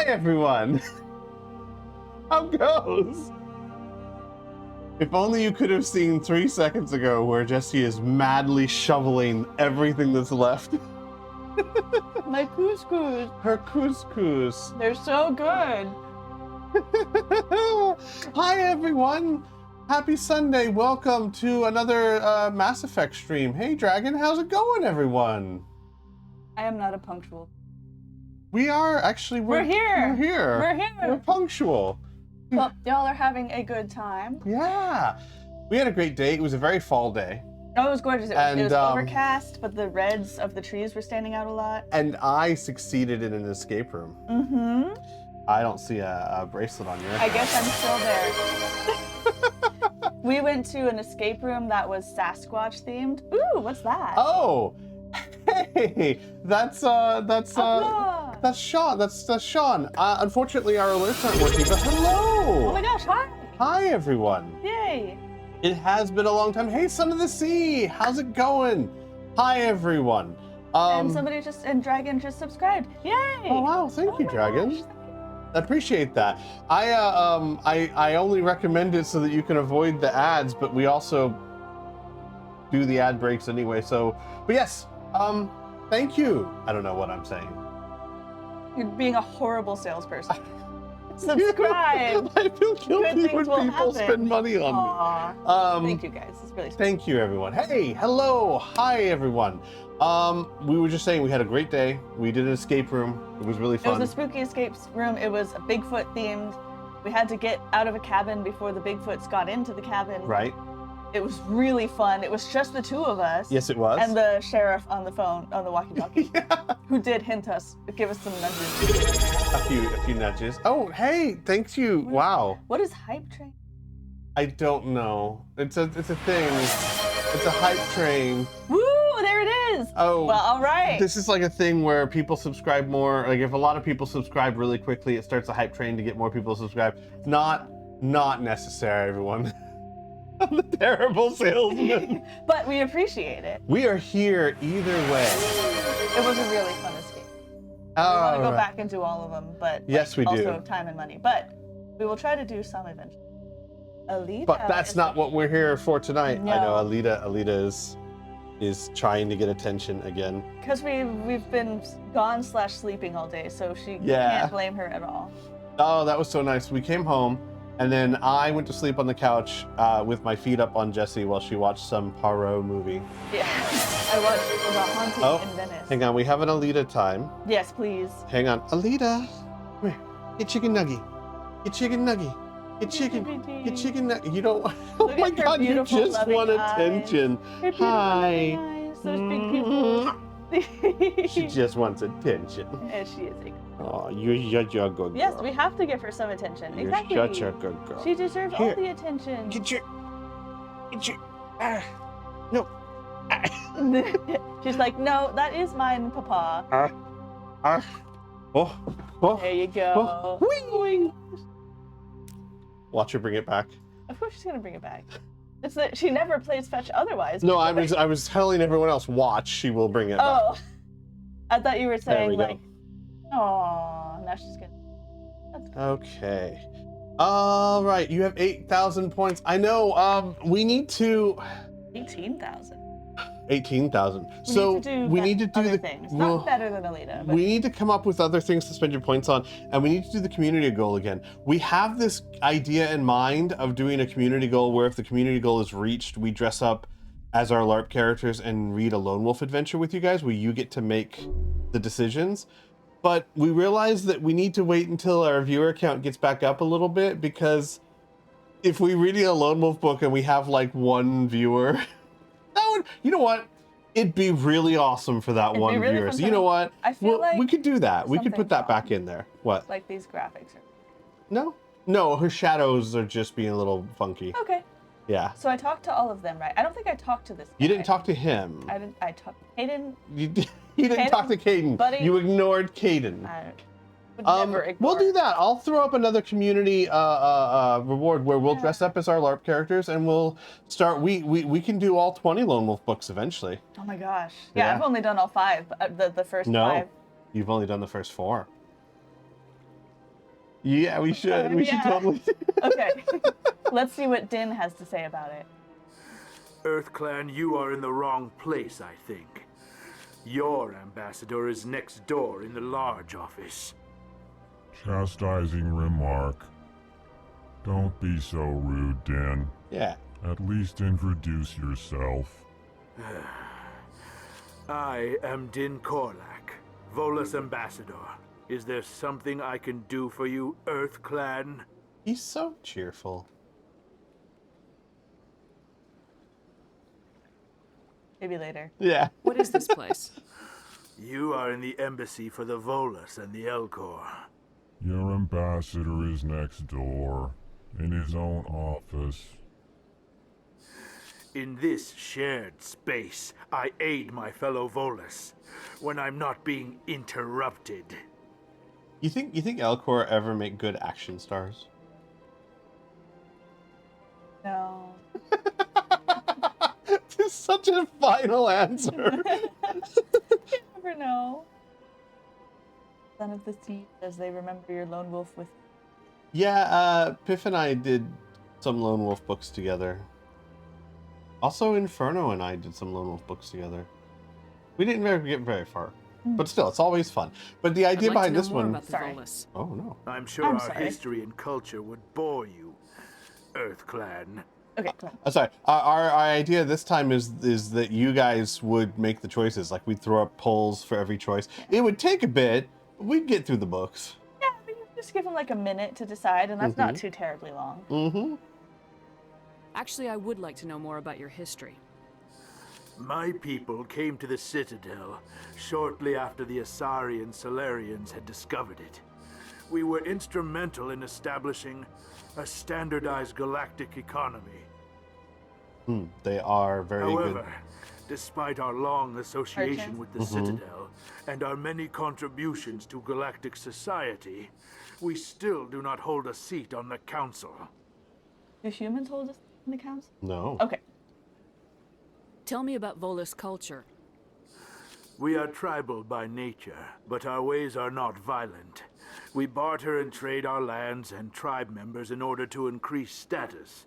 everyone! How goes? If only you could have seen 3 seconds ago where Jessie is madly shoveling everything that's left. My couscous. Her couscous. They're so good. Hi everyone! Happy Sunday. Welcome to another Mass Effect stream. Hey Dragon, how's it going everyone? I am not a punctual. We are actually, We're here. We're here. We're here. We're punctual. Well, y'all are having a good time. Yeah. We had a great day. It was a very fall day. Oh, it was gorgeous. It was overcast, but the reds of the trees were standing out a lot. And I succeeded in an escape room. Mm-hmm. I don't see a bracelet on your head. I guess I'm still there. We went to an escape room that was Sasquatch themed. Ooh, what's that? Oh, hey, that's Sean. That's Sean. Unfortunately, our alerts aren't working, but hello. Oh my gosh, hi. Hi, everyone. Yay. It has been a long time. Hey, Son of the Sea, how's it going? Hi, everyone. And Dragon just subscribed. Yay. Oh wow, thank you, Dragon. Gosh. I appreciate that. I only recommend it so that you can avoid the ads, but we also do the ad breaks anyway. So, but yes, thank you. I don't know what I'm saying. You're being a horrible salesperson. Subscribe. I feel guilty when people spend money on me. Thank you guys. It's really sweet. Thank you, everyone. Hey, hello, hi, everyone. We were just saying we had a great day. We did an escape room. It was really fun. It was a spooky escape room. It was a Bigfoot themed. We had to get out of a cabin before the Bigfoots got into the cabin. Right. It was really fun. It was just the two of us. Yes, it was. And the sheriff on the phone, on the walkie-talkie, Yeah. who did hint us, give us some nudges. A few nudges. Oh, hey, thanks you. Wow. What is hype train? I don't know. It's a thing. It's a hype train. Woo! There it is. Oh. Well, all right. This is like a thing where people subscribe more. Like if a lot of people subscribe really quickly, it starts a hype train to get more people to subscribe. Not necessary, everyone. I'm a terrible salesman. But we appreciate it. We are here either way. It was a really fun escape. We want to go back and do all of them, but yes, we also do. have time and money. But we will try to do some eventually. Alita. But that's not what we're here for tonight. No. I know Alita is trying to get attention again. Because we've been gone/sleeping all day, so she can't blame her at all. Oh, that was so nice. We came home, and then I went to sleep on the couch with my feet up on Jessie while she watched some Poirot movie. Yeah, I watched The Haunting in Venice. Hang on, we have an Alita time. Yes, please. Hang on, Alita, come here. Get chicken nugget. Get chicken nugget. Get chicken nugget. You don't. Oh my God! You just want attention. Hi. Those big people. She just wants attention. And she is a. Oh, you're such a good girl. Yes, we have to give her some attention. You're Exactly. such a good girl. She deserves Here. all the attention. Get your. No. She's like, no, that is mine, Papa. Oh. There you go. Wing. Watch her bring it back. Of course she's gonna bring it back. It's that she never plays fetch otherwise. No, I was telling everyone else, watch, she will bring it back. Oh, I thought you were saying There we like, oh, now she's gonna. That's good. Okay. All right, you have 8,000 points. I know. We need to. 18,000. 18,000. So we need to do other the things. Not better than Alita. But we need to come up with other things to spend your points on, and we need to do the community goal again. We have this idea in mind of doing a community goal where if the community goal is reached, we dress up as our LARP characters and read a lone wolf adventure with you guys, where you get to make the decisions. But we realize that we need to wait until our viewer count gets back up a little bit, because if we read a lone wolf book and we have like one viewer. You know what? It'd be really awesome for that one viewer. So you know what? I feel like we could do that. We could put that back in there. What? Like these graphics are. No, her shadows are just being a little funky. Okay. Yeah. So I talked to all of them, right? I don't think I talked to this guy. You didn't talk to him. I talked. Hayden. You didn't talk to Caden. Buddy. You ignored Caden. I would never ignore. We'll do that. I'll throw up another community reward where we'll dress up as our LARP characters and we'll start. We can do all 20 Lone Wolf books eventually. Oh my gosh. Yeah, I've only done all 5. The first 5. You've only done the first 4. Yeah, we should. We should Yeah. totally. Okay. Let's see what Din has to say about it. EarthClan, you are in the wrong place, I think. Your ambassador is next door in the large office. Chastising remark. Don't be so rude, Din. Yeah. At least introduce yourself. I am Din Korlak, Volus ambassador. Is there something I can do for you, EarthClan? He's so cheerful. Maybe later. Yeah. What is this place? You are in the embassy for the Volus and the Elcor. Your ambassador is next door, in his own office. In this shared space, I aid my fellow Volus when I'm not being interrupted. You think Elcor ever make good action stars? No. This is such a final answer. You never know. Son of the Sea, as they remember your lone wolf with. Yeah, Piff and I did some Lone Wolf books together. Also, Inferno and I did some Lone Wolf books together. We didn't get very far, but still, it's always fun. But the idea I'd like behind to know this more one, about the Sorry. Volus. oh no, I'm sure I'm our sorry. history and culture would bore you, EarthClan. Okay, come on. I'm sorry. Our idea this time is that you guys would make the choices. Like we'd throw up polls for every choice. It would take a bit, but we'd get through the books. Yeah, but you just give them like a minute to decide, and that's not too terribly long. Mm-hmm. Actually, I would like to know more about your history. My people came to the Citadel shortly after the Asari and Solarians had discovered it. We were instrumental in establishing a standardized galactic economy. They are very However, good. despite our long association Merchants? with the Citadel and our many contributions to galactic society, we still do not hold a seat on the Council. Do humans hold us in the council? No. Okay. Tell me about Volus culture. We are tribal by nature, but our ways are not violent. We barter and trade our lands and tribe members in order to increase status.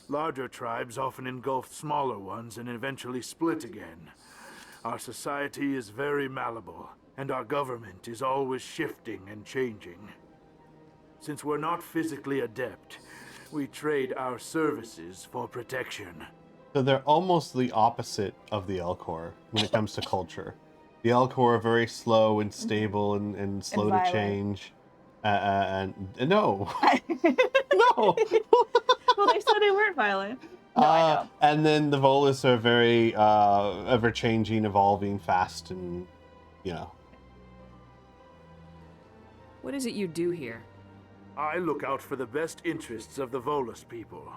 Larger tribes often engulf smaller ones and eventually split again. Our society is very malleable, and our government is always shifting and changing. Since we're not physically adept, we trade our services for protection. So they're almost the opposite of the Elcor when it comes to culture. The Elcor are very slow and stable and slow to violent. change. And no, no. Well, they said they weren't violent. No, I know. And then the Volus are very ever-changing, evolving, fast, and you know. What is it you do here? I look out for the best interests of the Volus people.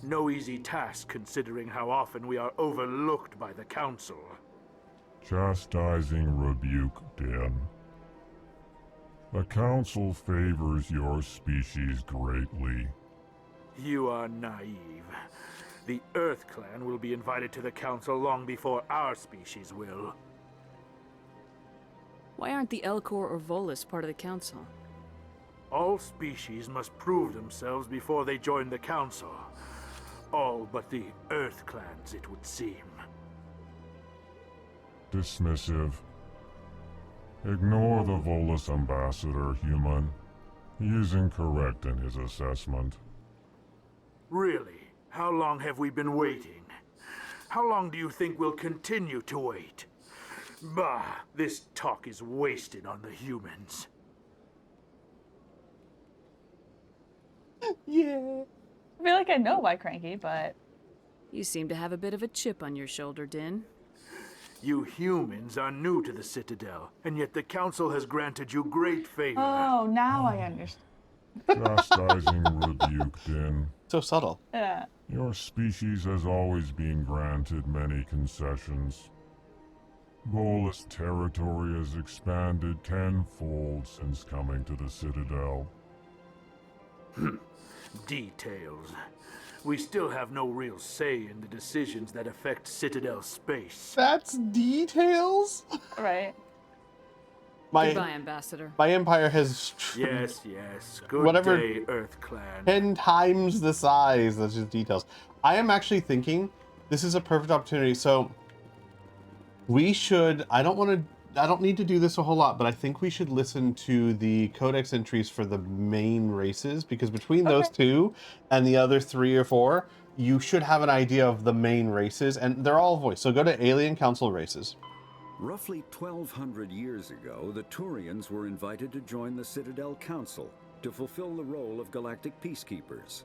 No easy task considering how often we are overlooked by the Council. Chastising rebuke, Din. The Council favors your species greatly. You are naive. The EarthClan will be invited to the Council long before our species will. Why aren't the Elcor or Volus part of the Council? All species must prove themselves before they join the Council. All but the EarthClans, it would seem. Dismissive. Ignore the Volus ambassador, human. He is incorrect in his assessment. Really? How long have we been waiting? How long do you think we'll continue to wait? Bah, this talk is wasted on the humans. Yeah. I feel like I know why cranky, but You seem to have a bit of a chip on your shoulder, Din. You humans are new to the Citadel, and yet the Council has granted you great favor. oh, now I understand. Chastising rebuke, Din. So subtle. Yeah. Your species has always been granted many concessions. Volus territory has expanded tenfold since coming to the Citadel. Details. We still have no real say in the decisions that affect Citadel space. That's details. Right. Goodbye, Ambassador. my empire has Yes, yes. Good Whatever- day, Earth Clan. 10 times the size. That's just details. I am actually thinking this is a perfect opportunity. So we should, I don't need to do this a whole lot, but I think we should listen to the codex entries for the main races, because between those two and the other 3 or 4, you should have an idea of the main races, and they're all voiced. So go to Alien Council races. Roughly 1,200 years ago, the Turians were invited to join the Citadel Council to fulfill the role of galactic peacekeepers.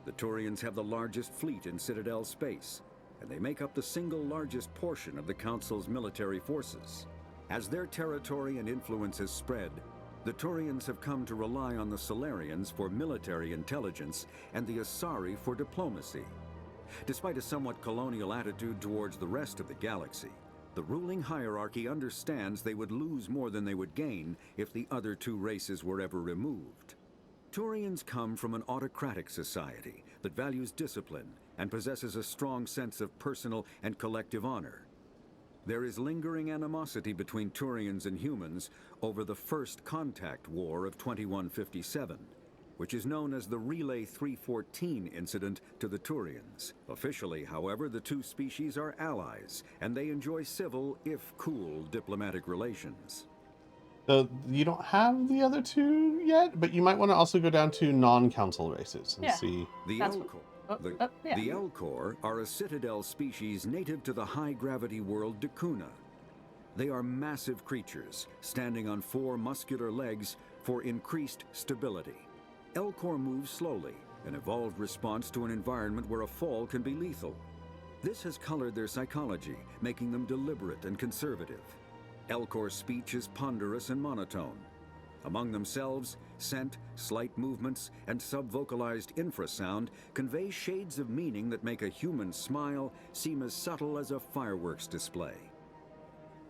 The Turians have the largest fleet in Citadel space, and they make up the single largest portion of the Council's military forces. As their territory and influence has spread, the Turians have come to rely on the Solarians for military intelligence and the Asari for diplomacy. Despite a somewhat colonial attitude towards the rest of the galaxy, the ruling hierarchy understands they would lose more than they would gain if the other 2 races were ever removed. Turians come from an autocratic society that values discipline and possesses a strong sense of personal and collective honor. There is lingering animosity between Turians and humans over the First Contact War of 2157, which is known as the Relay 314 incident to the Turians. Officially, however, the 2 species are allies, and they enjoy civil, if cool, diplomatic relations. So you don't have the other 2 yet, but you might want to also go down to non-council races and see. The That's Elcor. yeah. The Elcor are a Citadel species native to the high-gravity world Dakuna. They are massive creatures, standing on 4 muscular legs for increased stability. Elcor move slowly, an evolved response to an environment where a fall can be lethal. This has colored their psychology, making them deliberate and conservative. Elcor's speech is ponderous and monotone. Among themselves, scent, slight movements, and sub-vocalized infrasound convey shades of meaning that make a human smile seem as subtle as a fireworks display.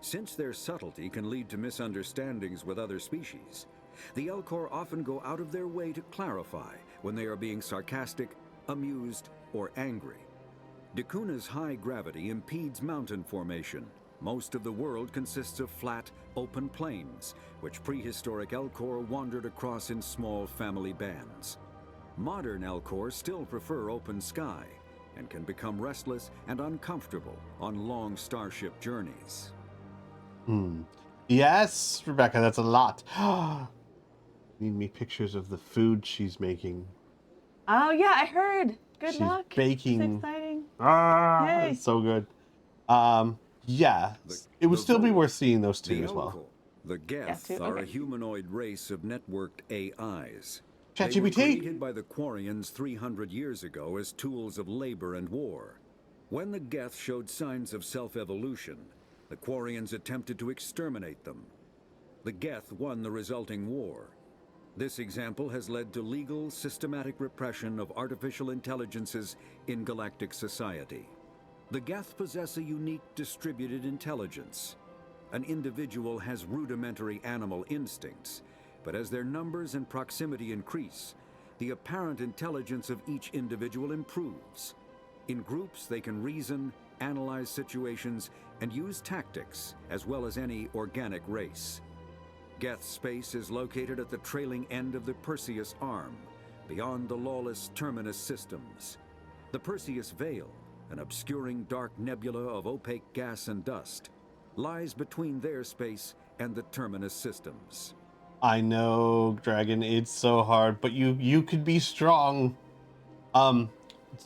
Since their subtlety can lead to misunderstandings with other species, the Elcor often go out of their way to clarify when they are being sarcastic, amused, or angry. Dakuna's high gravity impedes mountain formation. Most of the world consists of flat, open plains, which prehistoric Elcor wandered across in small family bands. Modern Elcor still prefer open sky and can become restless and uncomfortable on long starship journeys. Yes, Rebecca, that's a lot. Need me pictures of the food she's making. Oh yeah, I heard. Good She's luck. baking. It's exciting. Ah, Yay. it's so good. Yeah, it would still be worth seeing those 2 as well. The Geth two, are a okay. humanoid race of networked AIs. They were ChatGPT. created by the Quarians 300 years ago as tools of labor and war. When the Geth showed signs of self-evolution, the Quarians attempted to exterminate them. The Geth won the resulting war. This example has led to legal, systematic repression of artificial intelligences in galactic society. The Geth possess a unique distributed intelligence. An individual has rudimentary animal instincts, but as their numbers and proximity increase, the apparent intelligence of each individual improves. In groups, they can reason, analyze situations, and use tactics, as well as any organic race. Geth space is located at the trailing end of the Perseus Arm, beyond the lawless Terminus systems. The Perseus Veil, an obscuring dark nebula of opaque gas and dust, lies between their space and the Terminus systems. I know, Dragon, it's so hard, but you could be strong.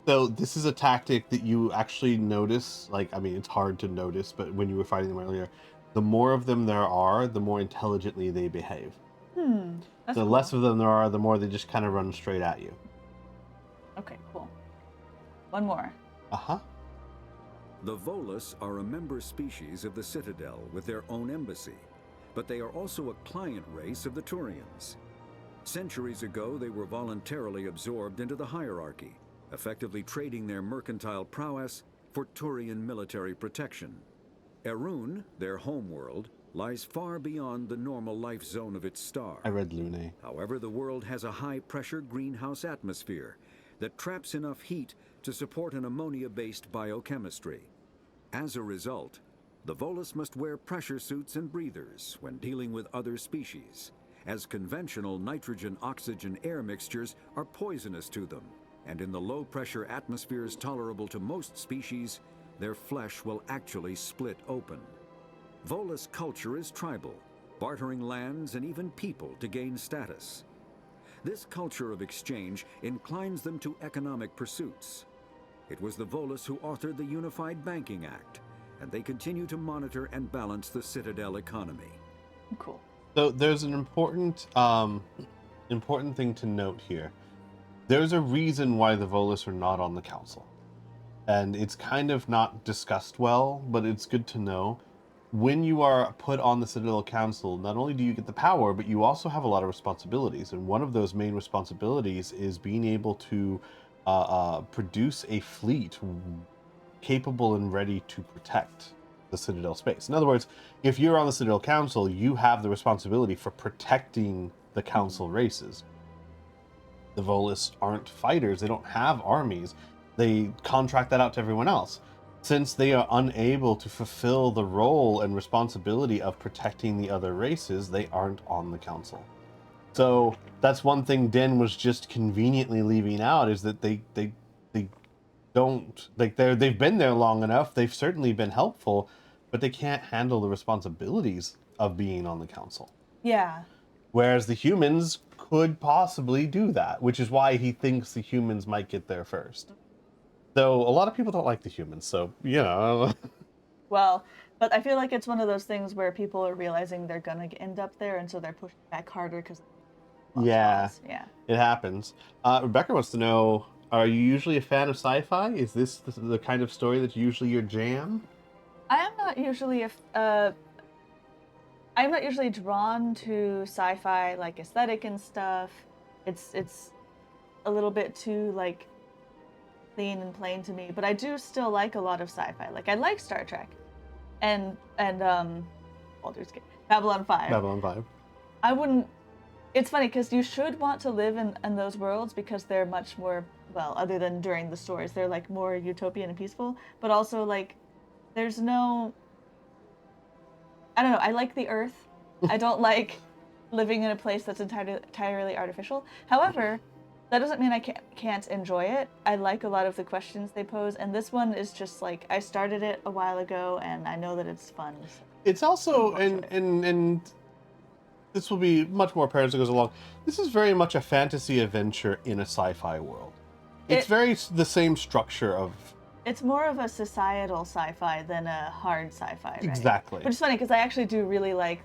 So this is a tactic that you actually notice. Like, I mean, it's hard to notice, but when you were fighting them earlier, the more of them there are, the more intelligently they behave. That's The cool. less of them there are, the more they just kind of run straight at you. Okay, cool. One more. Uh-huh. The Volus are a member species of the Citadel with their own embassy, but they are also a client race of the Turians. Centuries ago, they were voluntarily absorbed into the hierarchy, effectively trading their mercantile prowess for Turian military protection. Erun, their homeworld, lies far beyond the normal life zone of its star. I read Lune. However, the world has a high-pressure greenhouse atmosphere that traps enough heat to support an ammonia-based biochemistry. As a result, The Volus must wear pressure suits and breathers when dealing with other species, as conventional nitrogen-oxygen-air mixtures are poisonous to them, and in the low-pressure atmospheres tolerable to most species, their flesh will actually split open. Volus culture is tribal, bartering lands and even people to gain status. This culture of exchange inclines them to economic pursuits. It was the Volus who authored the Unified Banking Act, and they continue to monitor and balance the Citadel economy. Cool. So there's an important thing to note here. There's a reason why the Volus are not on the council. And it's kind of not discussed well, but it's good to know. When you are put on the Citadel Council, not only do you get the power, but you also have a lot of responsibilities. And one of those main responsibilities is being able to produce a fleet capable and ready to protect the Citadel space. In other words, if you're on the Citadel Council, you have the responsibility for protecting the Council races. The Volus aren't fighters. They don't have armies. They contract that out to everyone else. Since they are unable to fulfill the role and responsibility of protecting the other races, they aren't on the council. So that's one thing Den was just conveniently leaving out, is that they don't, like, they've been there long enough. They've certainly been helpful, but they can't handle the responsibilities of being on the council. Yeah. Whereas the humans could possibly do that, which is why he thinks the humans might get there first. Though a lot of people don't like the humans, so, you know. Well, but I feel like it's one of those things where people are realizing they're gonna end up there, and so they're pushing back harder because. Yeah, Yeah. it happens. Rebecca wants to know, are you usually a fan of sci-fi? Is this the kind of story that's usually your jam? I am not usually I'm not usually drawn to sci-fi, like, aesthetic and stuff. It's a little bit too, like, clean and plain to me, but I do still like a lot of sci-fi. Like, I like Star Trek and Baldur's Gate, Babylon 5. Babylon 5. I wouldn't. It's funny because you should want to live in those worlds because they're much more, well, other than during the stories, they're like more utopian and peaceful, but also like there's no, I don't know, I like the earth. I don't like living in a place that's entirely artificial. However, that doesn't mean I can't enjoy it. I like a lot of the questions they pose, and this one is just like, I started it a while ago, and I know that it's fun. So It's also, and this will be much more apparent as it goes along, this is very much a fantasy adventure in a sci-fi world. It's very the same structure of... It's more of a societal sci-fi than a hard sci-fi, right? Exactly. Which is funny, because I actually do really like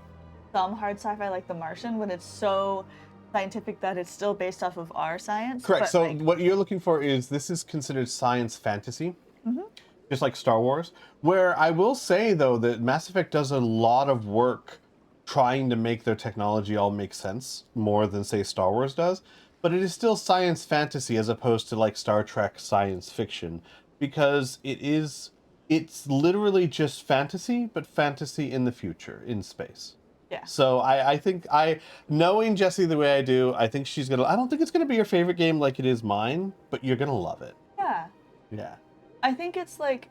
some hard sci-fi, like The Martian, when it's so scientific that it's still based off of our science. Correct. So like, what you're looking for is, this is considered science fantasy, just like Star Wars. Where I will say, though, that Mass Effect does a lot of work trying to make their technology all make sense, more than, say, Star Wars does. But it is still science fantasy as opposed to, like, Star Trek science fiction, because it's literally just fantasy, but fantasy in the future, in space. yeah. So I think, knowing Jessie the way I do, I think she's gonna, I don't think it's gonna be your favorite game like it is mine, but you're gonna love it. Yeah. Yeah. I think it's like,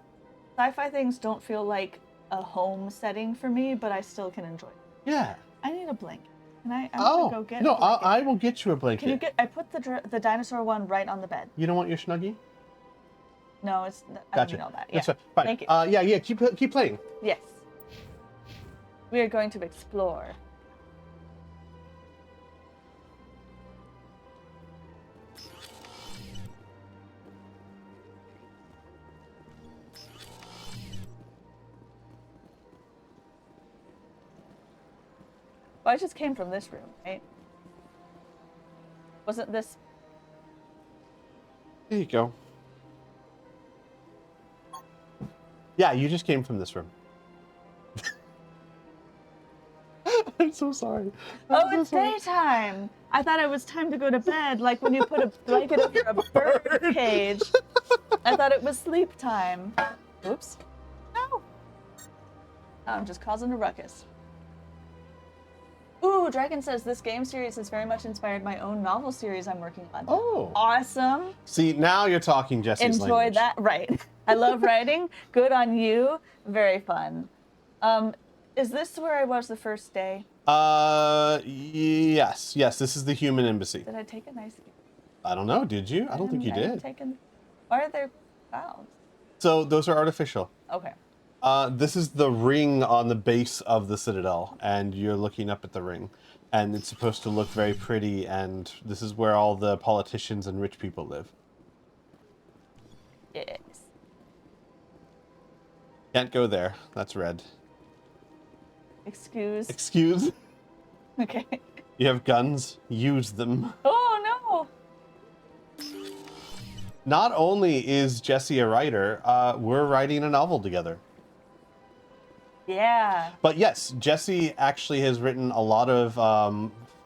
sci-fi things don't feel like a home setting for me, but I still can enjoy it. Yeah. I need a blanket. Can I? I'm gonna go get a blanket. I will get you a blanket. Can you get? I put the dinosaur one right on the bed. You don't want your Snuggie? No, it's. I Gotcha. don't need all that. Yeah. That's fine. Thank you. Yeah. Keep playing. Yes. We are going to explore. Well, I just came from this room, right? Wasn't this? There you go. Yeah, you just came from this room. I'm so sorry. It's daytime. I thought it was time to go to bed, like when you put a blanket over a bird cage. I thought it was sleep time. Oops. No. I'm just causing a ruckus. Ooh, Dragon says this game series has very much inspired my own novel series I'm working on. Oh. Awesome. See, now you're talking Jessie's Enjoy language. that. Right. I love writing. Good on you. Very fun. Is this where I was the first day? Yes. This is the human embassy. Did I take a nice? I don't know. Did you? I don't think you I am did. taken. Why are there clouds? So those are artificial. Okay. This is the ring on the base of the citadel, and you're looking up at the ring, and it's supposed to look very pretty. And this is where all the politicians and rich people live. Yes. Can't go there. That's red. Excuse. Excuse? Okay. You have guns. Use them. Oh no. Not only is Jessie a writer, we're writing a novel together. Yeah. But yes, Jessie actually has written a lot of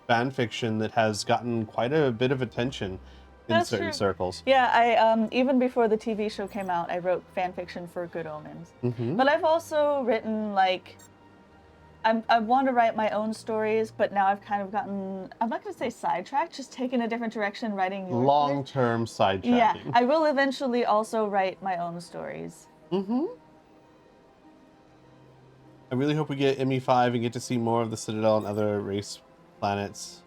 fan fiction that has gotten quite a bit of attention in That's certain true. circles. Yeah, I even before the TV show came out, I wrote fan fiction for Good Omens. But I've also written like I want to write my own stories, but now I've kind of gotten, I'm not going to say sidetracked, just taken a different direction writing your Long-term sidetracking. Yeah, I will eventually also write my own stories. I really hope we get ME5 and get to see more of the Citadel and other race planets.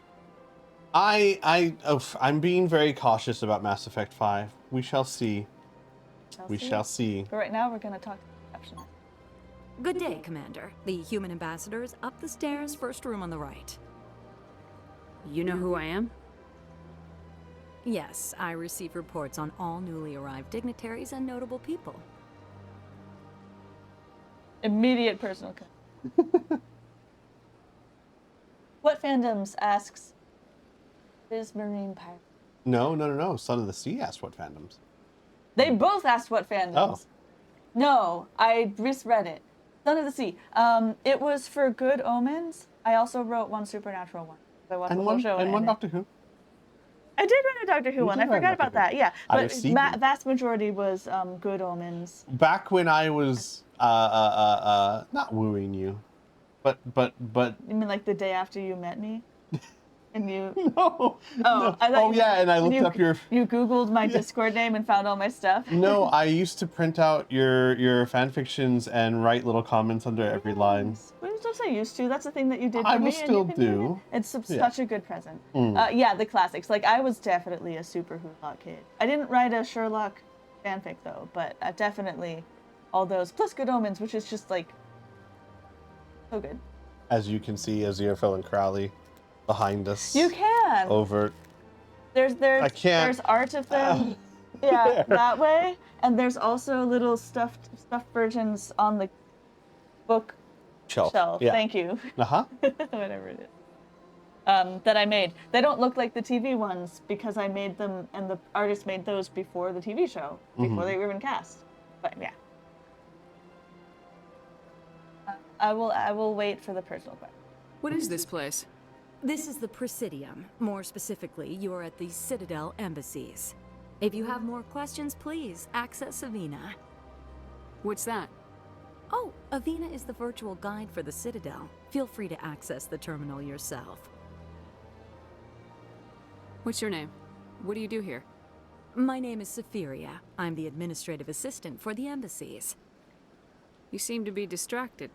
I'm being very cautious about Mass Effect 5. We shall see. We shall see. But right now we're going to talk to the receptionist. Good day, Commander. The human ambassador is up the stairs, first room on the right. You know who I am? Yes, I receive reports on all newly arrived dignitaries and notable people. Immediate personal What fandoms asks is Marine Pirate? No. Son of the Sea asked what fandoms. They both asked what fandoms. Oh. No, I misread it. Son of the Sea. It was for Good Omens. I also wrote one Supernatural one. I watched the whole show. And one Doctor Who. I did write a Doctor Who one. I forgot about that. Yeah, I but received it. vast majority was Good Omens. Back when I was not wooing you, but You mean like the day after you met me? And you... no. Oh, I thought Oh you yeah, meant and I when looked up your... You Googled my Discord name and found all my stuff? No, I used to print out your fan fictions and write little comments under every line. What did you say used to? That's the thing that you did for I me. will and you still can do do. it. It's such a good present. Yeah, the classics. Like, I was definitely a super Who's kid. I didn't write a Sherlock fanfic, though, but definitely all those. Plus Good Omens, which is just, like, so good. As you can see, Aziraphale and Crowley behind us. You can! Over. There's I can't. There's art of them. Yeah, that way. And there's also little stuffed versions on the book Shelf. Yeah. Thank you. Uh-huh. Whatever it is. That I made. They don't look like the TV ones because I made them and the artist made those before the TV show, before they were even cast. But yeah. I will wait for the personal question. What is this place? This is the Presidium. More specifically, you are at the Citadel embassies. If you have more questions, please access Avina. What's that? Oh, Avina is the virtual guide for the Citadel. Feel free to access the terminal yourself. What's your name? What do you do here? My name is Safiria. I'm the administrative assistant for the embassies. You seem to be distracted.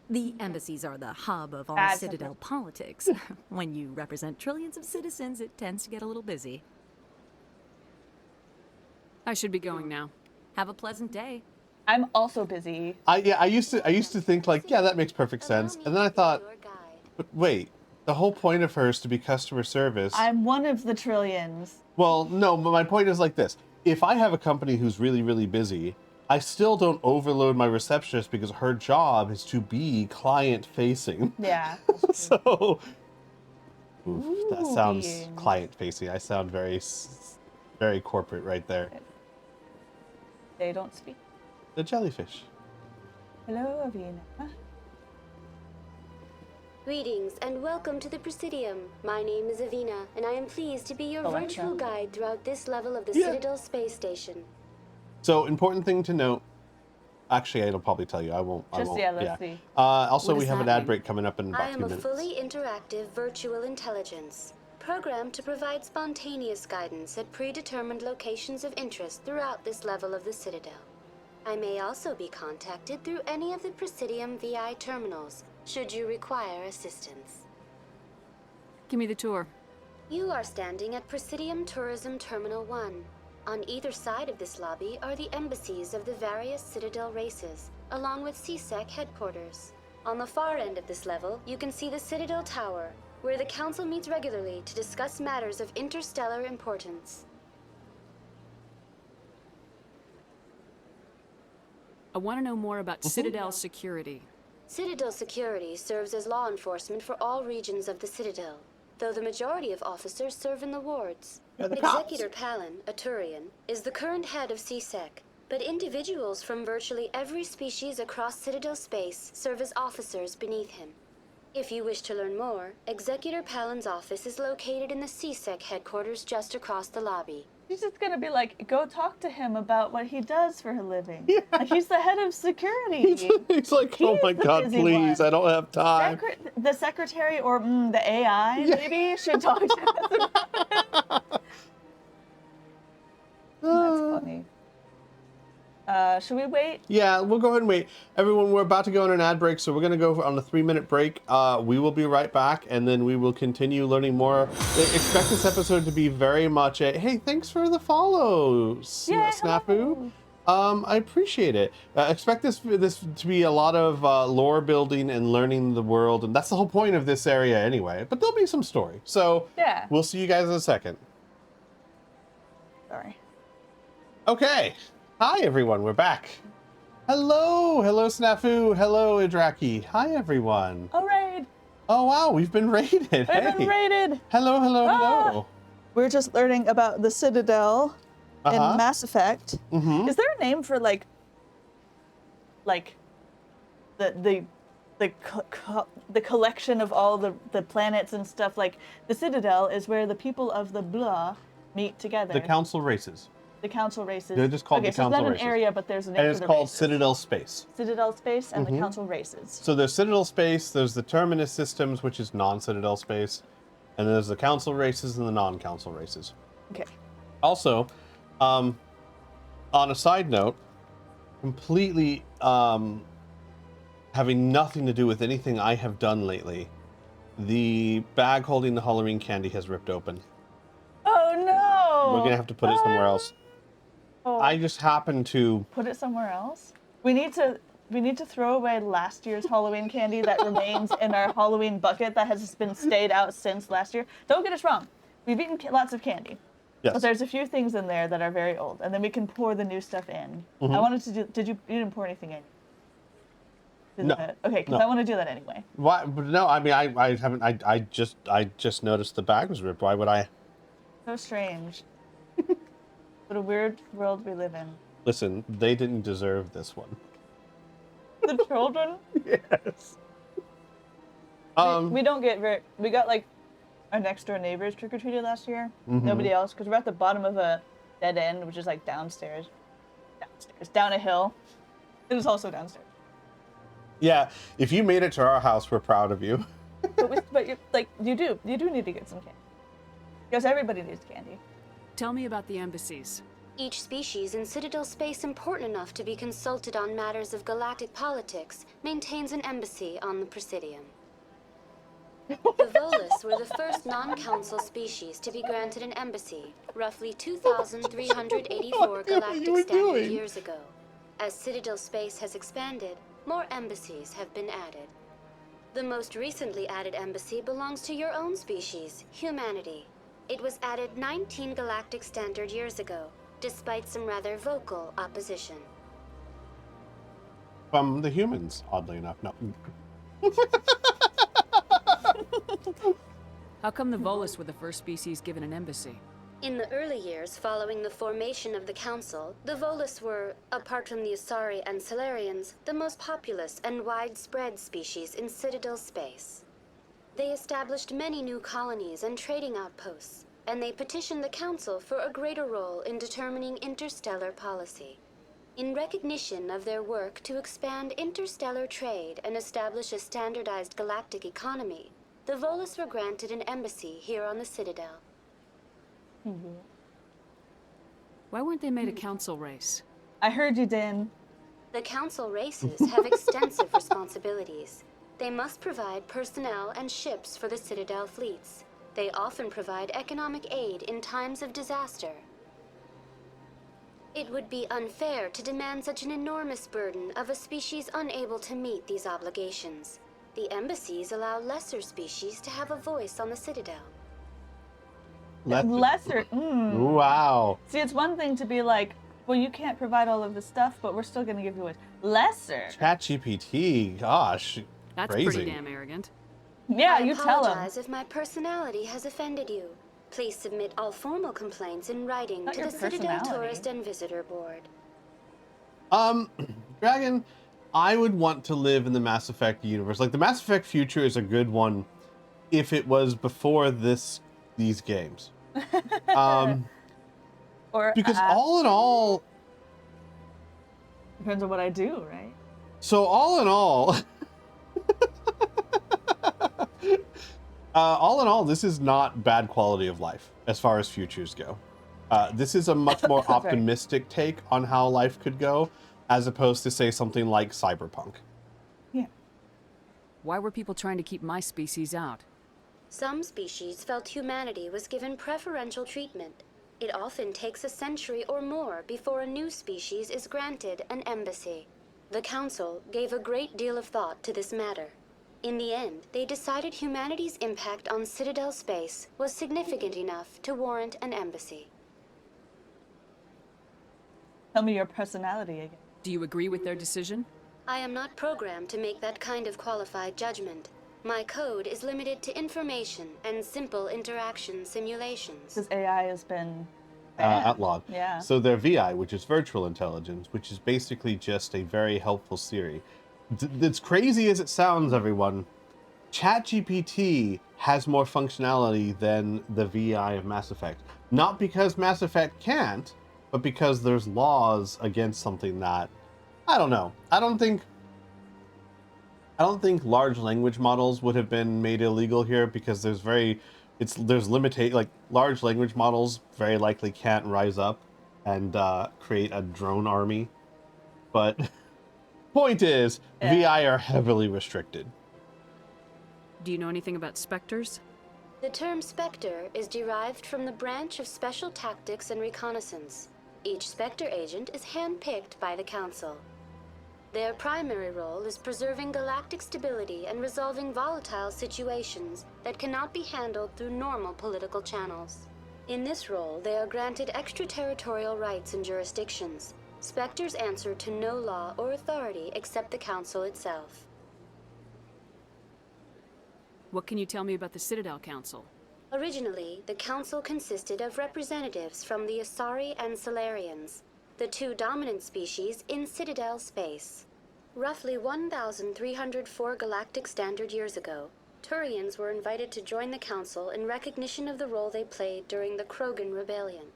The embassies are the hub of all That's Citadel politics. When you represent trillions of citizens, it tends to get a little busy. I should be going now. Have a pleasant day. I'm also busy. I used to think like, yeah, that makes perfect sense. And then I thought, but wait, the whole point of her is to be customer service. I'm one of the trillions. Well, no, but my point is like this. If I have a company who's really, really busy, I still don't overload my receptionist because her job is to be client-facing. Yeah. So, that sounds being. client-facing. I sound very corporate right there. They don't speak. The jellyfish. Hello, Avina. Greetings and welcome to the Presidium. My name is Avina, and I am pleased to be your Alexa. virtual guide throughout this level of the Yeah. Citadel space station. So, important thing to note. Actually, it'll probably tell you. I won't. Let's see. Also, What we does have an that ad mean? break coming up in I about am 2 a minutes. fully interactive virtual intelligence, programmed to provide spontaneous guidance at predetermined locations of interest throughout this level of the Citadel. I may also be contacted through any of the Presidium VI terminals, should you require assistance. Give me the tour. You are standing at Presidium Tourism Terminal 1. On either side of this lobby are the embassies of the various Citadel races, along with CSEC headquarters. On the far end of this level, you can see the Citadel Tower, where the Council meets regularly to discuss matters of interstellar importance. I want to know more about Citadel security. Citadel security serves as law enforcement for all regions of the Citadel, though the majority of officers serve in the wards. Executor Palin, a Turian, is the current head of CSEC, but individuals from virtually every species across Citadel space serve as officers beneath him. If you wish to learn more, Executor Palin's office is located in the CSEC headquarters just across the lobby. She's just gonna be like, go talk to him about what he does for a living. Yeah. Like, he's the head of security. He's like, oh my god, please, one. I don't have time. The secretary or the AI maybe should talk to him about it. That's funny. Should we wait? Yeah, we'll go ahead and wait. Everyone, we're about to go on an ad break, so we're going to go on a 3-minute break. We will be right back, and then we will continue learning more. Expect this episode to be very much a, hey, thanks for the follows, Snafu. I appreciate it. Expect this to be a lot of lore building and learning the world, and that's the whole point of this area anyway. But there'll be some story. So yeah, we'll see you guys in a second. Sorry. Okay. Hi, everyone. We're back. Hello. Hello, Snafu. Hello, Idraki. Hi, everyone. Oh, raid. Oh, wow. We've been raided. We've been raided. Hello, hello, hello. We're just learning about the Citadel in Mass Effect. Mm-hmm. Is there a name for, like the collection of all the planets and stuff? Like, the Citadel is where the people of the blah meet together. The Council races. The Council races. They're just called the Council races. It's not an area, but there's a name and for the it's called races. Citadel Space. Citadel Space and the Council races. So there's Citadel Space, there's the Terminus Systems, which is non-Citadel Space, and there's the Council races and the non-Council races. Okay. Also, on a side note, completely having nothing to do with anything I have done lately, the bag holding the Halloween candy has ripped open. Oh no! We're gonna have to put it somewhere else. Oh. I just happened to put it somewhere else. We need to throw away last year's Halloween candy that remains in our Halloween bucket that has been stayed out since last year. Don't get us wrong, we've eaten lots of candy. Yes. But there's a few things in there that are very old, and then we can pour the new stuff in. Mm-hmm. I wanted to do. You didn't pour anything in? No. Okay, because I want to do that anyway. Why? But no, I mean I haven't. I just noticed the bag was ripped. Why would I? So strange. What a weird world we live in. Listen, they didn't deserve this one. The children? Yes. We don't get we got like our next door neighbors trick-or-treated last year. Mm-hmm. Nobody else, because we're at the bottom of a dead end, which is like downstairs, down a hill. It is also downstairs. Yeah, if you made it to our house, we're proud of you. but you do need to get some candy. Because everybody needs candy. Tell me about the embassies. Each species in Citadel space important enough to be consulted on matters of galactic politics maintains an embassy on the Presidium. The Volus were the first non-council species to be granted an embassy, roughly 2,384 galactic standard years ago. As Citadel space has expanded, more embassies have been added. The most recently added embassy belongs to your own species, humanity. It was added 19 galactic standard years ago, despite some rather vocal opposition. From the humans, oddly enough. No. How come the Volus were the first species given an embassy? In the early years following the formation of the Council, the Volus were, apart from the Asari and Solarians, the most populous and widespread species in Citadel space. They established many new colonies and trading outposts, and they petitioned the Council for a greater role in determining interstellar policy. In recognition of their work to expand interstellar trade and establish a standardized galactic economy, the Volus were granted an embassy here on the Citadel. Why weren't they made a council race? I heard you, Din. The council races have extensive responsibilities. They must provide personnel and ships for the Citadel fleets. They often provide economic aid in times of disaster. It would be unfair to demand such an enormous burden of a species unable to meet these obligations. The embassies allow lesser species to have a voice on the Citadel. Lesser. Wow. See, it's one thing to be like, well, you can't provide all of this stuff, but we're still going to give you a lesser. ChatGPT, gosh, That's crazy. pretty damn arrogant. Yeah, I you tell them. apologize if my personality has offended you. Please submit all formal complaints in writing Not to your the Citadel personality. Tourist and Visitor Board. Dragon, I would want to live in the Mass Effect universe. Like, the Mass Effect future is a good one if it was before these games. Or Because all in all, depends on what I do, right? so all in all, all in all, this is not bad quality of life as far as futures go. This is a much more Right. optimistic take on how life could go, as opposed to, say, something like Cyberpunk. Yeah. Why were people trying to keep my species out? Some species felt humanity was given preferential treatment. It often takes a century or more before a new species is granted an embassy. The Council gave a great deal of thought to this matter. In the end, they decided humanity's impact on Citadel space was significant enough to warrant an embassy. Tell me your personality again. Do you agree with their decision? I am not programmed to make that kind of qualified judgment. My code is limited to information and simple interaction simulations. Because AI has been Outlawed. Yeah. So their VI, which is virtual intelligence, which is basically just a very helpful Siri. It's crazy as it sounds, everyone. ChatGPT has more functionality than the VI of Mass Effect. Not because Mass Effect can't, but because there's laws against something that, I don't know. I don't think large language models would have been made illegal here because there's large language models very likely can't rise up and create a drone army. But point is, Yeah. VI are heavily restricted. Do you know anything about specters? The term Spectre is derived from the branch of Special Tactics and Reconnaissance. Each Spectre agent is handpicked by the Council. Their primary role is preserving galactic stability and resolving volatile situations that cannot be handled through normal political channels. In this role, they are granted extraterritorial rights and jurisdictions. Spectres answer to no law or authority except the Council itself. What can you tell me about the Citadel Council? Originally, the Council consisted of representatives from the Asari and Solarians, the two dominant species in Citadel space. Roughly 1,304 galactic standard years ago, Turians were invited to join the Council in recognition of the role they played during the Krogan Rebellion.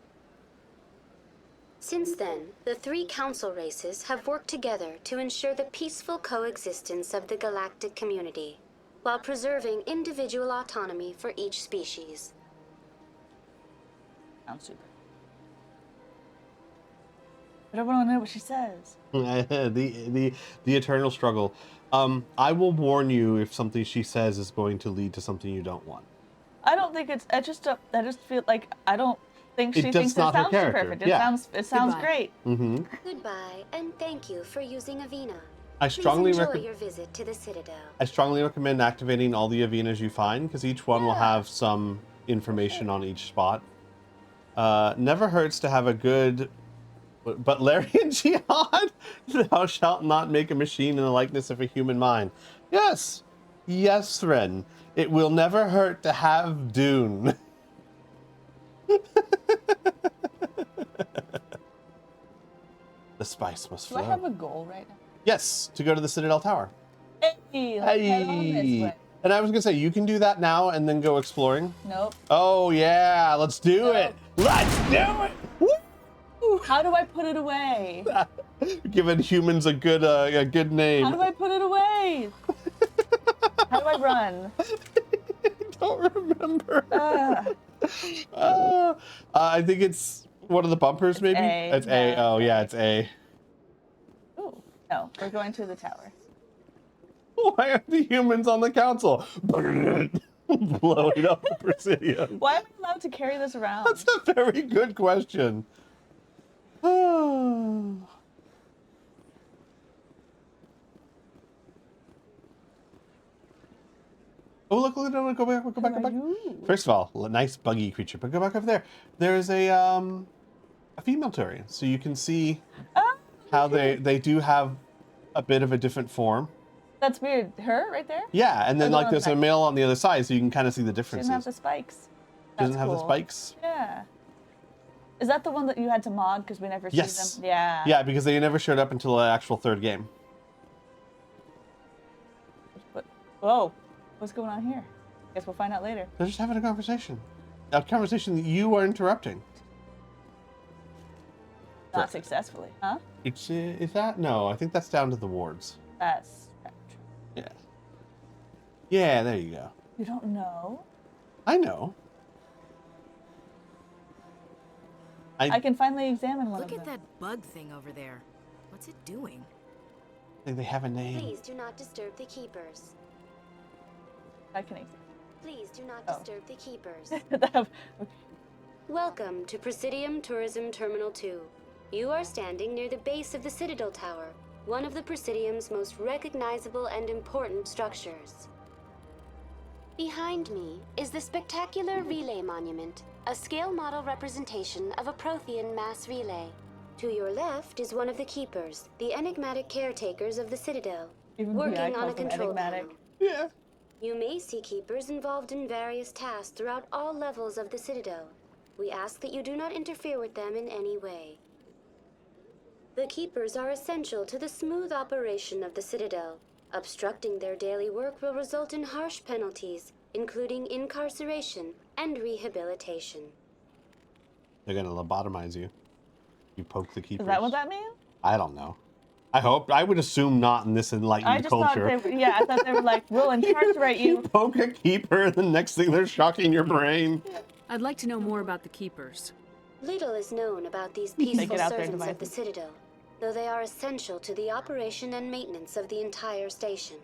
Since then, the three Council races have worked together to ensure the peaceful coexistence of the galactic community, while preserving individual autonomy for each species. Sounds super. I don't want to know what she says. the eternal struggle. I will warn you if something she says is going to lead to something you don't want. I don't think it's. I just feel like I don't think she It thinks does not it her sounds too character. perfect. It Yeah. sounds Goodbye. great. Mm-hmm. Goodbye, and thank you for using Avina. I strongly Please enjoy recommend. your visit to the Citadel. I strongly recommend activating all the Avinas you find, because each one will Yeah. have some information on each spot. Never hurts to have a good... But Larian Jihad? Thou shalt not make a machine in the likeness of a human mind. Yes! Yes, Ren. It will never hurt to have Dune. The spice must Do flow. I have a goal right now? Yes, to go to the Citadel Tower. Hey, let's head on this Hey! way. And I was gonna say, you can do that now and then go exploring. Nope. Oh yeah, let's do it. Let's do it. Woo! How do I put it away? Giving humans a good name. How do I put it away? How do I run? Don't remember. I think it's one of the bumpers, maybe. A, It's A. yeah. Oh yeah, it's A. Ooh. No, we're going to the tower. Why are the humans on the council? Blowing up the Presidium. Why am I allowed to carry this around? That's a very good question. Oh, look, go back, go back, go back. First of all, a nice buggy creature, but go back over there. There's a female Turian, so you can see how they do have a bit of a different form. That's weird. Her right there? Yeah, and then the like one there's a back. male on the other side, so you can kind of see the She differences. doesn't have the spikes. Doesn't That's have the cool. spikes. Yeah. Is that the one that you had to mod because we never see Yes. them? Yeah. Yeah, because they never showed up until the actual third game. But, whoa. What's going on here? Guess we'll find out later. They're just having a conversation. A conversation that you are interrupting. Not successfully. Huh? It's, is that? No, I think that's down to the wards. That's... Yeah. Yeah, there you go. You don't know? I know. I can finally examine one Look of at them. that bug thing over there. What's it doing? think they have a name. Please do not disturb the keepers. I can examine. Please do not Oh. disturb the keepers. Okay. Welcome to Presidium Tourism Terminal 2. You are standing near the base of the Citadel Tower, one of the Presidium's most recognizable and important structures. Behind me is the spectacular Relay Monument, a scale model representation of a Prothean mass relay. To your left is one of the keepers, the enigmatic caretakers of the Citadel, Even working BI on a calls them control enigmatic. panel. Yeah. You may see keepers involved in various tasks throughout all levels of the Citadel. We ask that you do not interfere with them in any way. The keepers are essential to the smooth operation of the Citadel. Obstructing their daily work will result in harsh penalties, including incarceration and rehabilitation. They're gonna lobotomize you. You poke the keepers. Is that what that means? I don't know. I hope. I would assume not in this enlightened I just culture. thought they were, yeah, I thought they were like, we'll incarcerate You you. poke a keeper, and the next thing they're shocking your brain. I'd like to know more about the keepers. Little is known about these They peaceful get out their servants of the devices. Citadel, though they are essential to the operation and maintenance of the entire station.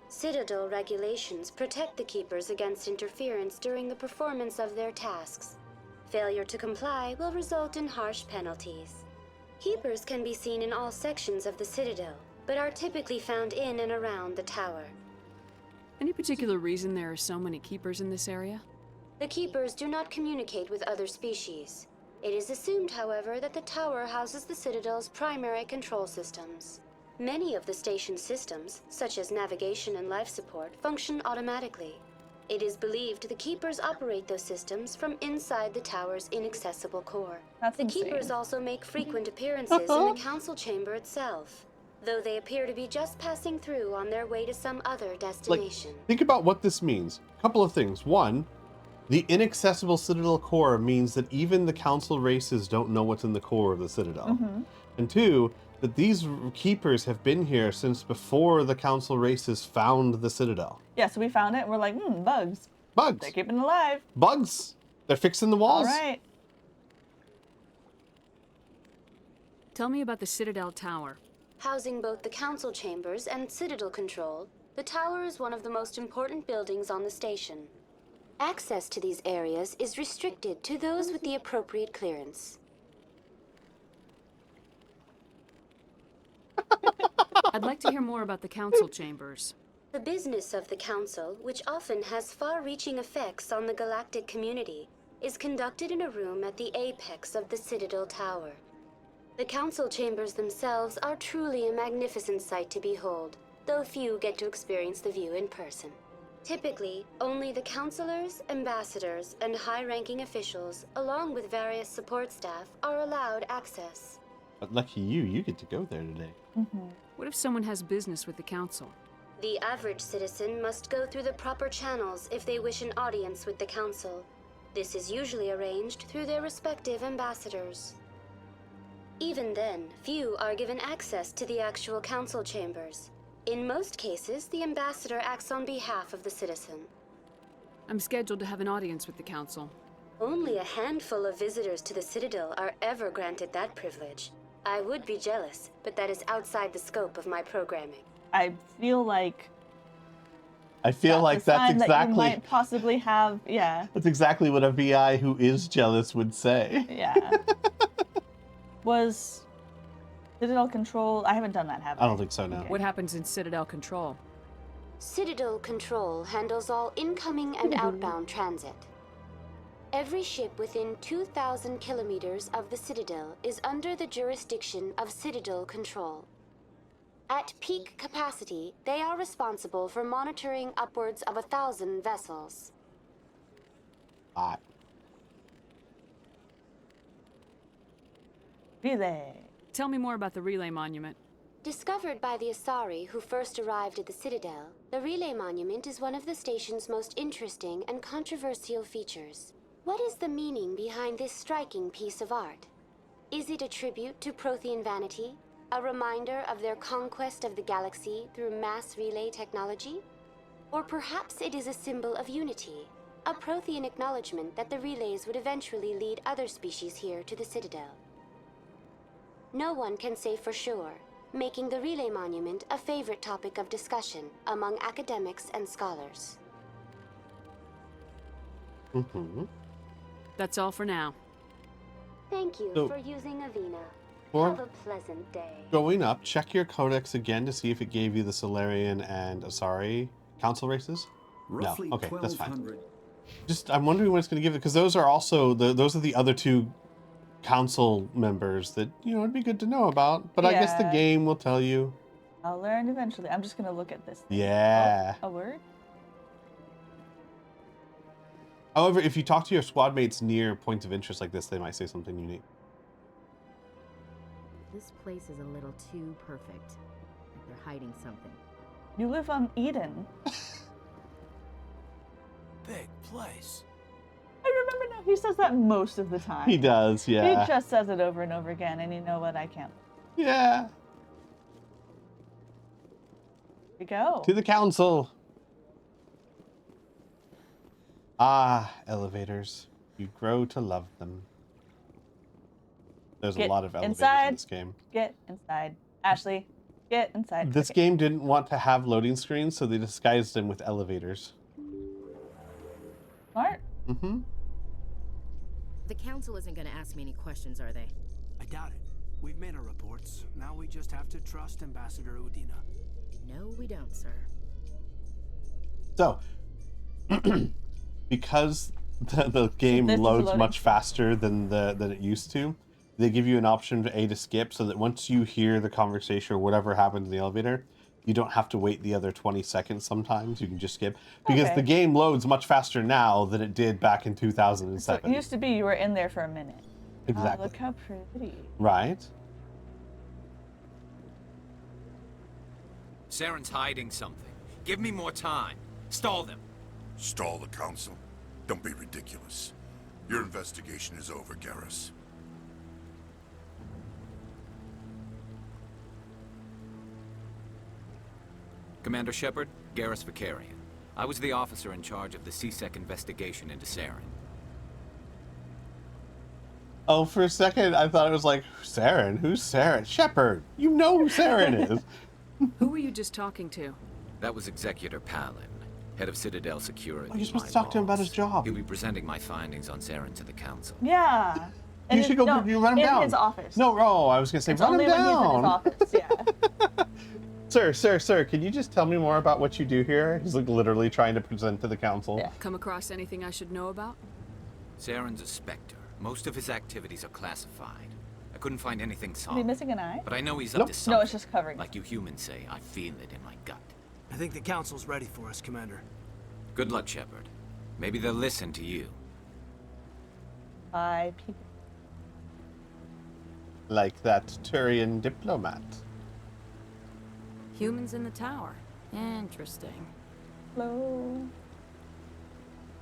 Citadel regulations protect the keepers against interference during the performance of their tasks. Failure to comply will result in harsh penalties. Keepers can be seen in all sections of the Citadel, but are typically found in and around the tower. Any particular reason there are so many keepers in this area? The keepers do not communicate with other species. It is assumed, however, that the tower houses the Citadel's primary control systems. Many of the station's systems, such as navigation and life support, function automatically. It is believed the keepers operate those systems from inside the tower's inaccessible core. That's The insane. keepers also make frequent appearances in the council chamber itself, though they appear to be just passing through on their way to some other destination. Think about what this means. A couple of things. One, the inaccessible Citadel core means that even the council races don't know what's in the core of the Citadel. And two, that these keepers have been here since before the council races found the Citadel. Yeah, so we found it, and we're like, bugs. Bugs. They're keeping it alive. Bugs. They're fixing the walls. All right. Tell me about the Citadel Tower. Housing both the council chambers and Citadel control, the tower is one of the most important buildings on the station. Access to these areas is restricted to those with the appropriate clearance. I'd like to hear more about the council chambers. The business of the council, which often has far-reaching effects on the galactic community, is conducted in a room at the apex of the Citadel Tower. The council chambers themselves are truly a magnificent sight to behold, though few get to experience the view in person. Typically, only the councilors, ambassadors, and high-ranking officials, along with various support staff, are allowed access. But lucky you get to go there today. What if someone has business with the council? The average citizen must go through the proper channels if they wish an audience with the council. This is usually arranged through their respective ambassadors. Even then, few are given access to the actual council chambers. In most cases, the ambassador acts on behalf of the citizen. I'm scheduled to have an audience with the council. Only a handful of visitors to the Citadel are ever granted that privilege. I would be jealous, but that is outside the scope of my programming. I feel like that's a sign that you exactly might possibly have. Yeah. that's exactly what a VI who is jealous would say. Yeah. Was Citadel Control? I haven't done that, have I? I don't think so, no. What happens in Citadel Control? Citadel Control handles all incoming and outbound transit. Every ship within 2,000 kilometers of the Citadel is under the jurisdiction of Citadel Control. At peak capacity, they are responsible for monitoring upwards of 1,000 vessels. Ah, Relay. Tell me more about the relay monument. Discovered by the Asari who first arrived at the Citadel, the Relay Monument is one of the station's most interesting and controversial features. What is the meaning behind this striking piece of art? Is it a tribute to Prothean vanity? A reminder of their conquest of the galaxy through mass relay technology? Or perhaps it is a symbol of unity, a Prothean acknowledgement that the relays would eventually lead other species here to the Citadel. No one can say for sure, making the Relay Monument a favorite topic of discussion among academics and scholars. mm-hmm. That's all for now. Thank you So- for using Avina. Or- Have a pleasant day. Going up, check your codex again to see if it gave you the Solarian and Asari council races. Roughly Okay, that's fine. 1,200. Just, I'm wondering what it's going to give it, because those are also those are the other two council members that it'd be good to know about. But I guess the Yeah. game will tell you. I'll learn eventually. I'm just gonna look at this thing. Yeah. Oh, a word? However, if you talk to your squad mates near points of interest like this, they might say something unique. This place is a little too perfect. Like they're hiding something. You live on Eden. Big place. I remember now. He says that most of the time. He does, yeah. He just says it over and over again, and you know what? I can't. Yeah. Here we go. To the council. Ah, elevators. You grow to love them. There's a Get lot of elevators in inside. this game. Get inside. Ashley, get inside. This Okay. game didn't want to have loading screens, so they disguised them with elevators. Smart. Mm-hmm. The council isn't going to ask me any questions, are they? I doubt it. We've made our reports. Now we just have to trust Ambassador Udina. No, we don't, sir. So, because the game This is loads loading. much faster than it used to, they give you an option to skip, so that once you hear the conversation or whatever happens in the elevator, you don't have to wait the other 20 seconds sometimes. You can just skip. Because Okay. the game loads much faster now than it did back in So 2007. it used to be you were in there for a minute. Exactly. Look how pretty. Right? Saren's hiding something. Give me more time. Stall them. Stall the council? Don't be ridiculous. Your investigation is over, Garrus. Commander Shepard, Garrus Vicarian. I was the officer in charge of the CSEC investigation into Saren. Oh, for a second, I thought it was like, Saren? Who's Saren? Shepard! You know who Saren is! Who were you just talking to? That was Executor Palin, head of Citadel Security. Oh, you're supposed my to talk to him about boss. his job. He'll be presenting my findings on Saren to the council. Yeah. You should go. You run him in down. his office. No, I was gonna say It's run only him when he's in his down. office. Yeah. Sir, can you just tell me more about what you do here? He's like literally trying to present to the council. Yeah. Come across anything I should know about? Saren's a Spectre. Most of his activities are classified. I couldn't find anything Is he solid. missing an eye? But I know he's Nope. up to something. No, it's just covering. Like you humans say, I feel it in my gut. I think the council's ready for us, Commander. Good luck, Shepard. Maybe they'll listen to you. Bye, people. Like that Turian diplomat. Humans in the tower. Interesting. Hello.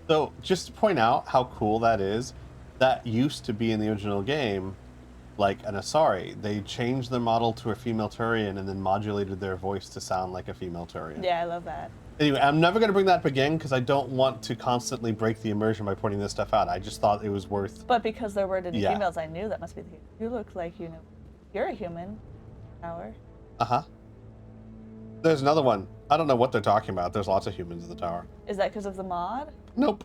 So, just to point out how cool that is, that used to be in the original game, like an Asari. They changed their model to a female Turian and then modulated their voice to sound like a female Turian. Yeah, I love that. Anyway, I'm never going to bring that up again because I don't want to constantly break the immersion by pointing this stuff out. I just thought it was worth... But because there weren't any Yeah. females, I knew that must be the case. You look like you know. You're a human. Tower. Uh-huh. There's another one. I don't know what they're talking about. There's lots of humans in the tower. Is that because of the mod? Nope.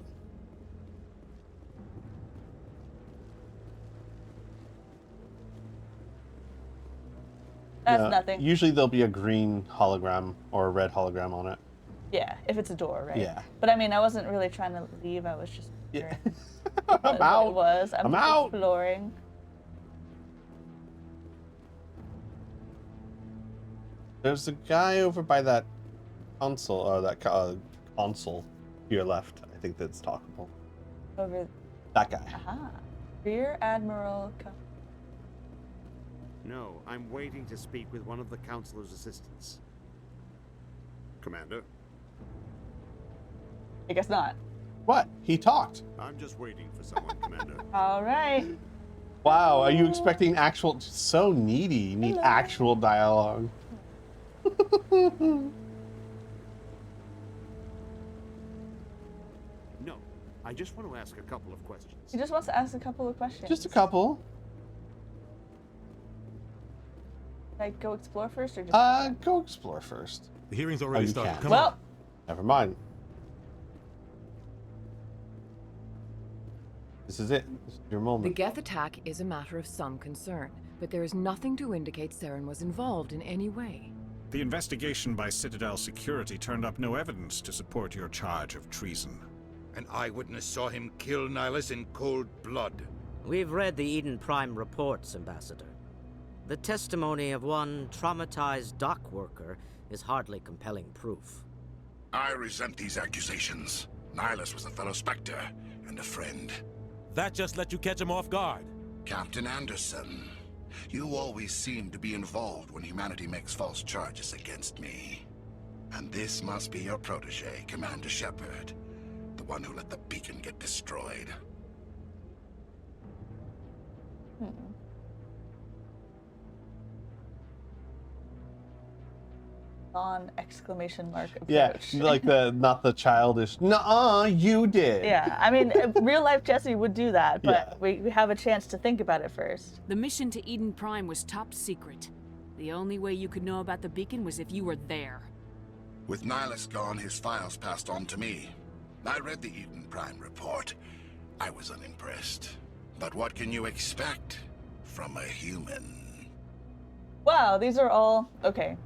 That's No, nothing. Usually there'll be a green hologram or a red hologram on it. Yeah, if it's a door, right? Yeah. But I mean, I wasn't really trying to leave. I was just wondering I'm out. It was. I'm out. exploring. There's a guy over by that console, or that console to your left. I think that's talkable. Over. That guy. Aha. Rear Admiral. No, I'm waiting to speak with one of the Councilor's assistants. Commander? I guess not. What? He talked. I'm just waiting for someone, Commander. All right. Wow, are you expecting actual... So needy. You need Hello. actual dialogue. No, I just want to ask a couple of questions. He just wants to ask a couple of questions. Just a couple. Like, go explore first or just... Go explore first. The hearing's already you started. can. Come well, on. Never mind. This is it. This is your The moment. Geth attack is a matter of some concern, but there is nothing to indicate Saren was involved in any way. The investigation by Citadel Security turned up no evidence to support your charge of treason. An eyewitness saw him kill Nihilus in cold blood. We've read the Eden Prime reports, Ambassador. The testimony of one traumatized dock worker is hardly compelling proof. I resent these accusations. Nihilus was a fellow Spectre and a friend. That just let you catch him off guard. Captain Anderson, you always seem to be involved when humanity makes false charges against me. And this must be your protege, Commander Shepard, the one who let the beacon get destroyed. Non-exclamation mark approach. Yeah, like not the childish, nuh-uh, you did. Yeah, I mean, real life Jessie would do that, but Yeah. we have a chance to think about it first. The mission to Eden Prime was top secret. The only way you could know about the beacon was if you were there. With Nihilus gone, his files passed on to me. I read the Eden Prime report. I was unimpressed. But what can you expect from a human? Wow, these are all... Okay.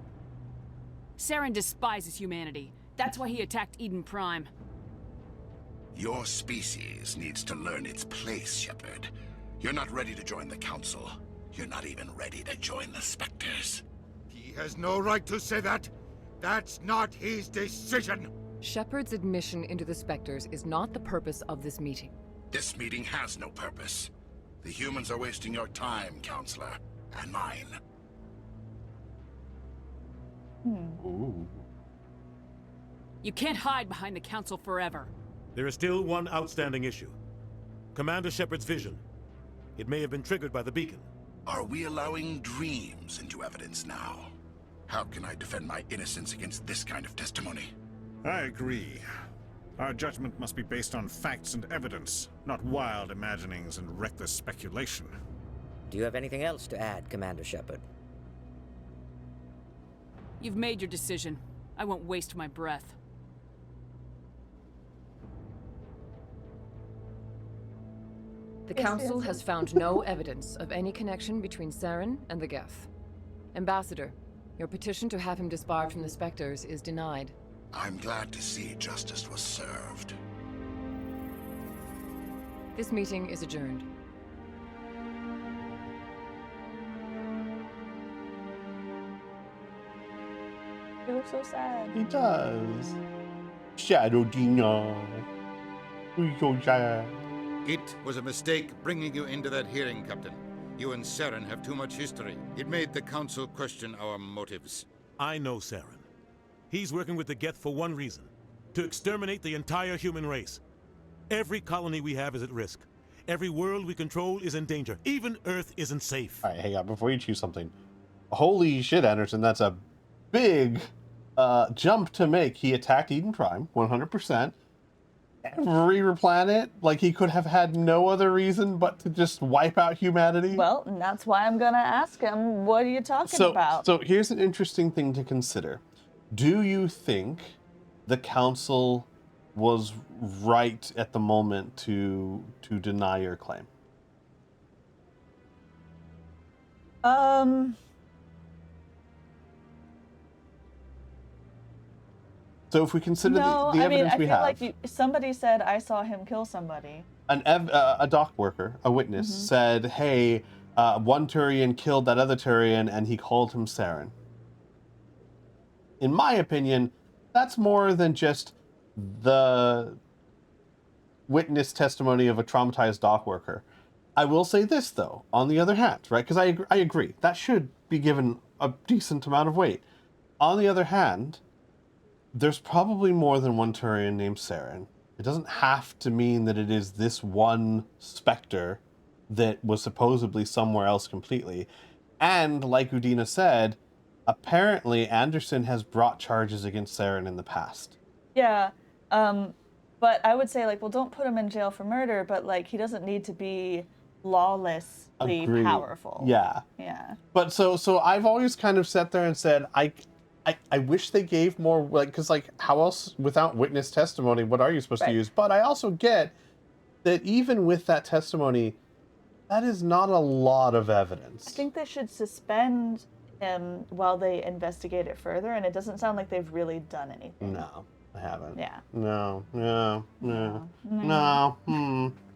Saren despises humanity. That's why he attacked Eden Prime. Your species needs to learn its place, Shepard. You're not ready to join the Council. You're not even ready to join the Spectres. He has no right to say that. That's not his decision. Shepard's admission into the Spectres is not the purpose of this meeting. This meeting has no purpose. The humans are wasting your time, Counselor, and mine. Ooh. You can't hide behind the Council forever. There is still one outstanding issue. Commander Shepard's vision. It may have been triggered by the beacon. Are we allowing dreams into evidence now? How can I defend my innocence against this kind of testimony? I agree. Our judgment must be based on facts and evidence, not wild imaginings and reckless speculation. Do you have anything else to add, Commander Shepard? You've made your decision. I won't waste my breath. The Council has found no evidence of any connection between Saren and the Geth. Ambassador, your petition to have him disbarred from the Spectres is denied. I'm glad to see justice was served. This meeting is adjourned. He looks so sad. He does. Shadow Dina. He's so sad. It was a mistake bringing you into that hearing, Captain. You and Saren have too much history. It made the Council question our motives. I know Saren. He's working with the Geth for one reason. To exterminate the entire human race. Every colony we have is at risk. Every world we control is in danger. Even Earth isn't safe. All right, hang on. Before you choose something. Holy shit, Anderson. That's a big jump to make. He attacked Eden Prime, 100%. every planet? Like, he could have had no other reason but to just wipe out humanity? Well, and that's why I'm gonna ask him, what are you talking about? So here's an interesting thing to consider. Do you think the council was right at the moment to deny your claim? So if we consider No, the I mean, evidence I we feel have, like somebody said I saw him kill somebody. a dock worker, a witness, said, hey, one Turian killed that other Turian and he called him Saren. In my opinion, that's more than just the witness testimony of a traumatized dock worker. I will say this, though, on the other hand, right? Because I agree, that should be given a decent amount of weight. On the other hand, there's probably more than one Turian named Saren. It doesn't have to mean that it is this one Spectre that was supposedly somewhere else completely. And like Udina said, apparently Anderson has brought charges against Saren in the past. Yeah, but I would say, like, well, don't put him in jail for murder, but, like, he doesn't need to be lawlessly Agreed. powerful. Yeah. Yeah. But so I've always kind of sat there and said, I wish they gave more, like, because, like, how else, without witness testimony, what are you supposed to use? But I also get that even with that testimony, that is not a lot of evidence. I think they should suspend him while they investigate it further, and it doesn't sound like they've really done anything. No, I haven't. Yeah. No.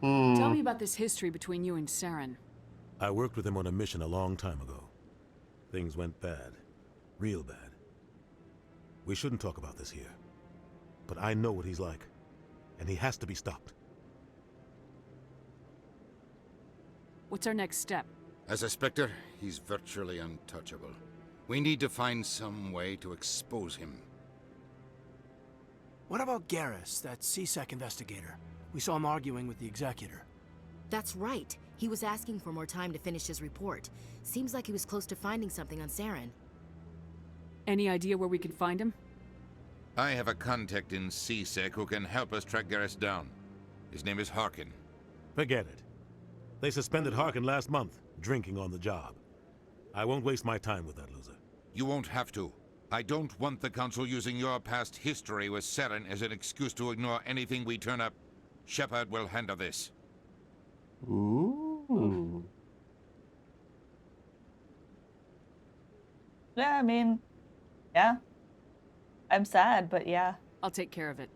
Tell me about this history between you and Saren. I worked with him on a mission a long time ago. Things went bad. Real bad. We shouldn't talk about this here. But I know what he's like. And he has to be stopped. What's our next step? As a Spectre, he's virtually untouchable. We need to find some way to expose him. What about Garrus, that CSEC investigator? We saw him arguing with the Executor. That's right. He was asking for more time to finish his report. Seems like he was close to finding something on Saren. Any idea where we can find him? I have a contact in CSEC who can help us track Garrus down. His name is Harkin. Forget it. They suspended Harkin last month, drinking on the job. I won't waste my time with that loser. You won't have to. I don't want the Council using your past history with Saren as an excuse to ignore anything we turn up. Shepard will handle this. Ooh. Yeah, I mean, yeah. I'm sad, but yeah. I'll take care of it.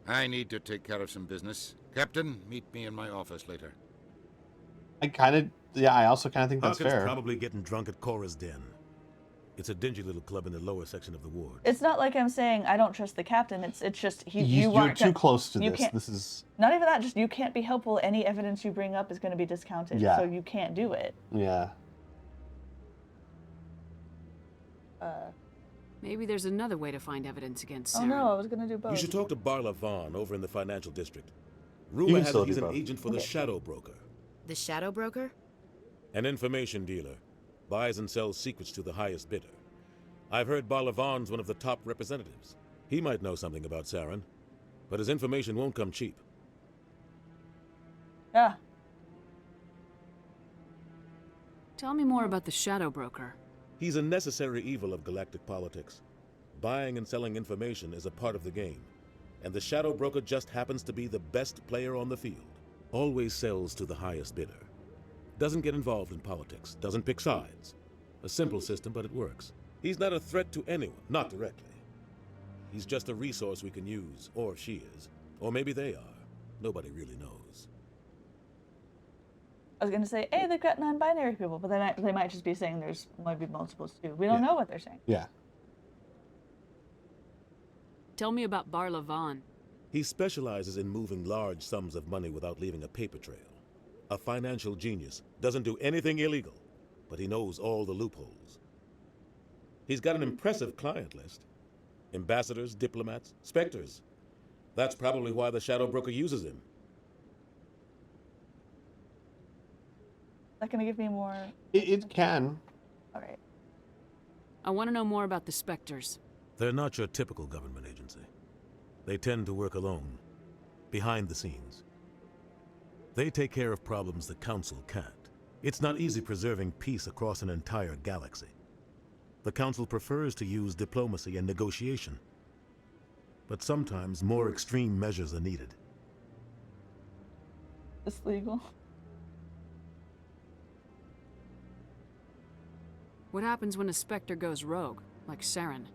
I need to take care of some business. Captain, meet me in my office later. I also kind of think that's Harkin's fair. Probably getting drunk at Cora's Den. It's a dingy little club in the lower section of the ward. It's not like I'm saying I don't trust the captain. It's just You're too close to this. This is not even that. Just you can't be helpful. Any evidence you bring up is going to be discounted. Yeah. So you can't do it. Yeah. Maybe there's another way to find evidence against Saren. Oh no, I was going to do both. You should talk to Barla Vaughn over in the financial district. You Rumor can has still it he's do an both. agent for the Shadow Broker. The Shadow Broker? An information dealer. Buys and sells secrets to the highest bidder. I've heard Barla Vaughn's one of the top representatives. He might know something about Saren, but his information won't come cheap. Yeah. Tell me more about the Shadow Broker. He's a necessary evil of galactic politics. Buying and selling information is a part of the game, and the Shadow Broker just happens to be the best player on the field. Always sells to the highest bidder. Doesn't get involved in politics, doesn't pick sides. A simple system, but it works. He's not a threat to anyone, not directly. He's just a resource we can use, or she is. Or maybe they are. Nobody really knows. I was going to say, hey, they've got non-binary people, but they might just be saying there's might be multiples too. We don't know what they're saying. Yeah. Tell me about Barla Vaughn. He specializes in moving large sums of money without leaving a paper trail. A financial genius, doesn't do anything illegal, but he knows all the loopholes. He's got an impressive client list. Ambassadors, diplomats, specters. That's probably why the Shadow Broker uses him. Is that going to give me more? It can. All right. I want to know more about the Spectres. They're not your typical government agency. They tend to work alone. behind the scenes. They take care of problems the Council can't. It's not easy preserving peace across an entire galaxy. The Council prefers to use diplomacy and negotiation. But sometimes more extreme measures are needed. It's legal. What happens when a Spectre goes rogue, like Saren?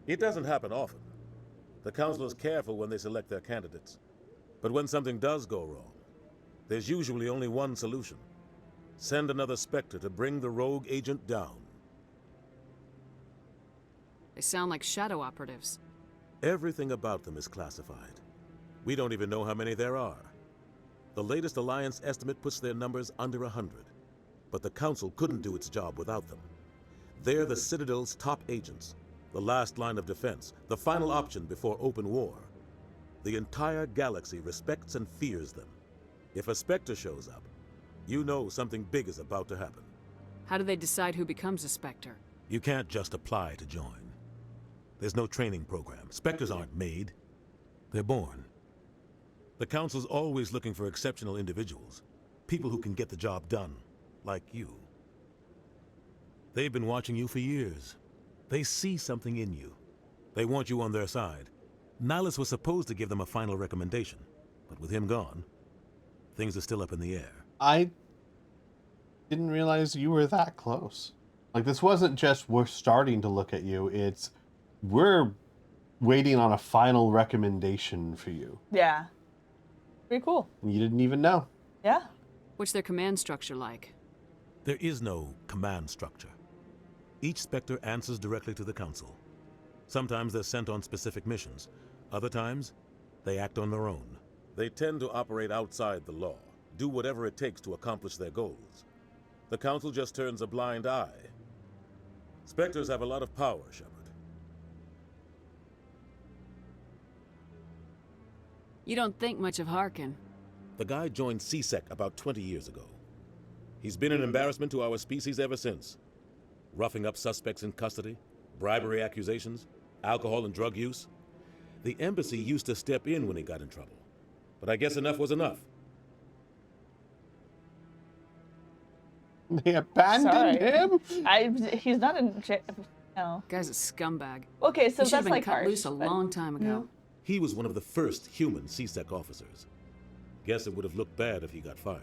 It doesn't happen often. The Council is careful when they select their candidates. But when something does go wrong, there's usually only one solution. Send another Spectre to bring the rogue agent down. They sound like shadow operatives. Everything about them is classified. We don't even know how many there are. The latest Alliance estimate puts their numbers under 100. But the Council couldn't do its job without them. They're the Citadel's top agents, the last line of defense, the final option before open war. The entire galaxy respects and fears them. If a Spectre shows up, you know something big is about to happen. How do they decide who becomes a Spectre? You can't just apply to join. There's no training program. Spectres aren't made. They're born. The Council's always looking for exceptional individuals, people who can get the job done. Like you. They've been watching you for years. They see something in you. They want you on their side. Nihilus was supposed to give them a final recommendation, but with him gone, things are still up in the air. I didn't realize you were that close. Like, this wasn't just we're starting to look at you, it's we're waiting on a final recommendation for you. Yeah. Pretty cool. You didn't even know. Yeah. What's their command structure like? There is no command structure. Each Spectre answers directly to the Council. Sometimes they're sent on specific missions. Other times, they act on their own. They tend to operate outside the law, do whatever it takes to accomplish their goals. The Council just turns a blind eye. Spectres have a lot of power, Shepard. You don't think much of Harkin. The guy joined CSEC about 20 years ago. He's been an embarrassment to our species ever since. Roughing up suspects in custody, bribery accusations, alcohol and drug use. The embassy used to step in when he got in trouble. But I guess enough was enough. They abandoned him? He's not in jail. No. Guy's a scumbag. Okay, so He should that's have been like cut harsh, loose a but- long time ago. He was one of the first human CSEC officers. Guess it would have looked bad if he got fired.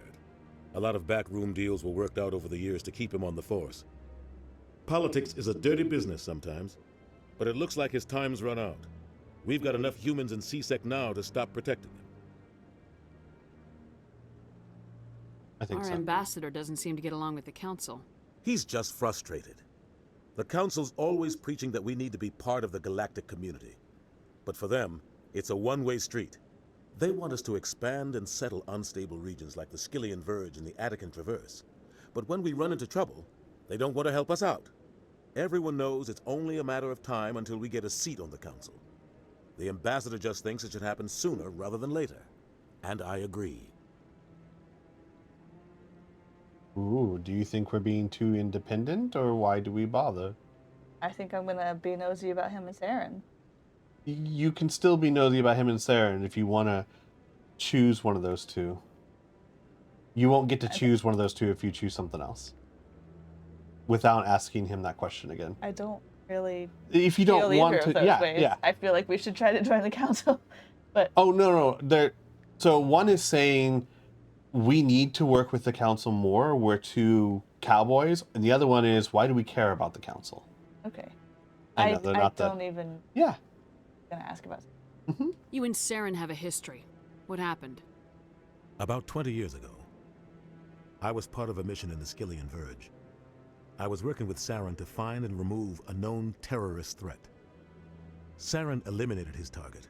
A lot of backroom deals were worked out over the years to keep him on the force. Politics is a dirty business sometimes, but it looks like his time's run out. We've got enough humans in CSEC now to stop protecting him. I think Our ambassador doesn't seem to get along with the Council. He's just frustrated. The Council's always preaching that we need to be part of the galactic community. But for them, it's a one-way street. They want us to expand and settle unstable regions like the Skillian Verge and the Attican Traverse. But when we run into trouble, they don't want to help us out. Everyone knows it's only a matter of time until we get a seat on the Council. The ambassador just thinks it should happen sooner rather than later. And I agree. Ooh, do you think we're being too independent, or why do we bother? I think I'm gonna be nosy about him and Saren. You can still be nosy about him and Saren if you want to choose one of those two. You won't get to choose one of those two if you choose something else. Without asking him that question again. I don't really If you feel don't either want of to, those yeah, ways. yeah. I feel like we should try to join the council. But Oh, no. So one is saying we need to work with the council more. We're two cowboys. And the other one is, why do we care about the council? okay. I I, know, they're I not the- don't even Yeah. gonna ask about You and Saren have a history. What happened? About 20 years ago, I was part of a mission in the Skillian Verge. I was working with Saren to find and remove a known terrorist threat. Saren eliminated his target,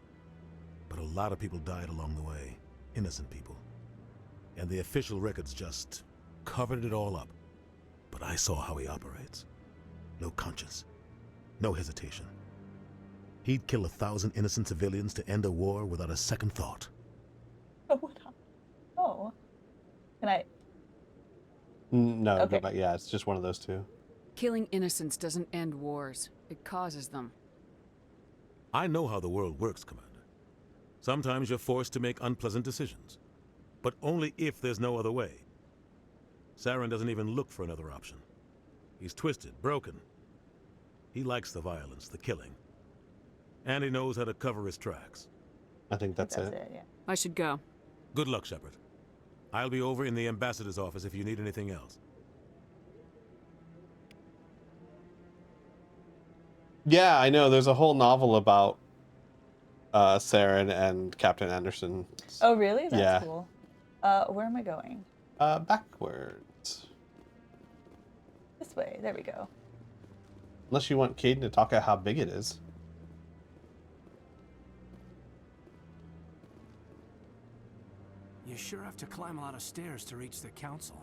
but a lot of people died along the way, innocent people. And the official records just covered it all up. But I saw how he operates. No conscience, no hesitation. He'd kill 1,000 innocent civilians to end a war without a second thought. Oh. Can I No, Okay. go back. Yeah, it's just one of those two. Killing innocents doesn't end wars. It causes them. I know how the world works, Commander. Sometimes you're forced to make unpleasant decisions, but only if there's no other way. Saren doesn't even look for another option. He's twisted, broken. He likes the violence, the killing. And he knows how to cover his tracks. I think that's it. Yeah. I should go. Good luck, Shepard. I'll be over in the ambassador's office if you need anything else. Yeah, I know. There's a whole novel about Saren and Captain Anderson. Oh, really? That's yeah. cool. Where am I going? Backwards. This way. There we go. Unless you want Caden to talk about how big it is. You sure have to climb a lot of stairs to reach the council.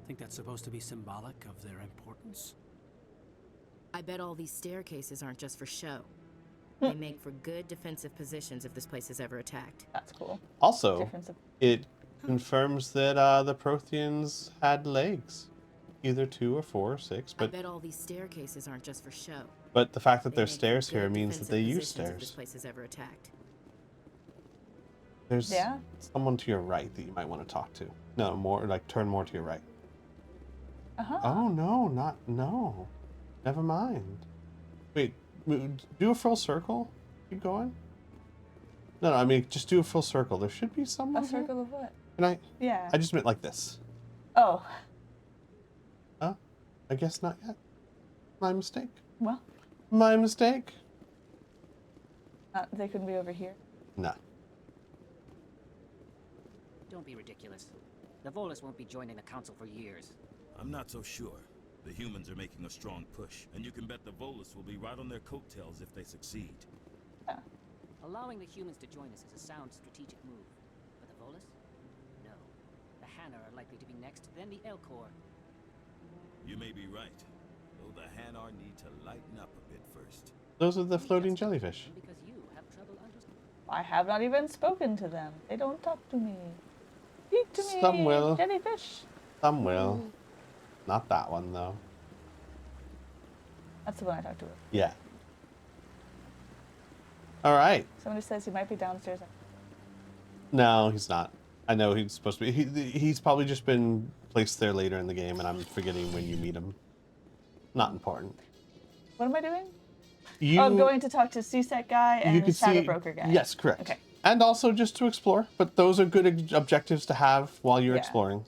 Think that's supposed to be symbolic of their importance? I bet all these staircases aren't just for show. They make for good defensive positions if this place is ever attacked. That's cool. Also, it confirms that the Protheans had legs. Either 2 or 4 or 6, I but bet all these staircases aren't just for show. but the fact that They there's make for stairs good here means that they defensive use positions if this stairs. place is ever attacked. There's Yeah. someone to your right that you might want to talk to. No, more like turn more to your right. Uh-huh. Oh no, no. Never mind. Wait, do a full circle. Keep going. No, I mean just do a full circle. There should be someone. A circle of what? Can I? Yeah. I just meant like this. Oh. Huh? I guess not yet. My mistake. Well. My mistake. They couldn't be over here. No. Don't be ridiculous. The Volus won't be joining the council for years. I'm not so sure. The humans are making a strong push, and you can bet the Volus will be right on their coattails if they succeed. Yeah. Allowing the humans to join us is a sound strategic move. But the Volus? No. The Hanna are likely to be next, then the Elcor. You may be right, though the Hanar need to lighten up a bit first. Those are the floating jellyfish. Because you have trouble understanding. I have not even spoken to them. They don't talk to me. Speak to me, Some will. jellyfish. Some will. Not that one though. That's the one I talked to. Yeah. All right. Somebody says he might be downstairs. No, he's not. I know he's supposed to be. He's probably just been placed there later in the game, and I'm forgetting when you meet him. Not important. What am I doing? You, Oh, I'm going to talk to CSEC guy and the Shadow Broker guy. Yes, correct. Okay. And also just to explore, but those are good objectives to have while you're Yeah. exploring.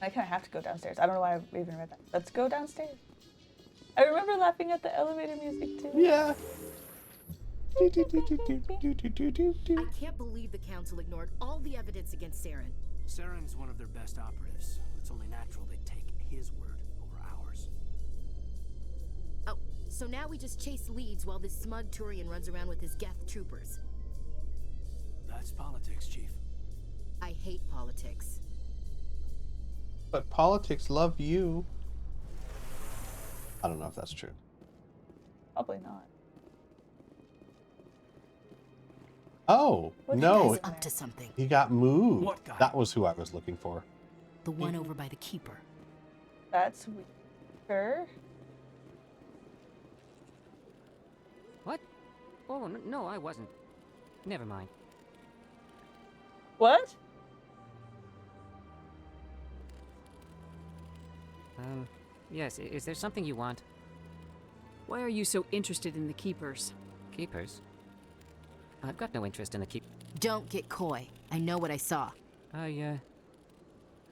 I kind of have to go downstairs. I don't know why I even read that. Let's go downstairs. I remember laughing at the elevator music too. Yeah. I can't believe the council ignored all the evidence against Saren. Saren's one of their best operatives. It's only natural they take his word over ours. Oh, so now we just chase leads while this smug Turian runs around with his Geth troopers. That's politics, Chief. I hate politics. But politics love you. I don't know if that's true. Probably not. Oh, What no. guy's up to something? He got moved. What guy? That was who I was looking for. The one over by the keeper. That's weird. What? Oh, no, I wasn't. Never mind. What? Yes, is there something you want? Why are you so interested in the Keepers? Keepers? I've got no interest in the Don't get coy. I know what I saw. I'm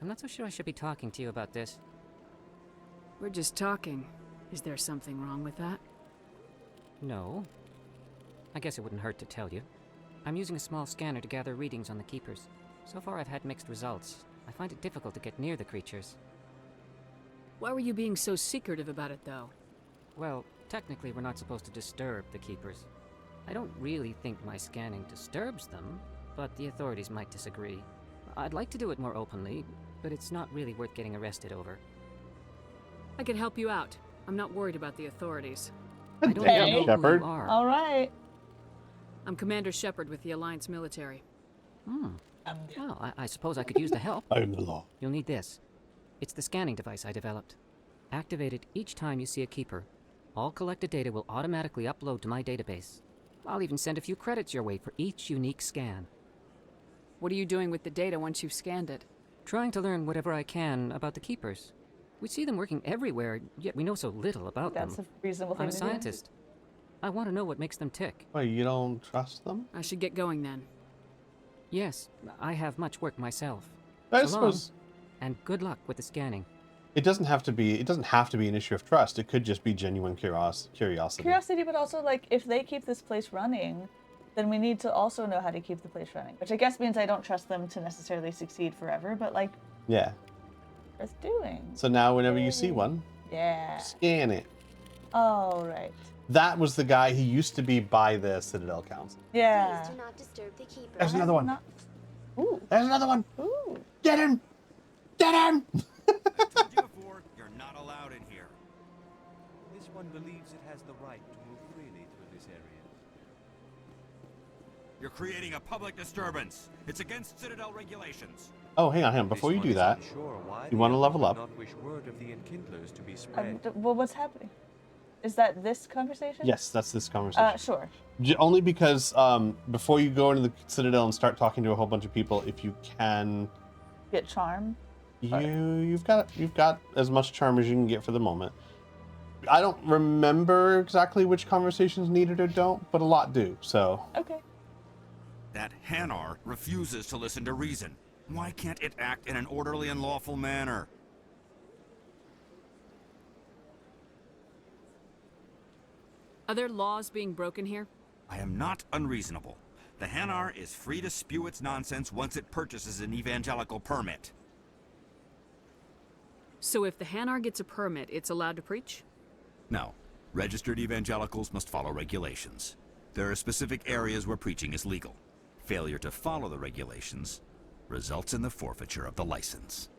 not so sure I should be talking to you about this. We're just talking. Is there something wrong with that? No. I guess it wouldn't hurt to tell you. I'm using a small scanner to gather readings on the Keepers. So far I've had mixed results. I find it difficult to get near the creatures. Why were you being so secretive about it, though? Well, technically we're not supposed to disturb the Keepers. I don't really think my scanning disturbs them, but the authorities might disagree. I'd like to do it more openly, but it's not really worth getting arrested over. I can help you out. I'm not worried about the authorities. I don't know who Shepard. you are. All right. I'm Commander Shepard with the Alliance military. Well, I suppose I could use the help. I am the law. You'll need this. It's the scanning device I developed. Activate it each time you see a Keeper. All collected data will automatically upload to my database. I'll even send a few credits your way for each unique scan. What are you doing with the data once you've scanned it? Trying to learn whatever I can about the Keepers. We see them working everywhere, yet we know so little about them. That's a reasonable thing I'm a to do. scientist. I want to know what makes them tick. Wait, you don't trust them? I should get going then. Yes, I have much work myself. I So long, suppose and good luck with the scanning. it doesn't have to be an issue of trust. It could just be genuine curiosity. Curiosity, but also, like, if they keep this place running, then we need to also know how to keep the place running. Which I guess means I don't trust them to necessarily succeed forever, but, like, Yeah. worth doing. So now whenever you see one, Yeah. scan it. Oh, right. That was the guy he used to be by the Citadel Council. Yeah. Please do not disturb the keeper. There's another one. Ooh. There's another one. Ooh. Get him! Get him! Told you before, you're not allowed in here. This one believes it has the right to move freely through this area. You're creating a public disturbance. It's against Citadel regulations. Oh, hang on. Before you do that, you want to level up. Not wish word of the enkindlers to be spread. Well, what's happening? Is that this conversation? Yes, that's this conversation. Sure. Only because before you go into the Citadel and start talking to a whole bunch of people, if you can, Get charm. you've got as much charm as you can get for the moment. I don't remember exactly which conversations needed or don't, but a lot do. So. Okay. That Hanar refuses to listen to reason. Why can't it act in an orderly and lawful manner? Are there laws being broken here? I am not unreasonable. The Hanar is free to spew its nonsense once it purchases an evangelical permit. So if the Hanar gets a permit, it's allowed to preach? No. Registered evangelicals must follow regulations. There are specific areas where preaching is legal. Failure to follow the regulations results in the forfeiture of the license.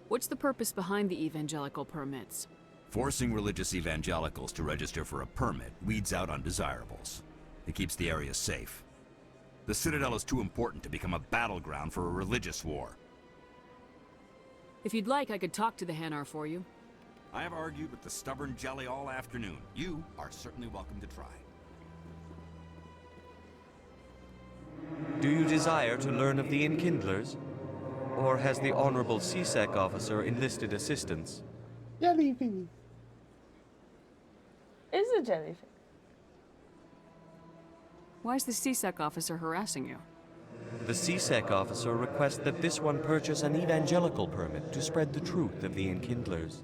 What's the purpose behind the evangelical permits? Forcing religious evangelicals to register for a permit weeds out undesirables. It keeps the area safe. The Citadel is too important to become a battleground for a religious war. If you'd like, I could talk to the Hanar for you. I have argued with the stubborn jelly all afternoon. You are certainly welcome to try. Do you desire to learn of the enkindlers? Or has the Honorable CSEC officer enlisted assistance? Jellyfish. Is a jellyfish. Why is the CSEC officer harassing you? The CSEC officer requests that this one purchase an evangelical permit to spread the truth of the enkindlers.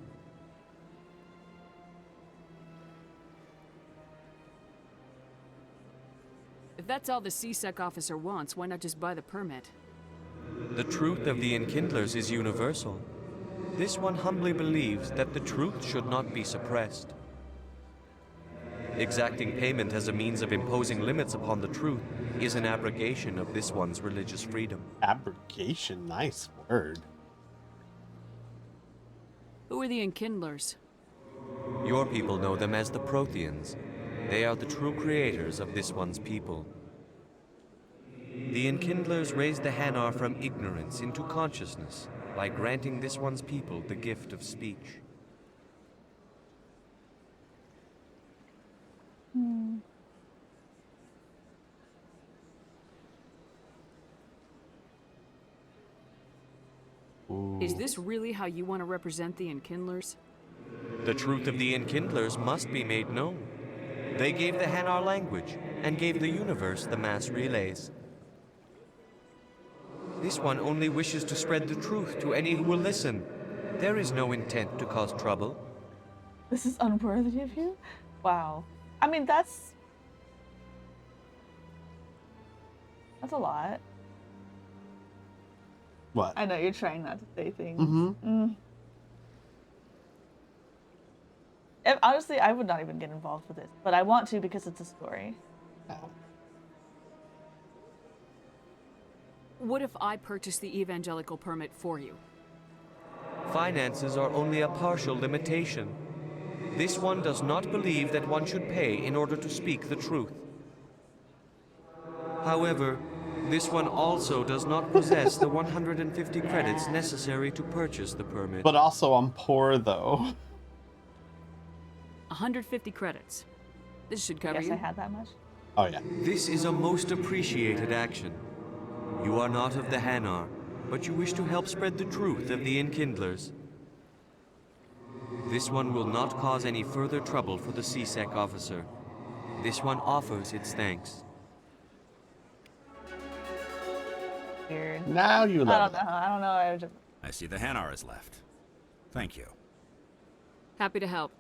If that's all the CSEC officer wants, why not just buy the permit? The truth of the enkindlers is universal. This one humbly believes that the truth should not be suppressed. Exacting payment as a means of imposing limits upon the truth is an abrogation of this one's religious freedom. Abrogation, nice word. Who are the enkindlers? Your people know them as the Protheans. They are the true creators of this one's people. The enkindlers raised the Hanar from ignorance into consciousness by granting this one's people the gift of speech. Is this really how you want to represent the enkindlers? The truth of the enkindlers must be made known. They gave the Hanar language and gave the universe the mass relays. This one only wishes to spread the truth to any who will listen. There is no intent to cause trouble. This is unworthy of you? Wow. I mean, that's a lot. What? I know you're trying not to say things. Honestly, I would not even get involved with this, but I want to because it's a story. What if I purchase the evangelical permit for you? Finances are only a partial limitation. This one does not believe that one should pay in order to speak the truth. However, this one also does not possess the 150 credits necessary to purchase the permit. But also, I'm poor, though. 150 credits. This should cover Yes, you. I had that much. Oh yeah. This is a most appreciated action. You are not of the Hanar, but you wish to help spread the truth of the Enkindlers. This one will not cause any further trouble for the CSEC officer. This one offers its thanks. Weird. Now you I love don't know. I don't know. I see the Hanar is left. Thank you. Happy to help.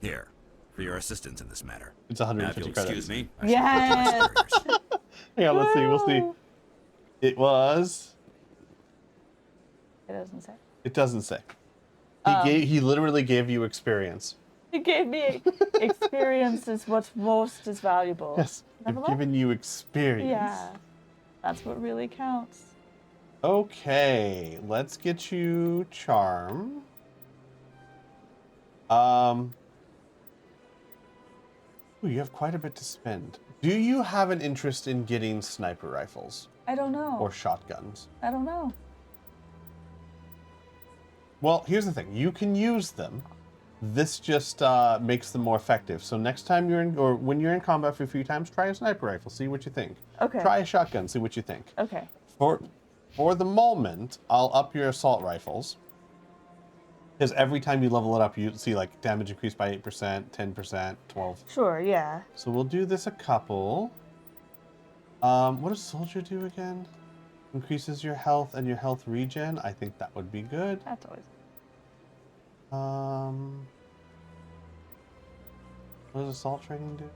Here, for your assistance in this matter. It's Now, 150 if you'll credits. excuse me. Yes. Yeah, let's see. We'll see. It was. It doesn't say. It doesn't say. He literally gave you experience. He gave me experience is what's most is valuable. Yes, Level I've up? given you experience. Yeah, that's what really counts. Okay, let's get you charm. Ooh, you have quite a bit to spend. Do you have an interest in getting sniper rifles I don't know. or shotguns? I don't know. Well, here's the thing. You can use them. This just makes them more effective. So next time you're in, or when you're in combat for a few times, try a sniper rifle. See what you think. Okay. Try a shotgun. See what you think. Okay. For the moment, I'll up your assault rifles. Because every time you level it up, you see like damage increased by 8%, 10%, 12%. Sure, yeah. So we'll do this a couple. What does soldier do again? Increases your health and your health regen. I think that would be good. That's always. What does assault training do?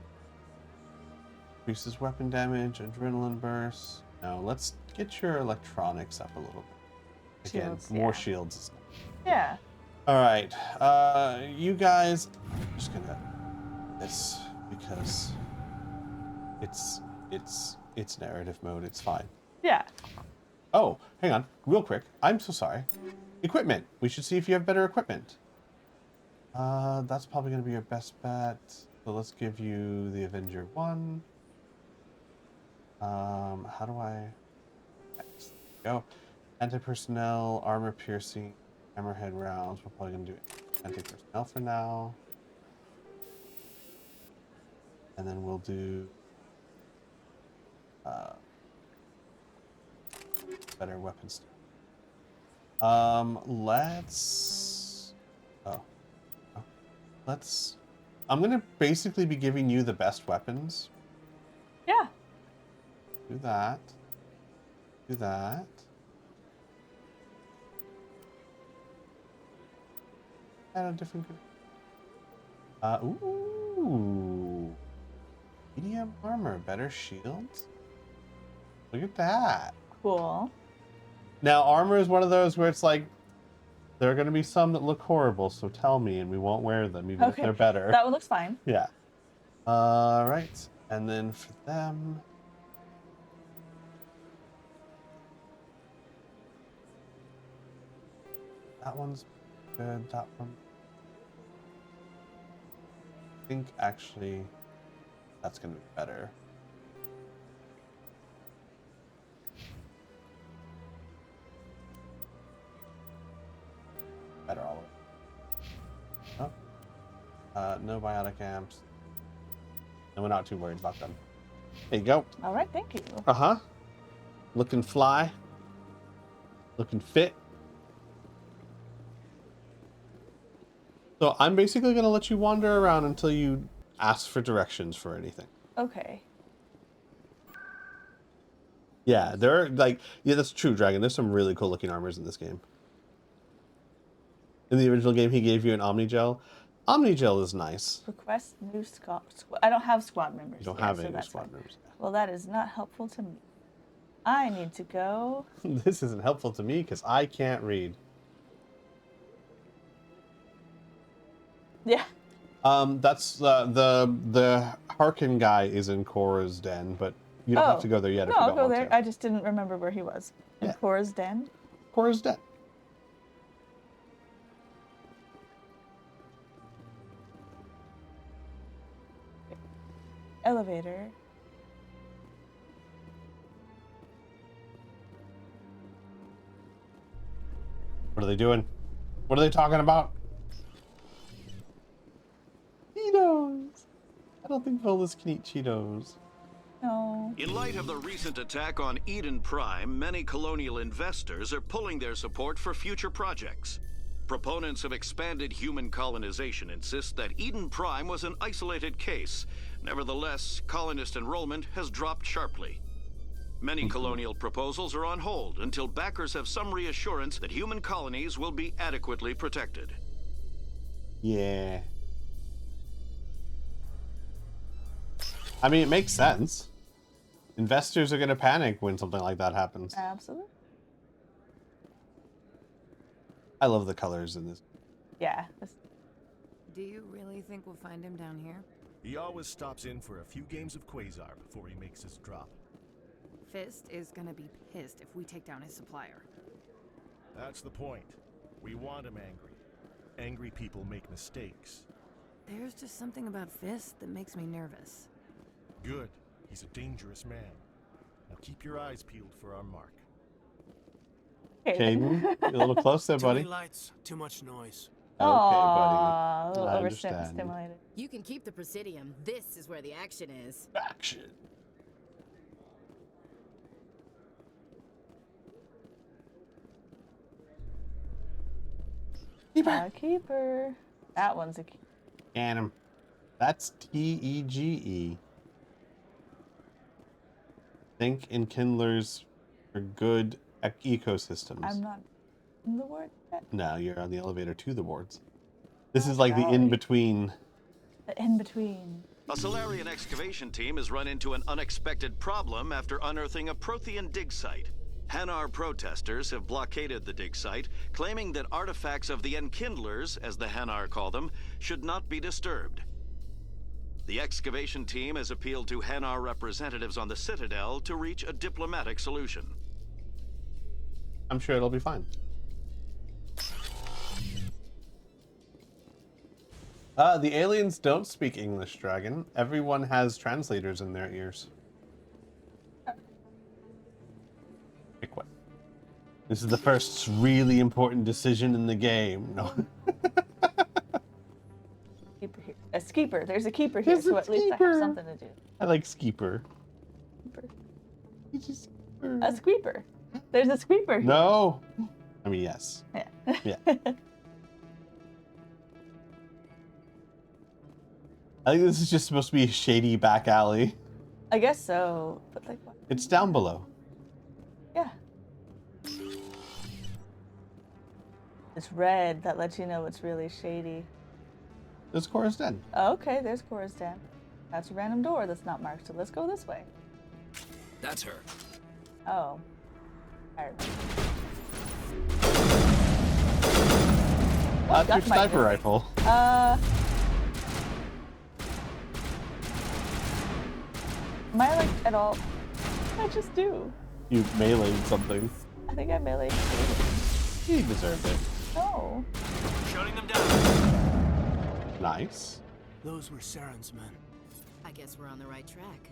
Increases weapon damage, adrenaline burst. No, let's get your electronics up a little bit. Again, Shields, more yeah. shields and stuff. Yeah. All right, you guys. I'm just gonna this because it's narrative mode. It's fine. Yeah. Oh, hang on, real quick. I'm so sorry. Equipment. We should see if you have better equipment. That's probably gonna be your best bet. So let's give you the Avenger 1. How do I? Go. Anti-personnel, armor piercing, hammerhead rounds. We're probably gonna do anti-personnel for now. And then we'll do better weapons. I'm gonna basically be giving you the best weapons. Yeah. Do that. Do that. Add a different. Ooh. Medium armor, better shields. Look at that. Cool. Now, armor is one of those where it's like, there are going to be some that look horrible, so tell me and we won't wear them, even if they're better. That one looks fine. Yeah. Right. And then for them... That one's good. That one... I think, actually, that's going to be better. Better all of it. Oh. No biotic amps. And we're not too worried about them. There you go. All right, thank you. Uh-huh. Looking fly. Looking fit. So I'm basically going to let you wander around until you ask for directions for anything. Okay. Yeah, there are like, yeah, that's true, Dragon. There's some really cool looking armors in this game. In the original game, he gave you an Omnigel. Omnigel is nice. Request new squad. I don't have squad members. You don't yet, have so any that's squad fine. members. Well, that is not helpful to me. I need to go. This isn't helpful to me because I can't read. Yeah. That's the Harkin guy is in Korra's den, but you don't have to go there yet if you No, don't I'll go want there. I just didn't remember where he was. In Yeah. Korra's den? Korra's den. Elevator. What are they doing? What are they talking about? don't think Volus can eat Cheetos. No. In light of the recent attack on Eden Prime, many colonial investors are pulling their support for future projects. Proponents of expanded human colonization insist that Eden Prime was an isolated case. Nevertheless, colonist enrollment has dropped sharply. Many colonial proposals are on hold until backers have some reassurance that human colonies will be adequately protected. Yeah. I mean, it makes sense. Investors are going to panic when something like that happens. Absolutely. I love the colors in this. Yeah. Do you really think we'll find him down here? He always stops in for a few games of Quasar before he makes his drop. Fist is gonna be pissed if we take down his supplier. That's the point. We want him angry. Angry people make mistakes. There's just something about Fist that makes me nervous. Good. He's a dangerous man. Now keep your eyes peeled for our mark. Caden, you're a little close there, buddy. Too many lights, too much noise. Okay, Aww, buddy. a I little understand. overstimulated. You can keep the Presidium. This is where the action is. Action. Keeper. Keeper. That one's a keeper. Get him. That's TEGE. Think enkindlers for good ecosystems. I'm not in the ward yet. No, you're on the elevator to the wards. This is like the in-between. The in-between. A Solarian excavation team has run into an unexpected problem after unearthing a Prothean dig site. Hanar protesters have blockaded the dig site, claiming that artifacts of the Enkindlers, as the Hanar call them, should not be disturbed. The excavation team has appealed to Hanar representatives on the Citadel to reach a diplomatic solution. I'm sure it'll be fine. The aliens don't speak English, Dragon. Everyone has translators in their ears. Pick one. This is the first really important decision in the game. No. Keeper here. A skeeper. There's a keeper here, so at least I have something to do. I like Skeeper. A squeeper. There's a squeeper here. No. I mean, yes. Yeah. Yeah. I think this is just supposed to be a shady back alley. I guess so, but like what? It's down below. Yeah. It's red. That lets you know it's really shady. There's Cora's Den. Oh, okay, there's Cora's Den. That's a random door that's not marked, so let's go this way. That's her. Oh. Alright. That's your sniper rifle. Am I like at all? What did I just do? You meleeed something. I think I meleeed. You deserved it. No. Shutting them down. Nice. Those were Saren's men. I guess we're on the right track.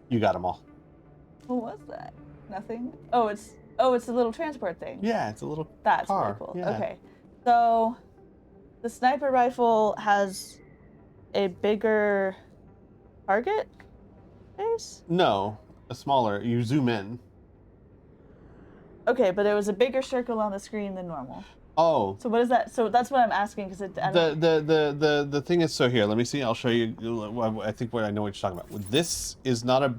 You got them all. What was that? Nothing? Oh, it's a little transport thing. Yeah, it's a little That's car. really cool. Yeah. Okay. So the sniper rifle has a bigger target base? No, a smaller. You zoom in. Okay, but it was a bigger circle on the screen than normal. Oh. So what is that? So that's what I'm asking because it. The thing is, so here, let me see. I'll show you. I think I know what you're talking about. This is not a.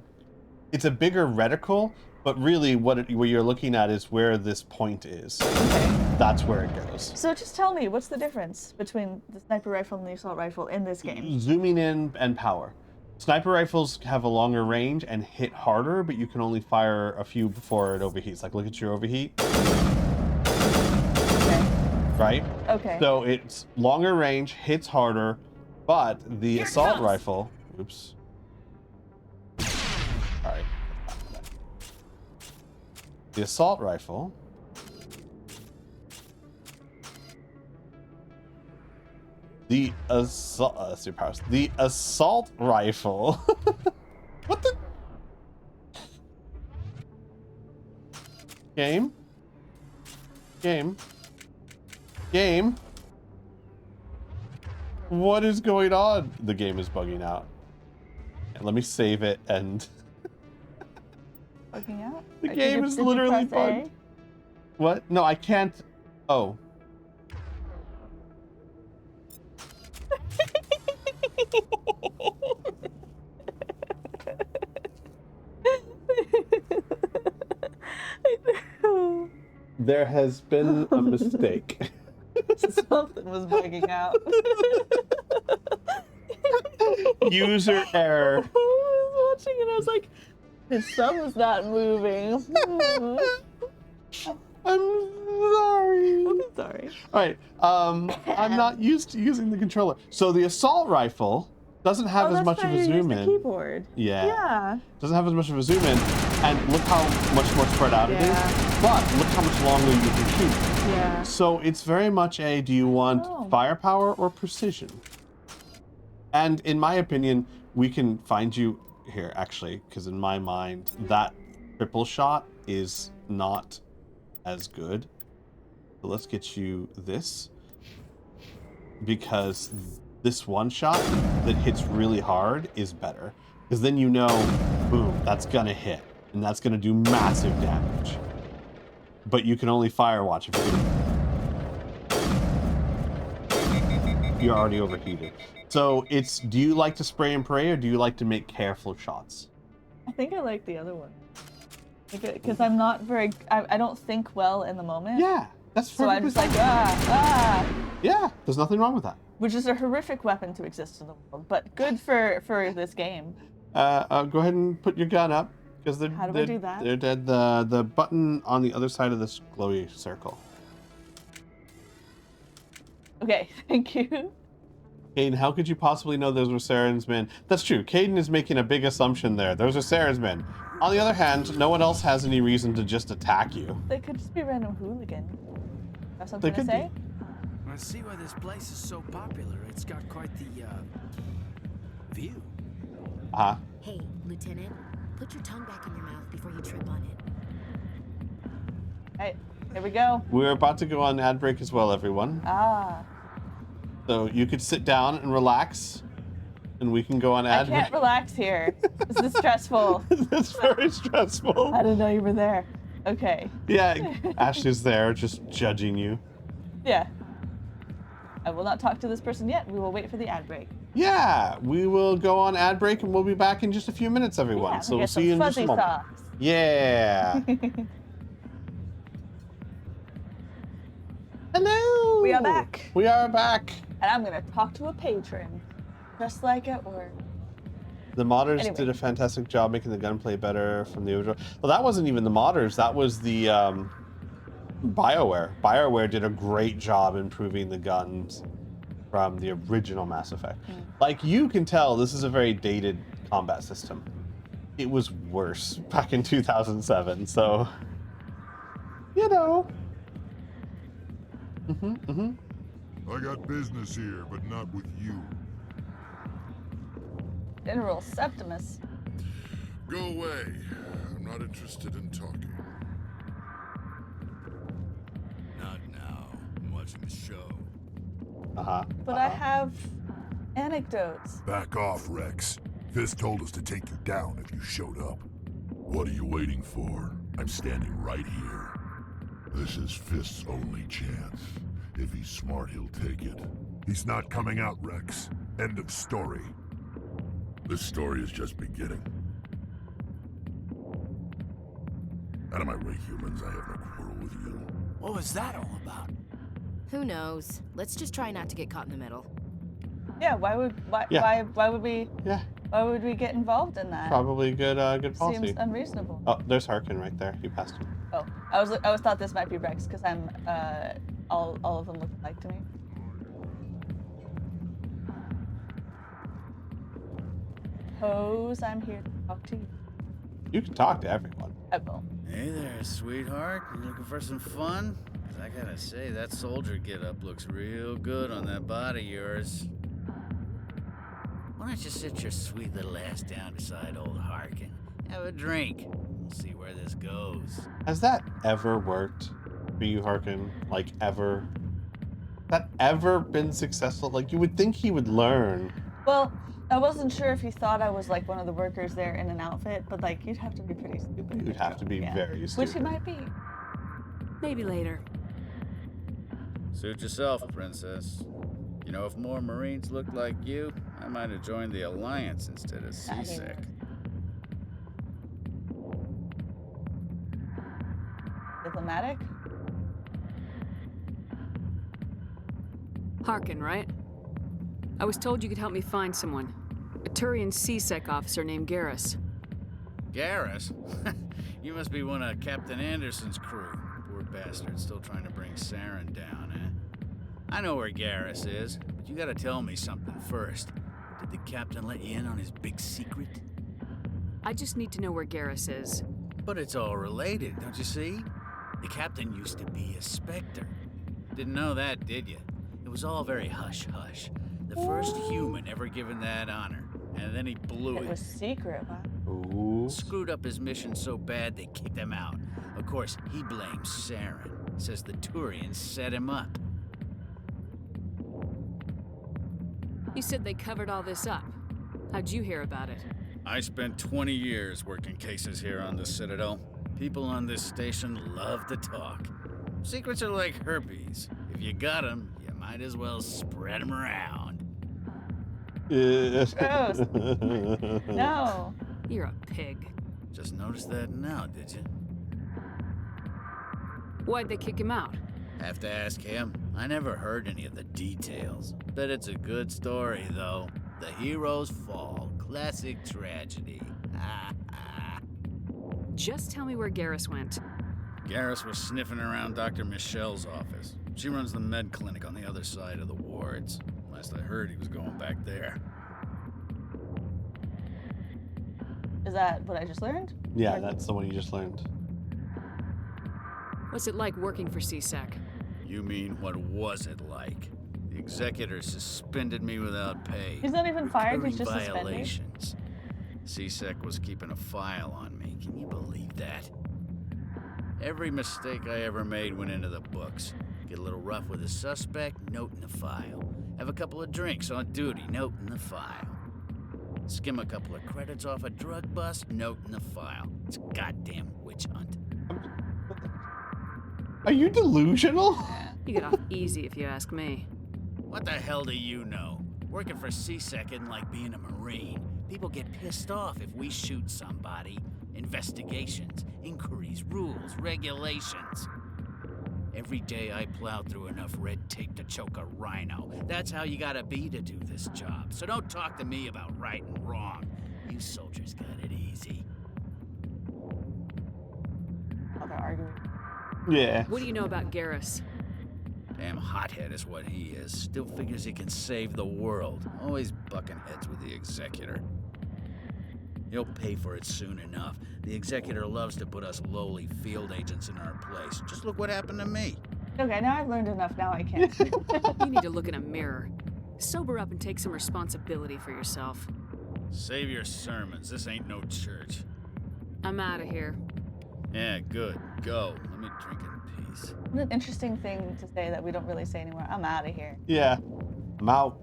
It's a bigger reticle, but really, what you're looking at is where this point is. Okay. That's where it goes. So just tell me, what's the difference between the sniper rifle and the assault rifle in this game? Zooming in and power. Sniper rifles have a longer range and hit harder, but you can only fire a few before it overheats. Like, look at your overheat. Okay. Right? Okay. So it's longer range, hits harder, but the assault rifle. Oops. All right. The assault rifle. The assault. Superpowers. The assault rifle. What the? Game. Game. Game. What is going on? The game is bugging out. Let me save it and... Bugging out? The game is literally bugged. What? No, I can't. Oh. There has been a mistake. Something was bugging out. User error. I was watching and I was like, his thumb was not moving. I'm sorry. I'm sorry. All right. I'm not used to using the controller. So the assault rifle doesn't have as much of a zoom in. Keyboard. Yeah. Yeah. Doesn't have as much of a zoom in, and look how much more spread out it is. But look how much longer you can shoot. Yeah. So it's very much a, do you want firepower or precision? And in my opinion, we can find you here actually, because in my mind, that triple shot is not as good. So let's get you this, because this one shot that hits really hard is better, because then you know, boom, that's gonna hit and that's gonna do massive damage. But you can only fire watch if you're already overheated. So it's, do you like to spray and pray or do you like to make careful shots? I think I like the other one. Because I'm not very, I don't think well in the moment. Yeah, that's so I'm just like, Yeah, there's nothing wrong with that. Which is a horrific weapon to exist in the world, but good for this game. Go ahead and put your gun up, because they're, How do I do that? They're dead. The button on the other side of this glowy circle. Okay, thank you. Caden, how could you possibly know those were Saren's men? That's true. Caden is making a big assumption there. Those are Saren's men. On the other hand, no one else has any reason to just attack you. They could just be random hooligans. Have something They to could say? I see why this place is so popular. It's got quite the, view. Uh-huh. Hey, Lieutenant, put your tongue back in your mouth before you trip on it. Hey, here we go. We're about to go on ad break as well, everyone. Ah. So you could sit down and relax, and we can go on ad break. I can't relax here. This is stressful. It's very stressful. I didn't know you were there. Okay. Yeah, Ashley's there, just judging you. Yeah. I will not talk to this person yet. We will wait for the ad break. Yeah, we will go on ad break, and we'll be back in just a few minutes, everyone. Yeah, so we'll see you in just a moment. Socks. Yeah. Hello. We are back. We are back. And I'm going to talk to a patron. Just like at work. The modders Anyway. did a fantastic job making the gunplay better from the original. Well, that wasn't even the modders. That was the BioWare. BioWare did a great job improving the guns from the original Mass Effect. Like, you can tell this is a very dated combat system. It was worse back in 2007, so... You know. I got business here, but not with you. General Septimus. Go away. I'm not interested in talking. Not now. I'm watching the show. But I have anecdotes. Back off, Rex. Fist told us to take you down if you showed up. What are you waiting for? I'm standing right here. This is Fist's only chance. If he's smart, he'll take it. He's not coming out, Rex. End of story. This story is just beginning. Out of my way, humans. I have no quarrel with you. What was that all about? Who knows? Let's just try not to get caught in the middle. Yeah, why would we why would we get involved in that? Probably good policy. Seems unreasonable. Oh, there's Harkin right there. You passed him. Oh, I always thought this might be Rex because I'm all of them look alike to me. Suppose I'm here to talk to you. You can talk to everyone. I will. Hey there, sweetheart. You looking for some fun? 'Cause I gotta say, that soldier getup looks real good on that body of yours. Why don't you sit your sweet little ass down beside old Harkin? Have a drink. We'll see where this goes. Has that ever worked for you, Harkin? Like, ever? that ever been successful? Like, you would think he would learn. Well, I wasn't sure if he thought I was like one of the workers there in an outfit, but like you'd have to be pretty stupid. You'd have to be very stupid. Which he might be. Maybe later. Suit yourself, princess. You know, if more Marines looked like you, I might have joined the Alliance instead of CSEC. Diplomatic? Harkin, right? I was told you could help me find someone. A Turian CSEC officer named Garrus. Garrus? You must be one of Captain Anderson's crew. Poor bastard, still trying to bring Saren down, eh? I know where Garrus is, but you gotta tell me something first. Did the captain let you in on his big secret? I just need to know where Garrus is. But it's all related, don't you see? The captain used to be a Spectre. Didn't know that, did you? It was all very hush-hush. The first human ever given that honor. And then he blew it. It was secret, huh? Ooh. Screwed up his mission so bad they kicked him out. Of course, he blames Saren. Says the Turians set him up. You said they covered all this up. How'd you hear about it? I spent 20 years working cases here on the Citadel. People on this station love to talk. Secrets are like herpes. If you got them, you might as well spread them around. Gross. No. You're a pig. Just noticed that now, did you? Why'd they kick him out? Have to ask him. I never heard any of the details. Bet it's a good story, though. The hero's fall. Classic tragedy. Just tell me where Garrus went. Garrus was sniffing around Dr. Michelle's office. She runs the med clinic on the other side of the wards. Last I heard, he was going back there. Is that what I just learned? Yeah, that's the one you just learned. What's it like working for CSEC? You mean, what was it like? The executor suspended me without pay. He's not even fired, he's Recurring just violations. CSEC was keeping a file on me. Can you believe that? Every mistake I ever made went into the books. Get a little rough with a suspect, note in the file. Have a couple of drinks on duty, note in the file. Skim a couple of credits off a drug bust, note in the file. It's a goddamn witch hunt. Are you delusional? You get off easy if you ask me. What the hell do you know? Working for CSEC isn't like being a Marine. People get pissed off if we shoot somebody. Investigations, inquiries, rules, regulations. Every day I plow through enough red tape to choke a rhino. That's how you gotta be to do this job. So don't talk to me about right and wrong. You soldiers got it easy. Oh, they're arguing. Yeah. What do you know about Garrus? Damn hothead is what he is. Still figures he can save the world. Always bucking heads with the executor. He'll pay for it soon enough. The executor loves to put us lowly field agents in our place. Just look what happened to me. Okay, now I've learned enough. Now I can. You need to look in a mirror. Sober up and take some responsibility for yourself. Save your sermons. This ain't no church. I'm out of here. Yeah, good. Go. Let me drink in peace. What an interesting thing to say that we don't really say anymore. I'm out of here. Yeah. I'm out.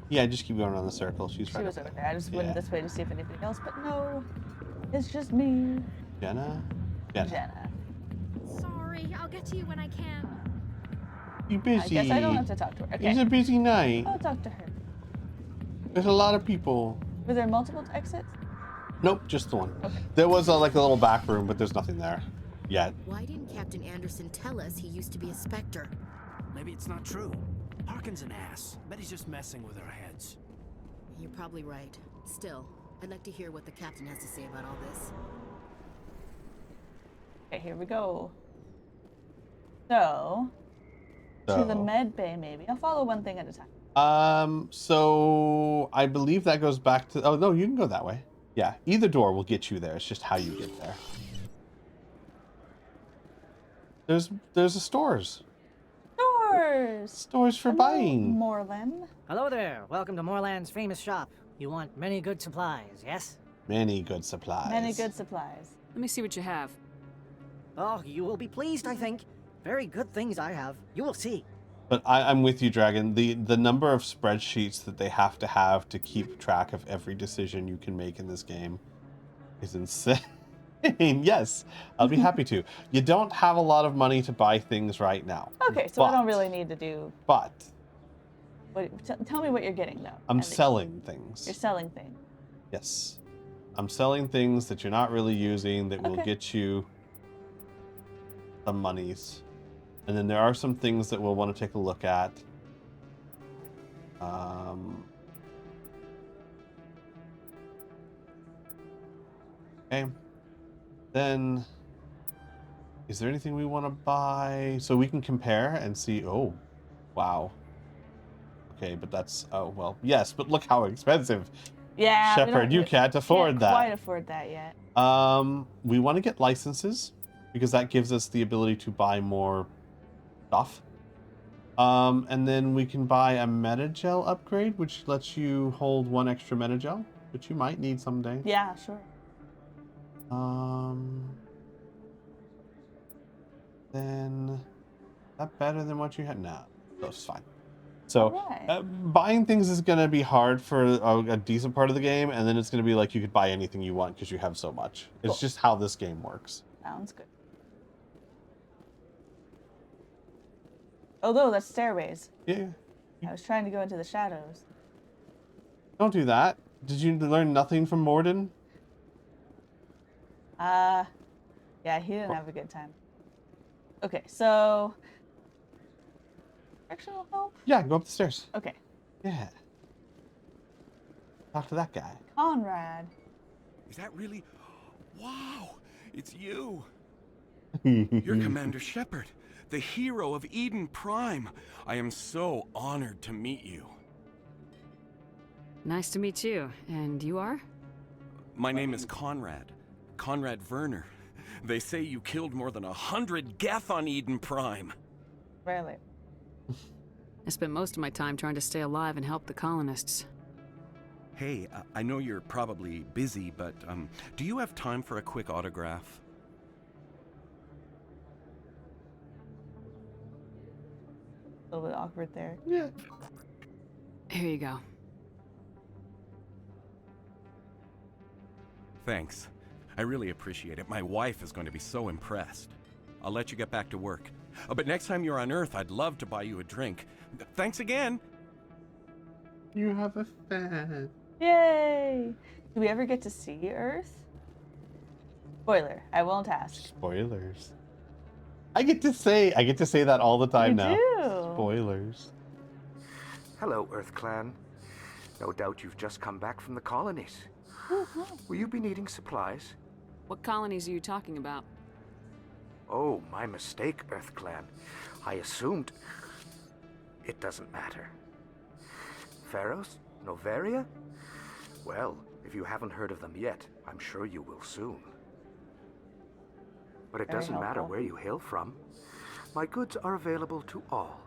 Yeah, just keep going around the circle. She's right. She was over there. I just went this way to see if anybody else, but no. It's just me. Jenna? Jenna. Sorry, I'll get to you when I can. You busy? I guess I don't have to talk to her. Okay. It's a busy night. I'll talk to her. There's a lot of people. Were there multiple exits? Nope, just the one. Okay. There was like a little back room, but there's nothing there yet. Why didn't Captain Anderson tell us he used to be a Spectre? Maybe it's not true. Harkin's an ass. Bet he's just messing with our heads. You're probably right. Still, I'd like to hear what the captain has to say about all this. Okay, here we go. So, to the med bay, maybe. I'll follow one thing at a time. So I believe that goes back to. Oh no, you can go that way. Yeah, either door will get you there. It's just how you get there. There's a stores. Stores for buying. Morland. Hello there. Welcome to Morland's famous shop. You want many good supplies, yes? Many good supplies. Many good supplies. Let me see what you have. Oh, you will be pleased, I think. Very good things I have. You will see. But I'm with you, Dragon. The number of spreadsheets that they have to keep track of every decision you can make in this game is insane. Yes, I'll be happy to. You don't have a lot of money to buy things right now. Okay, so I don't really need to do. But Tell me what you're getting though. I'm selling things. You're selling things. Yes, I'm selling things that you're not really using that will get you some monies. And then there are some things that we'll want to take a look at. Okay. Then, is there anything we want to buy? So we can compare and see, oh, wow. Okay, but that's, oh, well, yes, but look how expensive. Yeah, Shepard, you can't afford that. Quite afford that yet. We want to get licenses because that gives us the ability to buy more stuff. And then we can buy a metagel upgrade, which lets you hold 1 extra metagel, which you might need someday. Yeah, sure. Then that better than what you had? Nah, that's fine. So buying things is going to be hard for a decent part of the game, and then it's going to be like you could buy anything you want because you have so much. It's just how this game works. Sounds good. Although that's stairways. Yeah. I was trying to go into the shadows. Don't do that. Did you learn nothing from Morden? Yeah, he didn't have a good time. Okay, so directional help? Yeah, go up the stairs. Okay. Yeah. Talk to that guy. Conrad. Is that really? Wow, it's you. You're Commander Shepard, the hero of Eden Prime. I am so honored to meet you. Nice to meet you. And you are? My name is Conrad. Conrad Werner. They say you killed more than 100 Geth on Eden Prime. Really? I spent most of my time trying to stay alive and help the colonists. Hey, I know you're probably busy, but do you have time for a quick autograph? A little bit awkward there. Yeah. Here you go. Thanks. I really appreciate it. My wife is going to be so impressed. I'll let you get back to work. But next time you're on Earth, I'd love to buy you a drink. Thanks again. You have a fan. Yay! Do we ever get to see Earth? Spoiler, I won't ask. Spoilers. I get to say that all the time now. Do. Spoilers. Hello, Earth Clan. No doubt you've just come back from the colonies. Will you be needing supplies? What colonies are you talking about? Oh, my mistake, Earth Clan. I assumed... It doesn't matter. Pharos? Noveria? Well, if you haven't heard of them yet, I'm sure you will soon. But it doesn't matter where you hail from. My goods are available to all.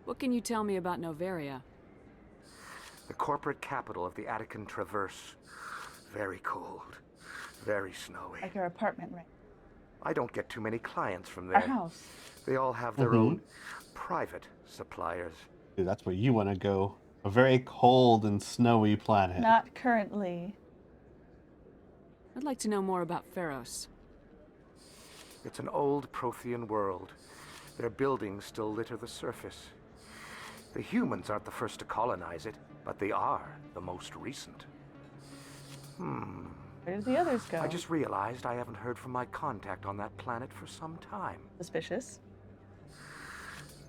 What can you tell me about Noveria? The corporate capital of the Attican Traverse. Very cold. Very snowy. Like your apartment, right? I don't get too many clients from there. Our house. They all have their own private suppliers. Dude, that's where you want to go. A very cold and snowy planet. Not currently. I'd like to know more about Pharos. It's an old Prothean world. Their buildings still litter the surface. The humans aren't the first to colonize it, but they are the most recent. Where did the others go? I just realized I haven't heard from my contact on that planet for some time. Suspicious.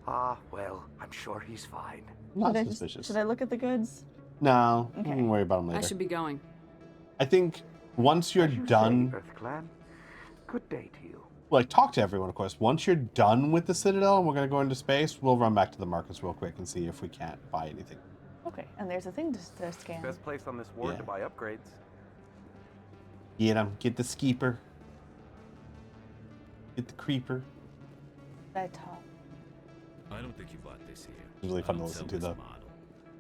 Ah, well, I'm sure he's fine. Not suspicious. Should I look at the goods? No, Okay. don't worry about them later. I should be going. I think once you're done... Earth Clan. Good day to you. Like, talk to everyone, of course. Once you're done with the Citadel and we're going to go into space, we'll run back to the markets real quick and see if we can't buy anything. Okay, and there's a thing to scan. Best place on this ward to buy upgrades. Get them. Get the Skeeper. Get the Creeper. I talk. I don't think you bought this here. It's really fun to listen to, though.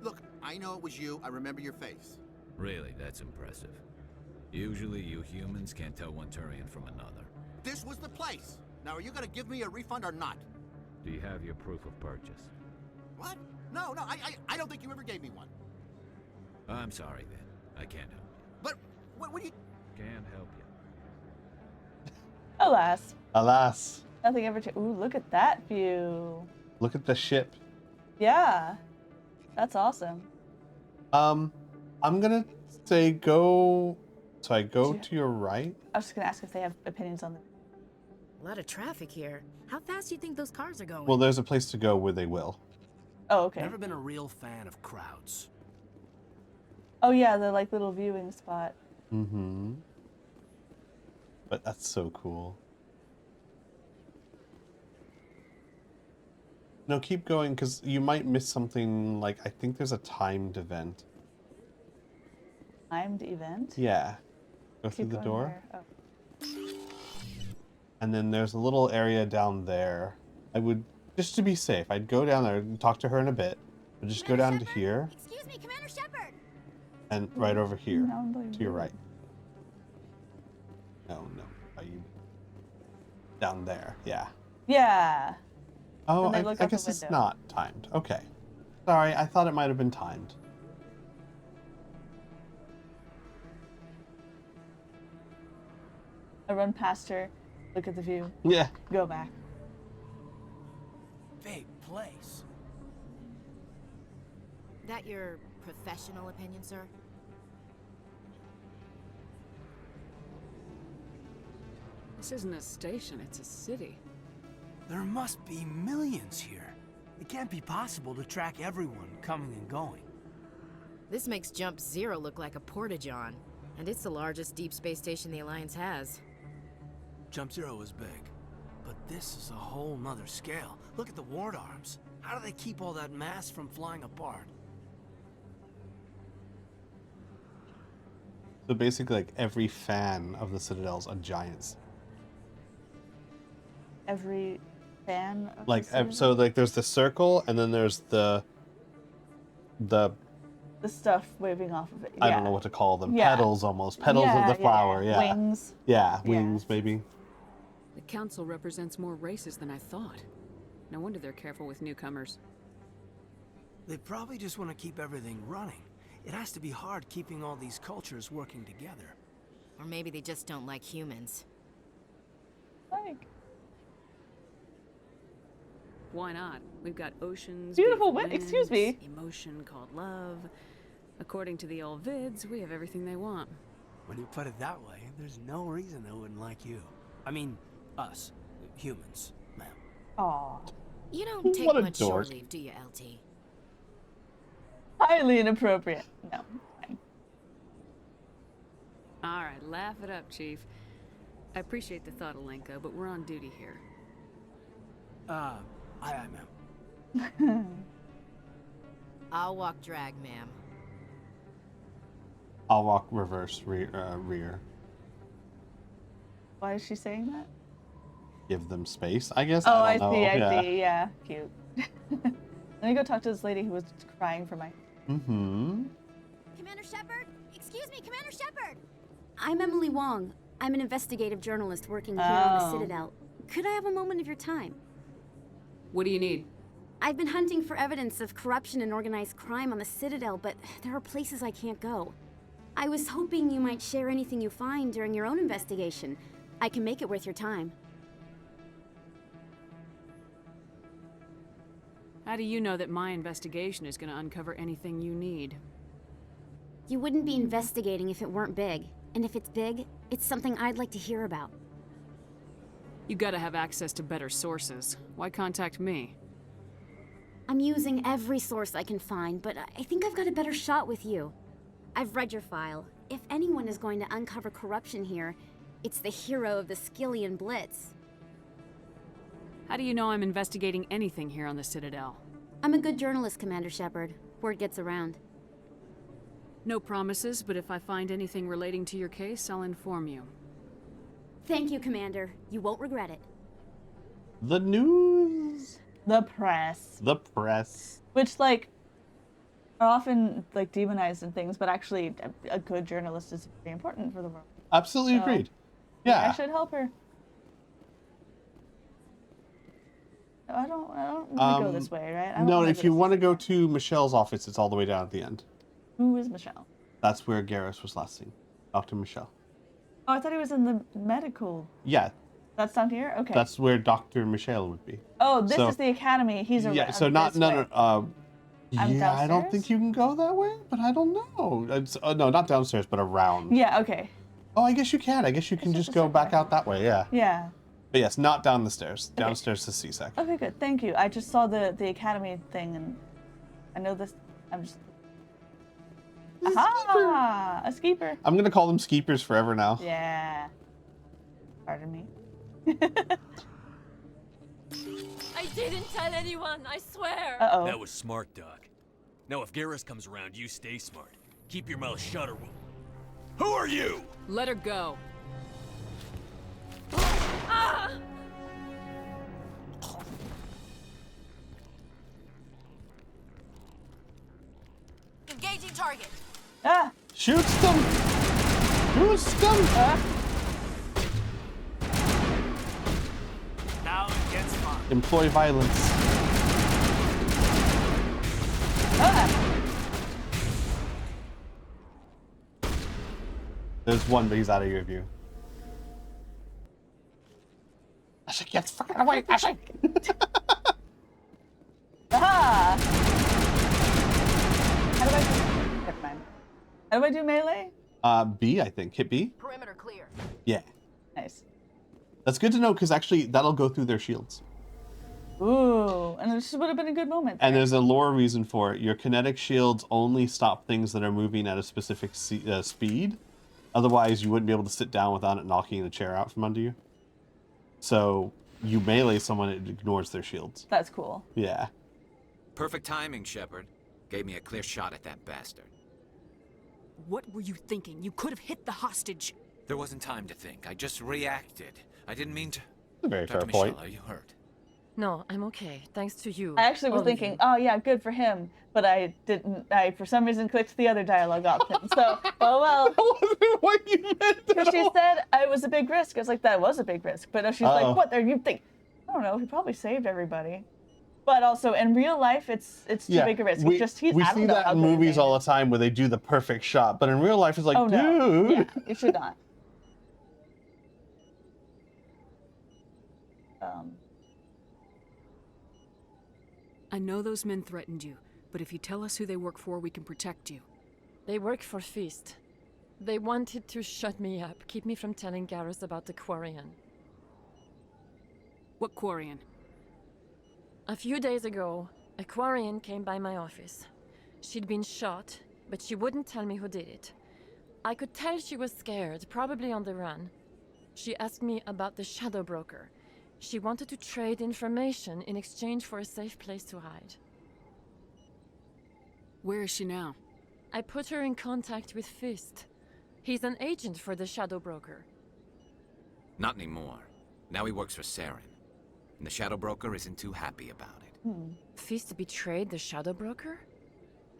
Look, I know it was you. I remember your face. Really, that's impressive. Usually you humans can't tell one Turian from another. This was the place. Now, are you gonna give me a refund or not? Do you have your proof of purchase? What? No, I don't think you ever gave me one. I'm sorry then. I can't help you. But, what do you... Can't help you. Alas. Alas. Nothing ever Ooh, look at that view. Look at the ship. Yeah. That's awesome. I'm gonna say go... So I go to your right? I was just gonna ask if they have opinions on the... A lot of traffic here. How fast do you think those cars are going? Well, there's a place to go where they will. Oh, okay. Never been a real fan of crowds. Oh yeah, the like little viewing spot. Mm-hmm. But that's so cool. No, keep going, because you might miss something, like, I think there's a timed event. Timed event? Yeah. Go through Keep the going door. where? Oh. And then there's a little area down there. I would, just to be safe, I'd go down there and talk to her in a bit. But just go down to here. Excuse me, Commander Shepard. And right over here. To your right. No. Are you... Down there, yeah. Yeah. Oh, Then they I look out guess the it's window. not timed. Okay. Sorry, I thought it might have been timed. I run past her, look at the view. Yeah. Go back. Big place. That your professional opinion, sir? This isn't a station, it's a city. There must be millions here. It can't be possible to track everyone coming and going. This makes Jump Zero look like a porta-john, and it's the largest deep space station the Alliance has. Jump Zero is big, but this is a whole nother scale. Look at the ward arms. How do they keep all that mass from flying apart? So basically, like, every fan of the Citadel's a giant. Every fan of Like, the city? so, like, there's the circle, and then there's the stuff waving off of it. I don't know what to call them. Yeah. Petals, almost. Petals Yeah, of the flower, yeah. Wings. Yeah, wings, maybe. The council represents more races than I thought. No wonder they're careful with newcomers. They probably just want to keep everything running. It has to be hard keeping all these cultures working together. Or maybe they just don't like humans. Like... Why not? We've got oceans, Beautiful beautiful wind, excuse me. winds, emotion called love. According to the old vids, we have everything they want. When you put it that way, there's no reason they wouldn't like you. I mean, us, humans, ma'am. Aw. You don't take What a much shore dork. leave, do you, LT? Highly inappropriate. No. Fine. All right, laugh it up, Chief. I appreciate the thought, Alenka, but we're on duty here. Aye, ma'am. I'll walk drag, ma'am. I'll walk reverse rear. Why is she saying that? Give them space, I guess. Oh, I I don't see, know. I see. Yeah, cute. Let me go talk to this lady who was crying for my... Mm-hmm. Commander Shepard? Excuse me, Commander Shepard! I'm Emily Wong. I'm an investigative journalist working here on the Citadel. Could I have a moment of your time? What do you need? I've been hunting for evidence of corruption and organized crime on the Citadel, but there are places I can't go. I was hoping you might share anything you find during your own investigation. I can make it worth your time. How do you know that my investigation is going to uncover anything you need? You wouldn't be investigating if it weren't big. And if it's big, it's something I'd like to hear about. You gotta have access to better sources. Why contact me? I'm using every source I can find, but I think I've got a better shot with you. I've read your file. If anyone is going to uncover corruption here, it's the hero of the Skillian Blitz. How do you know I'm investigating anything here on the Citadel? I'm a good journalist, Commander Shepard. Word gets around. No promises, but if I find anything relating to your case, I'll inform you. Thank you, Commander. You won't regret it. The news. The press. The press. Which, like, are often like demonized and things, but actually a good journalist is very important for the world. Absolutely So, agreed. I Yeah. should help her. I don't want to go this way, right? I don't No, wanna if go you to want to CC. go to Michelle's office, it's all the way down at the end. Who is Michelle? That's where Garrus was last seen. Dr. Michelle. Oh, I thought he was in the medical. Yeah, That's down here? Okay. that's where Dr. Michelle would be. Oh, this So- is the academy. He's around Yeah, so not this no way. no. I'm Yeah, I don't downstairs? think you can go that way, but I don't know. It's, no, not downstairs, but around. Yeah, okay. Oh, I guess you can. I guess you can just go back out that way. Yeah. Yeah. But yes, not down the stairs. Downstairs to CSEC. Okay, good. Thank you. I just saw the academy thing, and I know this. I'm just. Aha! A skeeper. I'm gonna call them skeepers forever now. Yeah. Pardon me. I didn't tell anyone, I swear. Uh-oh. That was smart, Doc. Now if Garrus comes around, you stay smart. Keep your mouth shut or we'll... Who are you? Let her go. Ah! Engaging target. Ah! Shoots them! Shoots them! Now it gets fun. Employ violence. There's one, but he's out of your view. Ashik, get fucking away, Ashik! Aha! How do I do? Never mind. How do I do melee? B, I think. Hit B? Perimeter clear. Yeah. Nice. That's good to know, because actually, that'll go through their shields. Ooh, and this would have been a good moment. And there's a lore reason for it. Your kinetic shields only stop things that are moving at a specific speed. Otherwise, you wouldn't be able to sit down without it knocking the chair out from under you. So, you melee someone, it ignores their shields. That's cool. Yeah. Perfect timing, Shepard. Gave me a clear shot at that bastard. What were you thinking? You could have hit the hostage. There wasn't time to think. I just reacted. I didn't mean to... A very Dr. fair Michelle, point. are you hurt? No, I'm okay, thanks to you. I actually was thinking, oh yeah, good for him, but I didn't. I for some reason clicked the other dialogue option. So, oh well. That wasn't what you meant. Because she said it was a big risk. I was like, that was a big risk. But no, she's like, what? There, you think? I don't know. He probably saved everybody. But also in real life, it's too big a risk. We, It's just he's. we I don't see know that how in good his movies aim all is. the time where they do the perfect shot, but in real life, it's like, Oh no. dude. Yeah, you should not. I know those men threatened you, but if you tell us who they work for, we can protect you. They work for Feast. They wanted to shut me up, keep me from telling Garrus about the Quarian. What Quarian? A few days ago, a Quarian came by my office. She'd been shot, but she wouldn't tell me who did it. I could tell she was scared, probably on the run. She asked me about the Shadow Broker. She wanted to trade information in exchange for a safe place to hide. Where is she now? I put her in contact with Fist. He's an agent for the Shadow Broker. Not anymore. Now he works for Saren. And the Shadow Broker isn't too happy about it. Fist betrayed the Shadow Broker?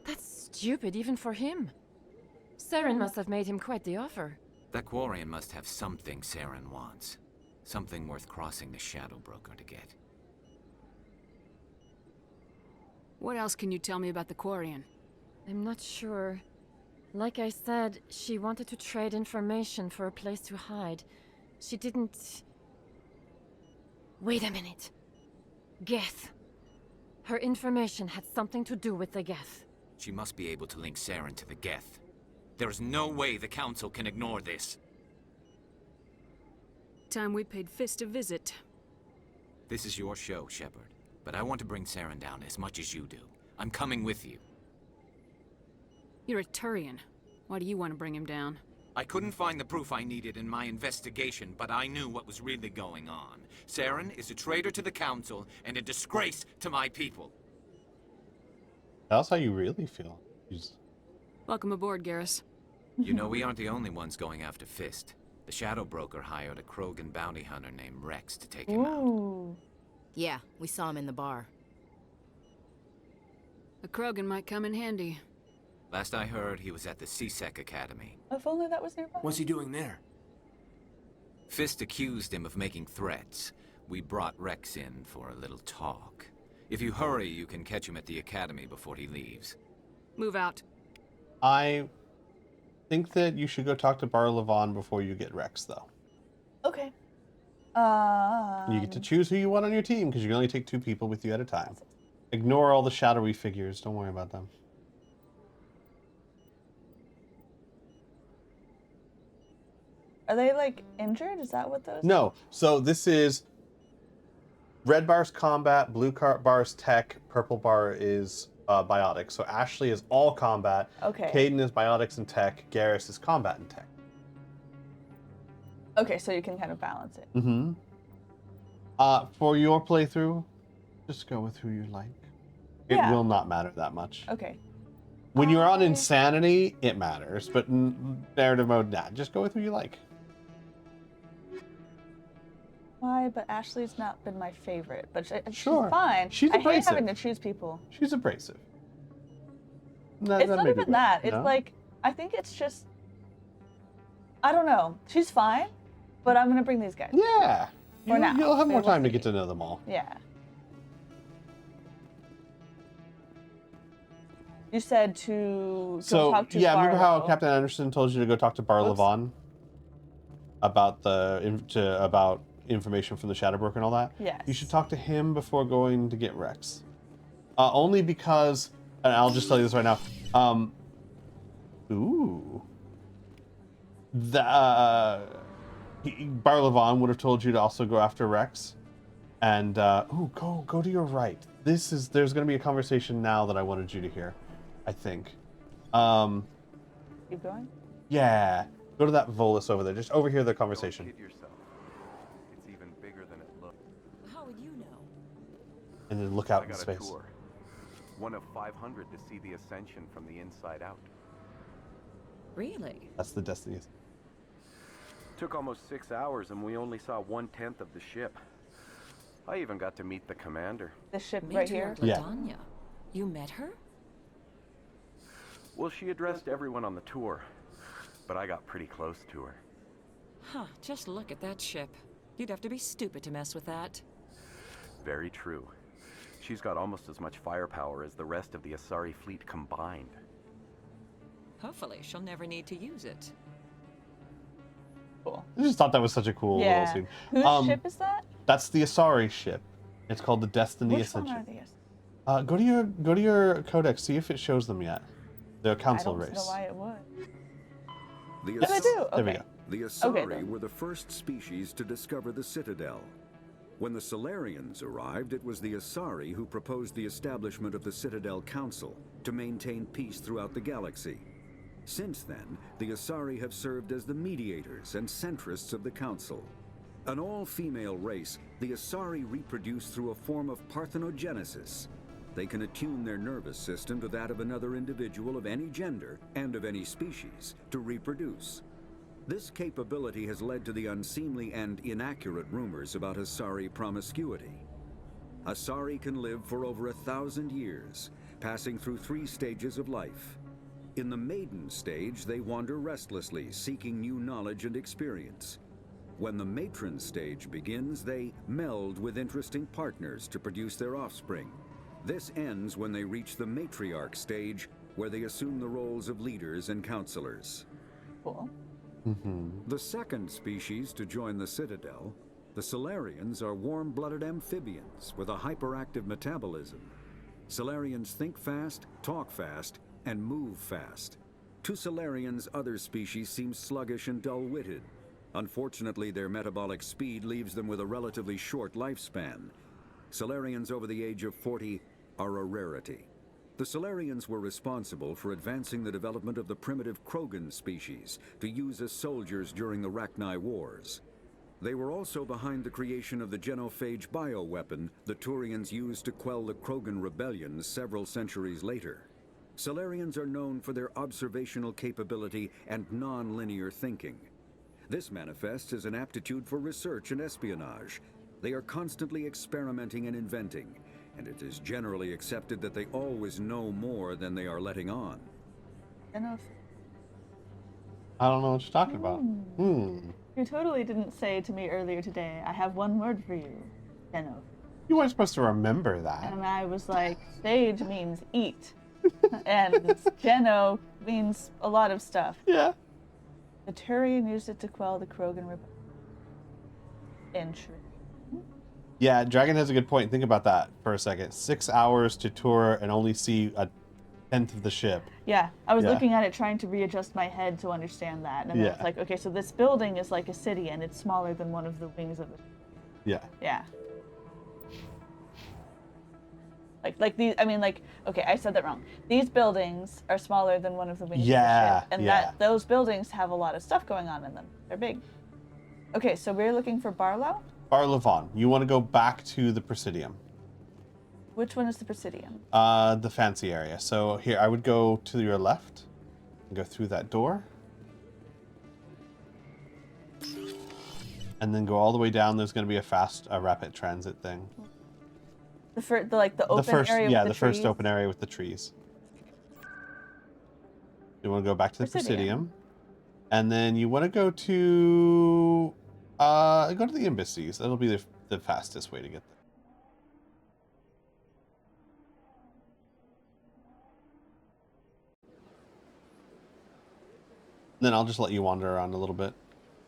That's stupid even for him. Saren must have made him quite the offer. That Quarian must have something Saren wants. Something worth crossing the Shadow Broker to get. What else can you tell me about the Quarian? I'm not sure. Like I said, she wanted to trade information for a place to hide. She didn't... Wait a minute. Geth. Her information had something to do with the Geth. She must be able to link Saren to the Geth. There is no way the Council can ignore this. Time we paid Fist a visit. This is your show, Shepard. But I want to bring Saren down as much as you do. I'm coming with you. You're a Turian. Why do you want to bring him down? I couldn't find the proof I needed in my investigation, but I knew what was really going on. Saren is a traitor to the Council and a disgrace to my people. That's how you really feel. Welcome aboard, Garrus. You know, we aren't the only ones going after Fist. The Shadow Broker hired a Krogan bounty hunter named Rex to take him out. Yeah, we saw him in the bar. A Krogan might come in handy. Last I heard, he was at the CSEC Academy. If only that was nearby. What's he doing there? Fist accused him of making threats. We brought Rex in for a little talk. If you hurry, you can catch him at the Academy before he leaves. Move out. I think that you should go talk to Bar Levon before you get Rex, though. Okay. You get to choose who you want on your team, because you can only take 2 people with you at a time. Ignore all the shadowy figures. Don't worry about them. Are they, like, injured? Is that what those... No. So this is... Red bar's combat, blue bar's tech, purple bar is biotics. So Ashley is all combat. Okay. Caden is biotics and tech. Garrus is combat and tech. Okay, so you can kind of balance it. Mm-hmm. For your playthrough, just go with who you like. It will not matter that much. Okay. When you're on Insanity, it matters. But in narrative mode, nah. Just go with who you like. Why? But Ashley's not been my favorite. But she's Sure. fine. She's I hate abrasive. having to choose people. She's abrasive. It's not even that. It's like, I think it's just... I don't know. She's fine, but I'm going to bring these guys. Yeah. For now. You'll have more We'll time to see. get to know them all. Yeah. You said to go talk to remember how Barlow. Captain Anderson told you to go talk to Bar Levon about about information from the Shadowbroker and all that? Yes. You should talk to him before going to get Rex. Only because, and I'll just tell you this right now. Bar Levon would have told you to also go after Rex. And go to your right. There's going to be a conversation now that I wanted you to hear, I think. Keep going? Yeah. Go to that Volus over there. Just overhear the conversation. Don't kid yourself. It's even bigger than it looks. How would you know? And then look out I in got space. a tour. One of 500 to see the Ascension from the inside out. Really? That's the Destiny. Took almost 6 hours and we only saw 1/10 of the ship. I even got to meet the commander. The ship right here? Ladanya. You met her? Well, she addressed everyone on the tour, but I got pretty close to her. Huh, just look at that ship. You'd have to be stupid to mess with that. Very true. She's got almost as much firepower as the rest of the Asari fleet combined. Hopefully, she'll never need to use it. Cool. I just thought that was such a cool little scene. Whose ship is that? That's the Asari ship. It's called the Destiny Which one Ascension. are these? Go to your codex. See if it shows them yet. The council I don't race. know why it would. The Yes, I do. There we Okay. go. The Asari were the first species to discover the Citadel. When the Solarians arrived, it was the Asari who proposed the establishment of the Citadel Council to maintain peace throughout the galaxy. Since then, the Asari have served as the mediators and centrists of the Council. An all-female race, the Asari reproduce through a form of parthenogenesis. They can attune their nervous system to that of another individual of any gender and of any species to reproduce. This capability has led to the unseemly and inaccurate rumors about Asari promiscuity. Asari can live for over 1,000 years, passing through 3 stages of life. In the maiden stage, they wander restlessly, seeking new knowledge and experience. When the matron stage begins, they meld with interesting partners to produce their offspring. This ends when they reach the matriarch stage, where they assume the roles of leaders and counselors. Cool. The second species to join the Citadel, the Solarians, are warm-blooded amphibians with a hyperactive metabolism. Solarians think fast, talk fast, and move fast. To Solarians, other species seem sluggish and dull-witted. Unfortunately, their metabolic speed leaves them with a relatively short lifespan. Solarians over the age of 40 are a rarity. The Solarians were responsible for advancing the development of the primitive Krogan species to use as soldiers during the Rachni Wars. They were also behind the creation of the genophage bioweapon the Turians used to quell the Krogan rebellions several centuries later. Solarians are known for their observational capability and non-linear thinking. This manifests as an aptitude for research and espionage. They are constantly experimenting and inventing, and it is generally accepted that they always know more than they are letting on. Enough. I don't know what you're talking about. You totally didn't say to me earlier today, I have one word for you, Geno. You weren't supposed to remember that. And I was like, sage means eat. And Geno means a lot of stuff. Yeah. The Turian used it to quell the Krogan rebellion. Interesting. Yeah, Dragon has a good point. Think about that for a second. 6 hours to tour and only see a tenth of the ship. Yeah, I was looking at it trying to readjust my head to understand that. And then it's like, okay, so this building is like a city and it's smaller than one of the wings of the ship. Yeah. Yeah. Like these, I mean, like, okay, I said that wrong. These buildings are smaller than one of the wings of the ship. And those buildings have a lot of stuff going on in them. They're big. Okay, so we're looking for Barlow? Barlavon. You want to go back to the Presidium. Which one is the Presidium? The fancy area. So here, I would go to your left and go through that door. And then go all the way down. There's going to be a rapid transit thing. The open area with the trees? Yeah, the first open area with the trees. You want to go back to the Presidium. And then you want to go to the embassies. That'll be the fastest way to get there. Then I'll just let you wander around a little bit.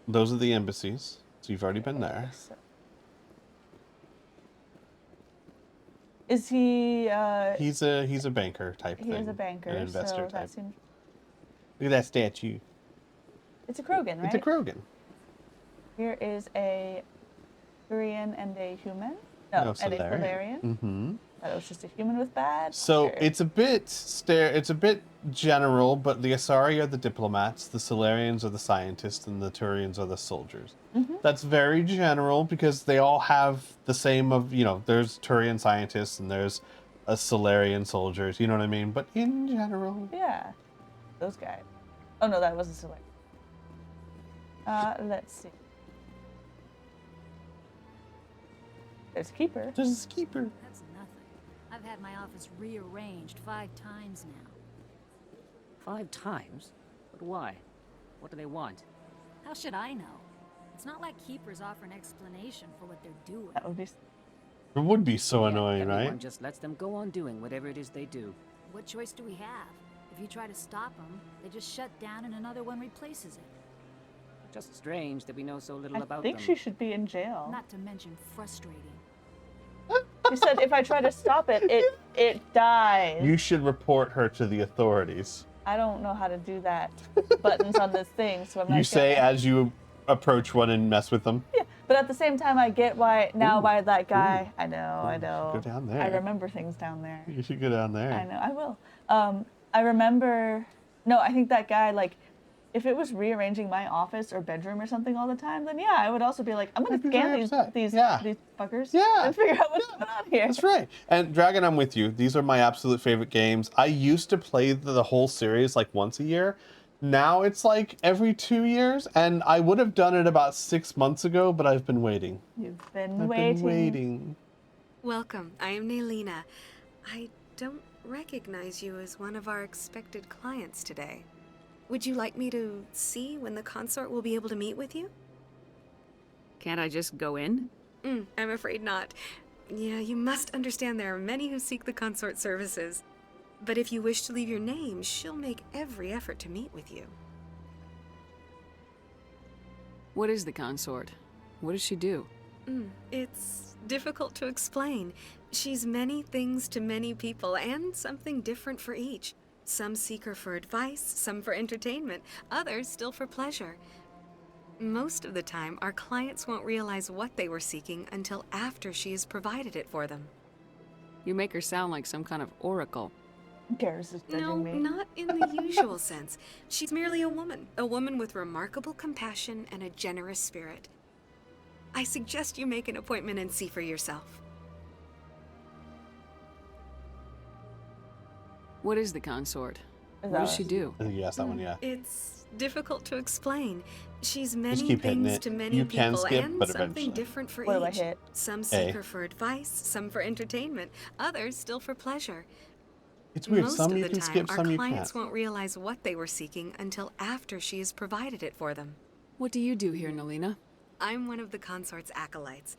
Those are the embassies. So you've already been there. Is he He's a banker type thing. He is a banker, an investor so type. that seems... Look at that statue. It's a Krogan, right? It's a Krogan. Here is a Turian and a human. No, and a Solarian. Mm-hmm. That was just a human with bad. So it's a bit general, but the Asari are the diplomats, the Solarians are the scientists, and the Turians are the soldiers. Mm-hmm. That's very general because they all have the same there's Turian scientists and there's a Solarian soldiers, you know what I mean? But in general. Yeah. Those guys. Oh no, that was a Solarian. Let's see. There's a keeper. There's a keeper. That's nothing. I've had my office rearranged 5 times now. 5 times? But why? What do they want? How should I know? It's not like keepers offer an explanation for what they're doing. That would be... It would be so annoying, Everyone right? just lets them go on doing whatever it is they do. What choice do we have? If you try to stop them, they just shut down and another one replaces it. Just strange that we know so little about I think them. she should be in jail. Not to mention frustrating. She said if I try to stop it, it dies. You should report her to the authorities. I don't know how to do that. Buttons on this thing, so I'm not. You say as you approach one and mess with them. Yeah, but at the same time, I get why that guy. I know. Go down there. I remember things down there. You should go down there. I know. I will. I remember. No, I think that guy if it was rearranging my office or bedroom or something all the time, then yeah, I would also be like, I'm gonna scan these fuckers and figure out what's going on here. That's right. And Dragon, I'm with you. These are my absolute favorite games. I used to play the whole series like once a year. Now it's like every 2 years, and I would have done it about 6 months ago, but I've been waiting. You've been I've waiting. been waiting. Welcome. I am Naylina. I don't recognize you as one of our expected clients today. Would you like me to see when the consort will be able to meet with you? Can't I just go in? I'm afraid not. Yeah, you must understand there are many who seek the consort services. But if you wish to leave your name, she'll make every effort to meet with you. What is the consort? What does she do? It's difficult to explain. She's many things to many people, and something different for each. Some seek her for advice, some for entertainment, others still for pleasure. Most of the time, our clients won't realize what they were seeking until after she has provided it for them. You make her sound like some kind of oracle. Garrus is judging No, me. not in the usual sense. She's merely a woman with remarkable compassion and a generous spirit. I suggest you make an appointment and see for yourself. What is the consort? Is What that does she do? I think you asked that one, yeah. It's difficult to explain. She's Just many keep hitting things it. to many You can people skip, and but something eventually. different for What do I each. hit? Some A. seek her for advice, some for entertainment, others still for pleasure. It's weird. Most Some of you the can time, skip, our some you clients can't. won't realize what they were seeking until after she has provided it for them. What do you do here, Nalina? I'm one of the consort's acolytes.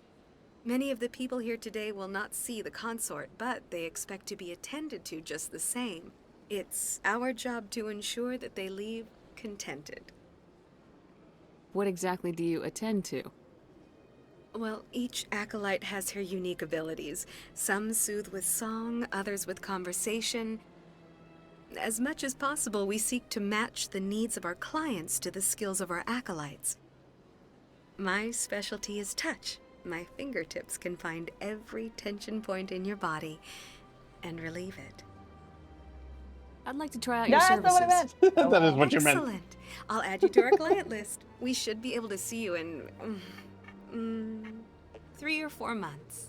Many of the people here today will not see the consort, but they expect to be attended to just the same. It's our job to ensure that they leave contented. What exactly do you attend to? Well, each acolyte has her unique abilities. Some soothe with song, others with conversation. As much as possible, we seek to match the needs of our clients to the skills of our acolytes. My specialty is touch. My fingertips can find every tension point in your body and relieve it. I'd like to try out your Yeah, services. that's not what I meant. That is what you meant. Excellent. I'll add you to our client list. We should be able to see you in 3 or 4 months.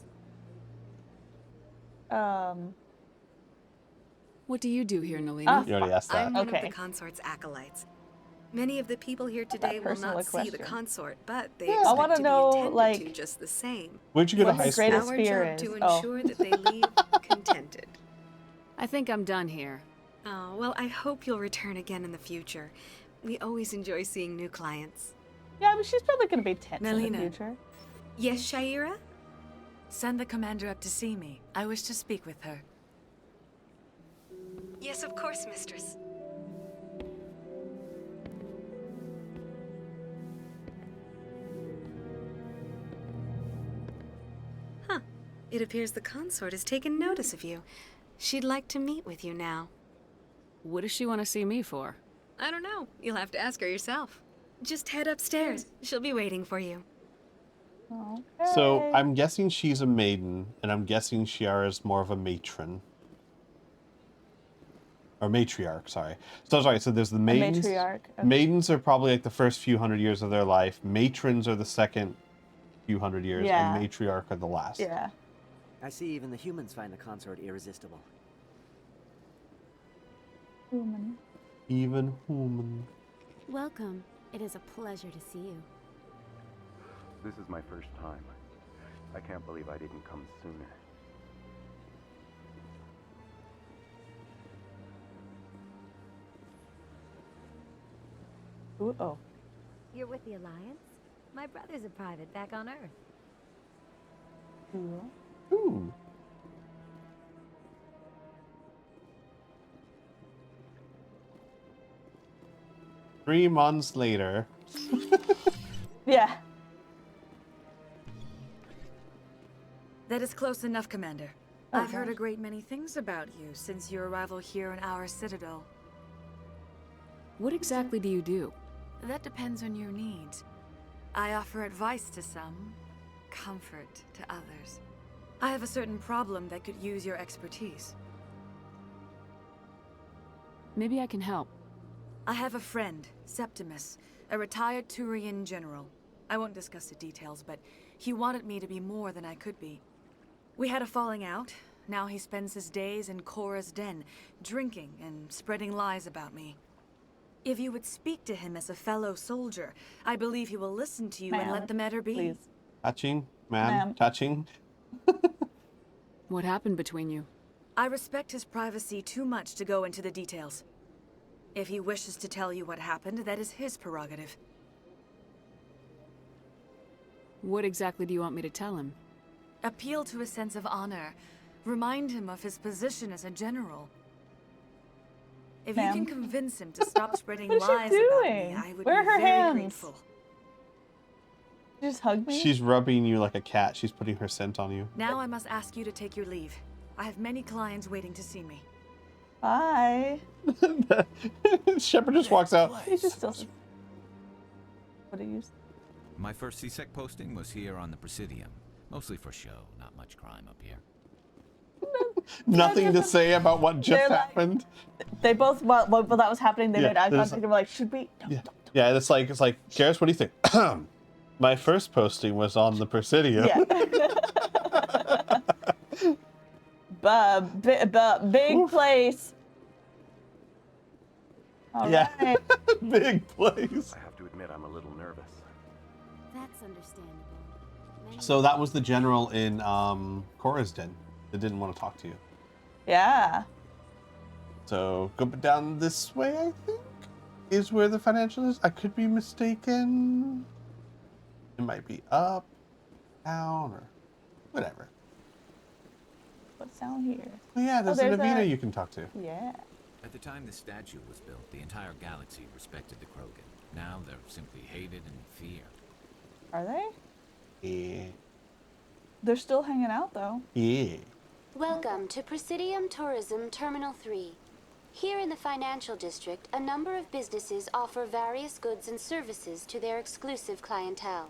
What do you do here, Nalina? You already asked that. I'm one of Okay. the consort's acolytes. Many of the people here today will personal not see the question. consort, but they I expect wanna to know, be attended to like, just the same. Where'd you go to What's high the school? greatest Our fear job is? to Oh. ensure that they leave contented. I think I'm done here. Oh, well, I hope you'll return again in the future. We always enjoy seeing new clients. Yeah, but she's probably gonna be tense in the Nalina. future. Yes, Shaira? Send the commander up to see me. I wish to speak with her. Yes, of course, mistress. Huh. It appears the consort has taken notice of you. She'd like to meet with you now. What does she want to see me for? I don't know. You'll have to ask her yourself. Just head upstairs. She'll be waiting for you. Okay. So I'm guessing she's a maiden, and I'm guessing Shiara's more of a matron. Or matriarch, sorry. So sorry, so there's the maidens. matriarch. Okay. Maidens are probably like the first few hundred years of their life. Matrons are the second few hundred years, Yeah. and matriarch are the last. Yeah. I see even the humans find the consort irresistible. Human. Even human. Welcome. It is a pleasure to see you. This is my first time. I can't believe I didn't come sooner. Ooh, oh. You're with the Alliance? My brother's a private back on Earth. Cool. Ooh. Three months later. Yeah. That is close enough, Commander. I've heard a gosh. great many things about you since your arrival here in our citadel. What exactly do you do? That depends on your needs. I offer advice to some, comfort to others. I have a certain problem that could use your expertise. Maybe I can help. I have a friend, Septimus, a retired Turian general. I won't discuss the details, but he wanted me to be more than I could be. We had a falling out. Now he spends his days in Korra's den, drinking and spreading lies about me. If you would speak to him as a fellow soldier, I believe he will listen to you and Ma'am, let the matter be. please. Touching, ma'am, Ma'am. touching. What happened between you? I respect his privacy too much to go into the details. If he wishes to tell you what happened, that is his prerogative. What exactly do you want me to tell him? Appeal to his sense of honor. Remind him of his position as a general. If you Ma'am. can convince him to stop spreading What is she lies about me, doing? I would Where are be her very hands? grateful. You just hug me? She's rubbing you like a cat. She's putting her scent on you. Now I must ask you to take your leave. I have many clients waiting to see me. Bye. Shepard just walks out. He just still. What do you? My first CSEC posting was here on the Presidium. Mostly for show, not much crime up here. Nothing to say about what just They're like- happened. They both while that was happening. They Yeah, made eye there's- contact. They were like, "Should we?" No, Yeah, yeah. It's like Garrus, what do you think? My first posting was on the Presidium. Yeah. Big place. Alright. Big place. I have to admit, I'm a little nervous. That's understandable. So that was the general in Cora's den that didn't want to talk to you. Yeah. So go down this way, I think, is where the financial is. I could be mistaken. It might be up, down, or whatever. What's down here? Oh yeah, there's an Avita you can talk to. Yeah. At the time the statue was built, the entire galaxy respected the Krogan. Now they're simply hated and feared. Are they? Yeah. They're still hanging out, though. Yeah. Welcome to Presidium Tourism Terminal 3. Here in the financial district, a number of businesses offer various goods and services to their exclusive clientele.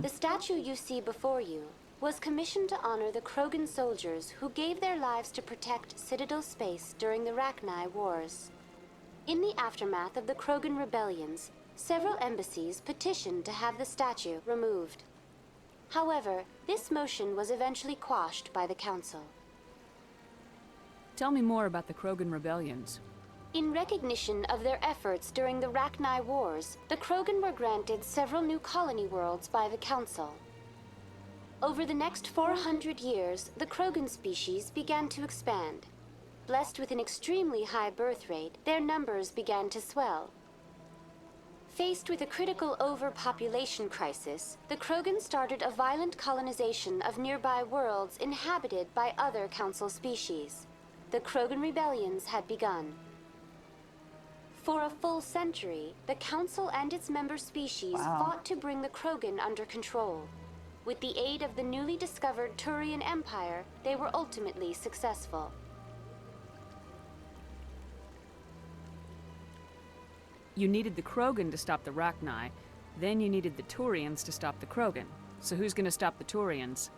The statue you see before you was commissioned to honor the Krogan soldiers who gave their lives to protect Citadel space during the Rachni Wars. In the aftermath of the Krogan rebellions, several embassies petitioned to have the statue removed. However, this motion was eventually quashed by the Council. Tell me more about the Krogan rebellions. In recognition of their efforts during the Rachni Wars, the Krogan were granted several new colony worlds by the Council. Over the next 400 years, the Krogan species began to expand. Blessed with an extremely high birth rate, their numbers began to swell. Faced with a critical overpopulation crisis, the Krogan started a violent colonization of nearby worlds inhabited by other Council species. The Krogan rebellions had begun. For a full century, the Council and its member species fought to bring the Krogan under control. With the aid of the newly discovered Turian Empire, they were ultimately successful. You needed the Krogan to stop the Rachni, then you needed the Turians to stop the Krogan. So who's gonna stop the Turians?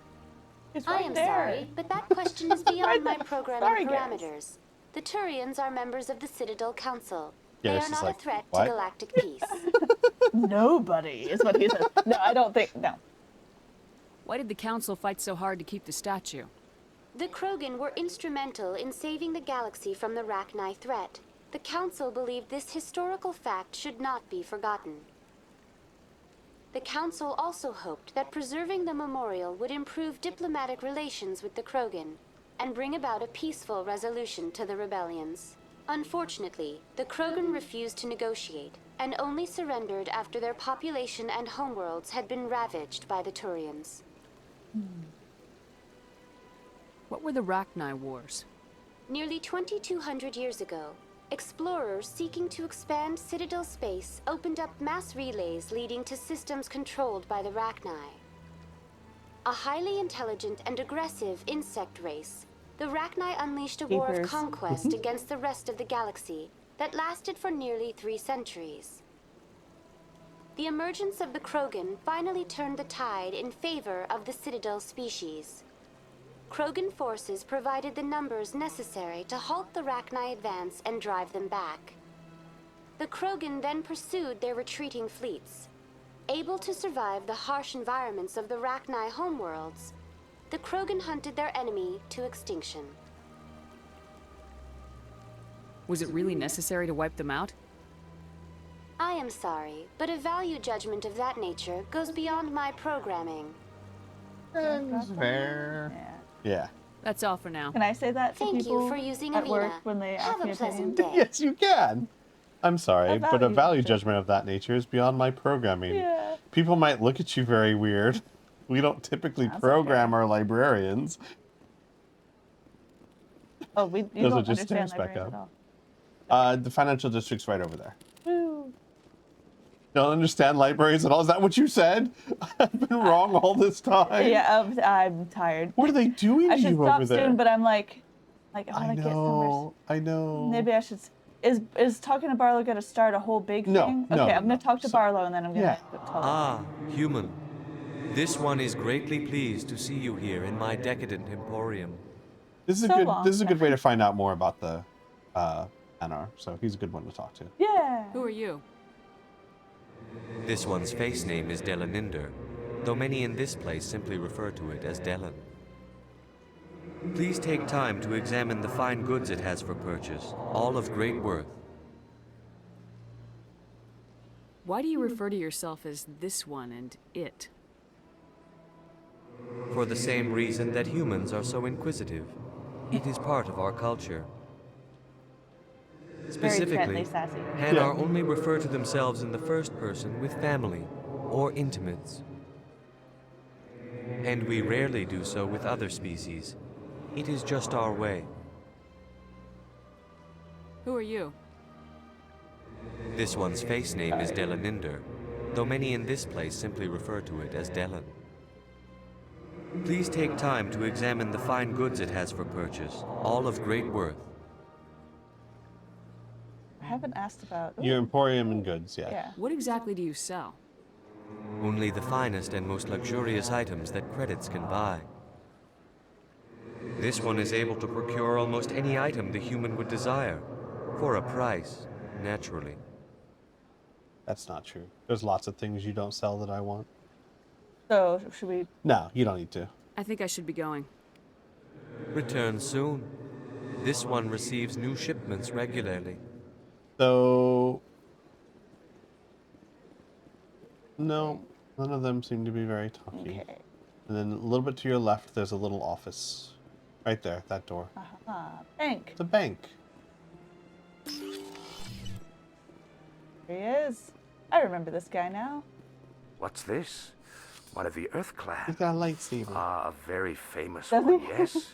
I am sorry, but that question is beyond my programming parameters. The Turians are members of the Citadel Council. They are not a threat to galactic peace. Nobody is what he says. No, I don't think. No. Why did the Council fight so hard to keep the statue? The Krogan were instrumental in saving the galaxy from the Rachni threat. The Council believed this historical fact should not be forgotten. The Council also hoped that preserving the memorial would improve diplomatic relations with the Krogan and bring about a peaceful resolution to the rebellions. Unfortunately, the Krogan refused to negotiate and only surrendered after their population and homeworlds had been ravaged by the Turians. What were the Rachni Wars? Nearly 2,200 years ago, explorers seeking to expand Citadel space opened up mass relays leading to systems controlled by the Rachni. A highly intelligent and aggressive insect race, the Rachni unleashed a war of conquest against the rest of the galaxy that lasted for nearly 3 centuries. The emergence of the Krogan finally turned the tide in favor of the Citadel species. Krogan forces provided the numbers necessary to halt the Rachni advance and drive them back. The Krogan then pursued their retreating fleets. Able to survive the harsh environments of the Rachni homeworlds, the Krogan hunted their enemy to extinction. Was it really necessary to wipe them out? I am sorry, but a value judgment of that nature goes beyond my programming. Fair. Yeah. That's all for now. Can I say that to Thank people you for using at work Avina. when they Have ask me a pleasant opinion? day. Yes, you can. I'm sorry, A but a value value judgment of that nature is beyond my programming. Yeah. People might look at you very weird. We don't typically program our librarians. Oh, you Those don't are just understand stairs back librarians up. at all. The financial district's right over there. Woo. Don't understand libraries at all? Is that what you said? I've been wrong all this time. Yeah, I'm tired. What are they doing I to should you stop over there? soon, but I'm like I I want to get somewhere. know. I know. Maybe I should. Is talking to Barlow going to start a whole big No, thing? no, Okay, I'm no. going to talk to Barlow and then I'm going to tell him. Ah, human. This one is greatly pleased to see you here in my decadent emporium. This is a good. This is a good way to find out more about the NR. So he's a good one to talk to. Yeah. Who are you? This one's face name is Delaninder, though many in this place simply refer to it as Delan. Please take time to examine the fine goods it has for purchase, all of great worth. Why do you refer to yourself as this one and it? For the same reason that humans are so inquisitive. It is part of our culture. Specifically, sassy. Hanar only refer to themselves in the first person with family or intimates. And we rarely do so with other species. It is just our way. Who are you? This one's face name is Delaninder, though many in this place simply refer to it as Delan. Please take time to examine the fine goods it has for purchase, all of great worth. I haven't asked about... Your emporium and goods, yeah. Yeah. What exactly do you sell? Only the finest and most luxurious items that credits can buy. This one is able to procure almost any item the human would desire, for a price, naturally. That's not true. There's lots of things you don't sell that I want. So, should we... No, you don't need to. I think I should be going. Return soon. This one receives new shipments regularly. So... No, none of them seem to be very talky. Okay. And then a little bit to your left, there's a little office. Right there, that door. Bank. The bank. Here he is. I remember this guy now. What's this? One of the Earthclad. He's got a lightsaber. Ah, a very famous Does one, he? yes.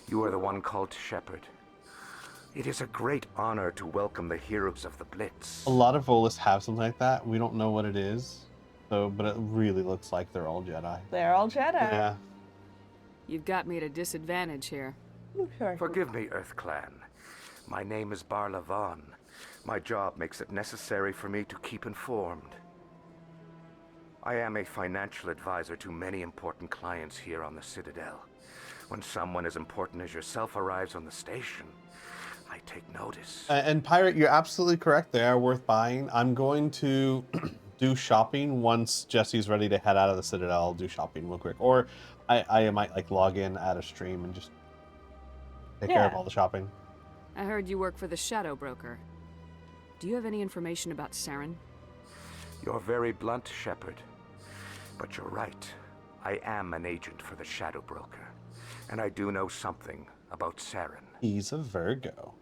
You are the one called Shepherd. It is a great honor to welcome the heroes of the Blitz. A lot of Volus have something like that. We don't know what it is. So, but it really looks like they're all Jedi. They're all Jedi. Yeah. You've got me at a disadvantage here. Sure. Forgive me, Earthclan. My name is Barla Vaughn. My job makes it necessary for me to keep informed. I am a financial advisor to many important clients here on the Citadel. When someone as important as yourself arrives on the station, I take notice. And Pirate, you're absolutely correct. They are worth buying. I'm going to do shopping once Jesse's ready to head out of the Citadel. I'll do shopping real quick. Or I might like log in, add a stream, and just take care of all the shopping. I heard you work for the Shadow Broker. Do you have any information about Saren? You're very blunt, Shepherd. But you're right. I am an agent for the Shadow Broker. And I do know something about Saren. He's a Virgo.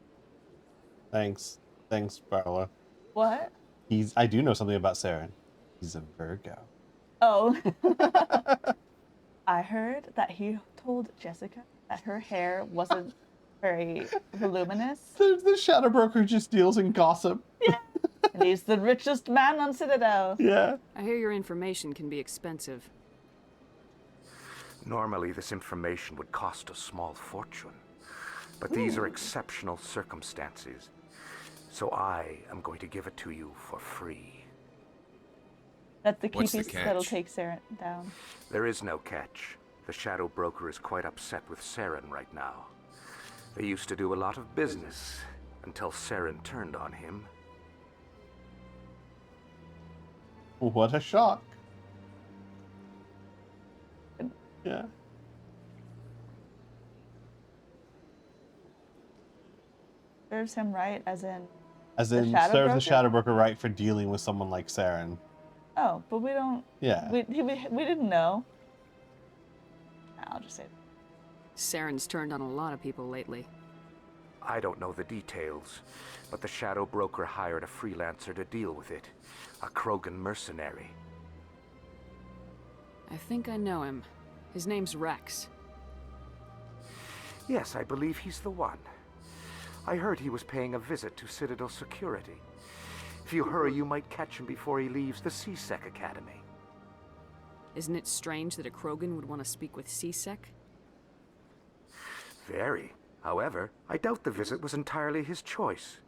Thanks. Thanks, Barla. What? I do know something about Saren. He's a Virgo. Oh. I heard that he told Jessica that her hair wasn't very voluminous. The Shadow Broker just deals in gossip. Yeah. And he's the richest man on Citadel. Yeah. I hear your information can be expensive. Normally, this information would cost a small fortune. But these are exceptional circumstances. So I am going to give it to you for free. That's the key What's the piece catch? that'll take Saren down. There is no catch. The Shadow Broker is quite upset with Saren right now. They used to do a lot of business until Saren turned on him. What a shock. Yeah. Serves him right, as in Serves the Shadow Broker right for dealing with someone like Saren. Oh, but we don't... Yeah. We didn't know. I'll just say it. Saren's turned on a lot of people lately. I don't know the details, but the Shadow Broker hired a freelancer to deal with it. A Krogan mercenary. I think I know him. His name's Rex. Yes, I believe he's the one. I heard he was paying a visit to Citadel security. If you hurry, you might catch him before he leaves the C-Sec Academy. Isn't it strange that a Krogan would want to speak with C-Sec? Very. However, I doubt the visit was entirely his choice.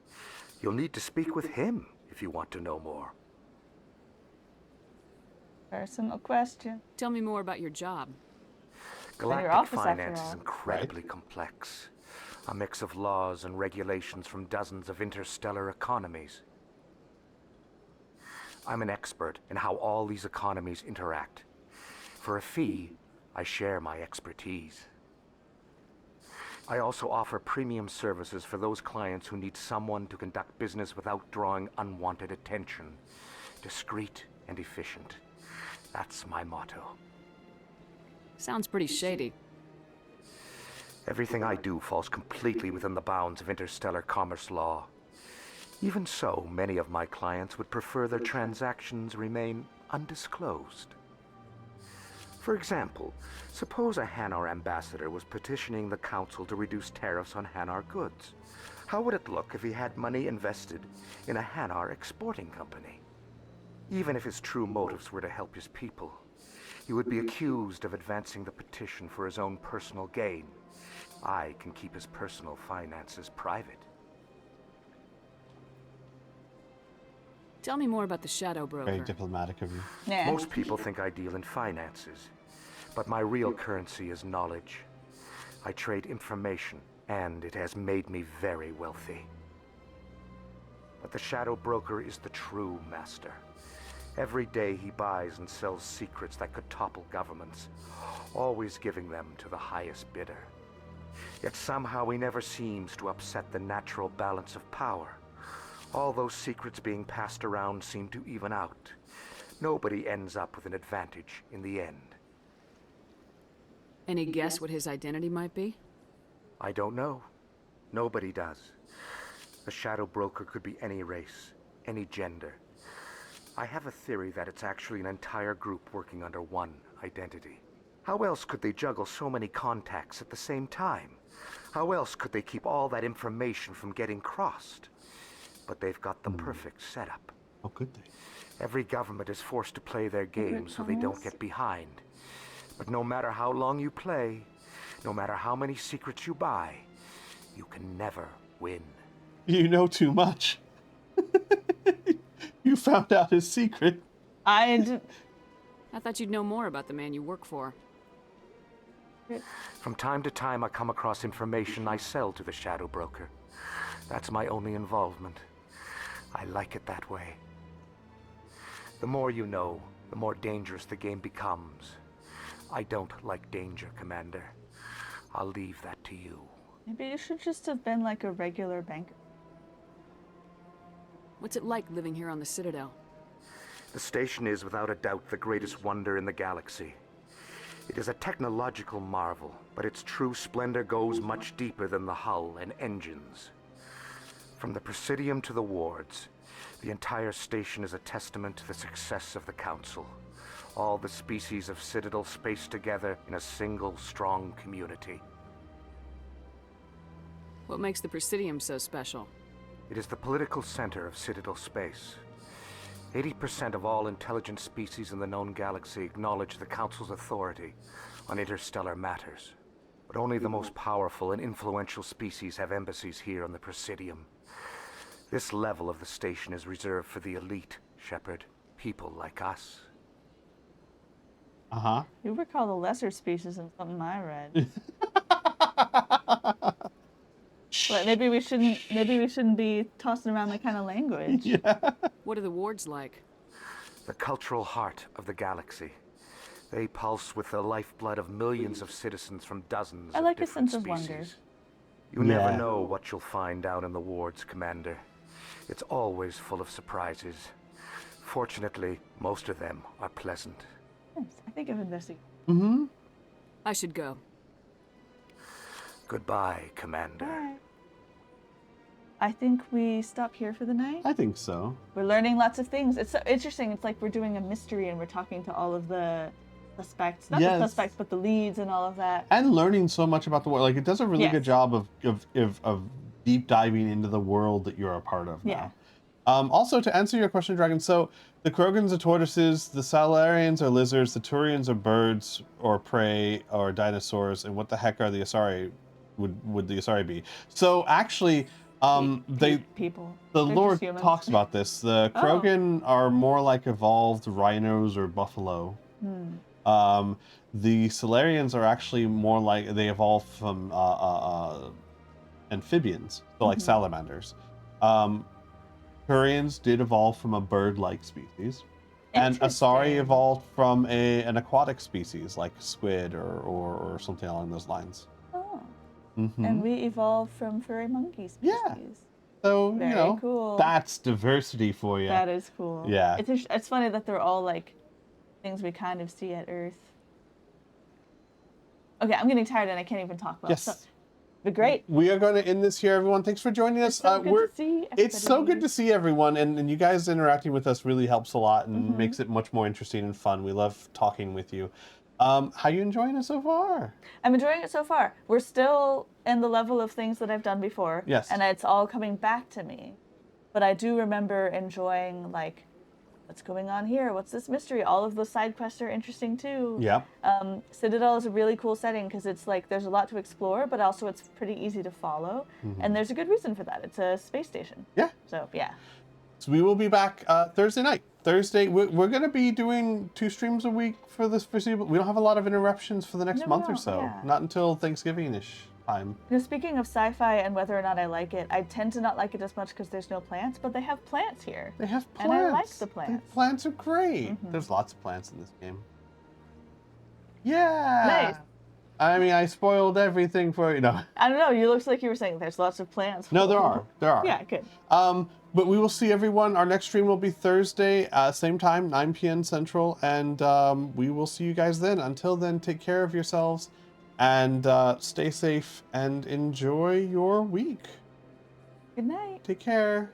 You'll need to speak with him if you want to know more. Personal question. Tell me more about your job. Galactic office, after finance all. is incredibly complex. A mix of laws and regulations from dozens of interstellar economies. I'm an expert in how all these economies interact. For a fee, I share my expertise. I also offer premium services for those clients who need someone to conduct business without drawing unwanted attention. discreet and efficient. That's my motto. Sounds pretty shady. Everything I do falls completely within the bounds of interstellar commerce law. Even so, many of my clients would prefer their transactions remain undisclosed. For example, suppose a Hanar ambassador was petitioning the council to reduce tariffs on Hanar goods. How would it look if he had money invested in a Hanar exporting company? Even if his true motives were to help his people, he would be accused of advancing the petition for his own personal gain. I can keep his personal finances private. Tell me more about the Shadow Broker. Very diplomatic of you. Yeah. Most people think I deal in finances, but my real currency is knowledge. I trade information, and it has made me very wealthy. But the Shadow Broker is the true master. Every day he buys and sells secrets that could topple governments, always giving them to the highest bidder. Yet somehow he never seems to upset the natural balance of power. All those secrets being passed around seem to even out. Nobody ends up with an advantage in the end. Any guess what his identity might be? I don't know. Nobody does. The Shadow Broker could be any race, any gender. I have a theory that it's actually an entire group working under one identity. How else could they juggle so many contacts at the same time? How else could they keep all that information from getting crossed? But they've got the perfect setup. How could they? Every government is forced to play their game so they don't get behind. But no matter how long you play, no matter how many secrets you buy, you can never win. You know too much. You found out his secret. I thought you'd know more about the man you work for. From time to time, I come across information I sell to the Shadow Broker. That's my only involvement. I like it that way. The more you know, the more dangerous the game becomes. I don't like danger, Commander. I'll leave that to you. Maybe you should just have been like a regular banker. What's it like living here on the Citadel? The station is without a doubt the greatest wonder in the galaxy. It is a technological marvel, but its true splendor goes much deeper than the hull and engines. From the Presidium to the wards, the entire station is a testament to the success of the Council. All the species of Citadel spaced together in a single strong community. What makes the Presidium so special? It is the political center of Citadel space. 80% of all intelligent species in the known galaxy acknowledge the Council's authority on interstellar matters. But only the most powerful and influential species have embassies here on the Presidium. This level of the station is reserved for the elite, Shepard. People like us. Uh-huh. You recall the lesser species in something I read. But maybe we shouldn't be tossing around that kind of language. Yeah. What are the wards like? The cultural heart of the galaxy. They pulse with the lifeblood of millions of citizens from dozens I like of a different sense of species. wonder. You never know what you'll find down in the wards, Commander. It's always full of surprises. Fortunately, most of them are pleasant. Yes, I think I've investigated. Mm-hmm. I should go. Goodbye, Commander. Bye. I think we stop here for the night. I think so. We're learning lots of things. It's so interesting. It's like we're doing a mystery and we're talking to all of the suspects. Not the suspects, but the leads and all of that. And learning so much about the world. Like, it does a really good job of deep diving into the world that you're a part of now. Yeah. Also, to answer your question, Dragon, so the Krogans are tortoises, the Salarians are lizards, the Turians are birds or prey or dinosaurs, and what the heck are the Asari? Would the Asari be? So actually, people. The They're lore just humans. talks about this. The Krogan are more like evolved rhinos or buffalo. The Salarians are actually more like they evolved from amphibians, so like salamanders. Turians did evolve from a bird-like species, and Asari evolved from an aquatic species like squid or something along those lines. Oh. Mm-hmm. And we evolved from furry monkey species. Yeah. So, Very you know, cool. that's diversity for you. That is cool. Yeah. It's funny that they're all like things we kind of see at Earth. Okay, I'm getting tired and I can't even talk well. Yes. So, but great. We are going to end this here, everyone. Thanks for joining us. It's so good to see It's so everybody. good to see everyone, and you guys interacting with us really helps a lot and makes it much more interesting and fun. We love talking with you. How you enjoying it so far? I'm enjoying it so far. We're still in the level of things that I've done before. Yes. And it's all coming back to me. But I do remember enjoying, like, what's going on here? What's this mystery? All of the side quests are interesting too. Yeah. Citadel is a really cool setting because it's like there's a lot to explore, but also it's pretty easy to follow. And there's a good reason for that. It's a space station. Yeah. So, yeah. So we will be back Thursday night. Thursday, we're going to be doing 2 streams a week for this foreseeable. We don't have a lot of interruptions for the next month or so. Yeah. Not until Thanksgiving-ish time. You know, speaking of sci-fi and whether or not I like it, I tend to not like it as much because there's no plants, but they have plants here. They have plants. And I like the plants. The plants are great. There's lots of plants in this game. Yeah. Nice. I mean, I spoiled everything for you. No. I don't know. You looked like you were saying there's lots of plants. No, there are. There are. Yeah, good. But we will see everyone. Our next stream will be Thursday, same time, 9 p.m. Central, and we will see you guys then. Until then, take care of yourselves and stay safe and enjoy your week. Good night. Take care.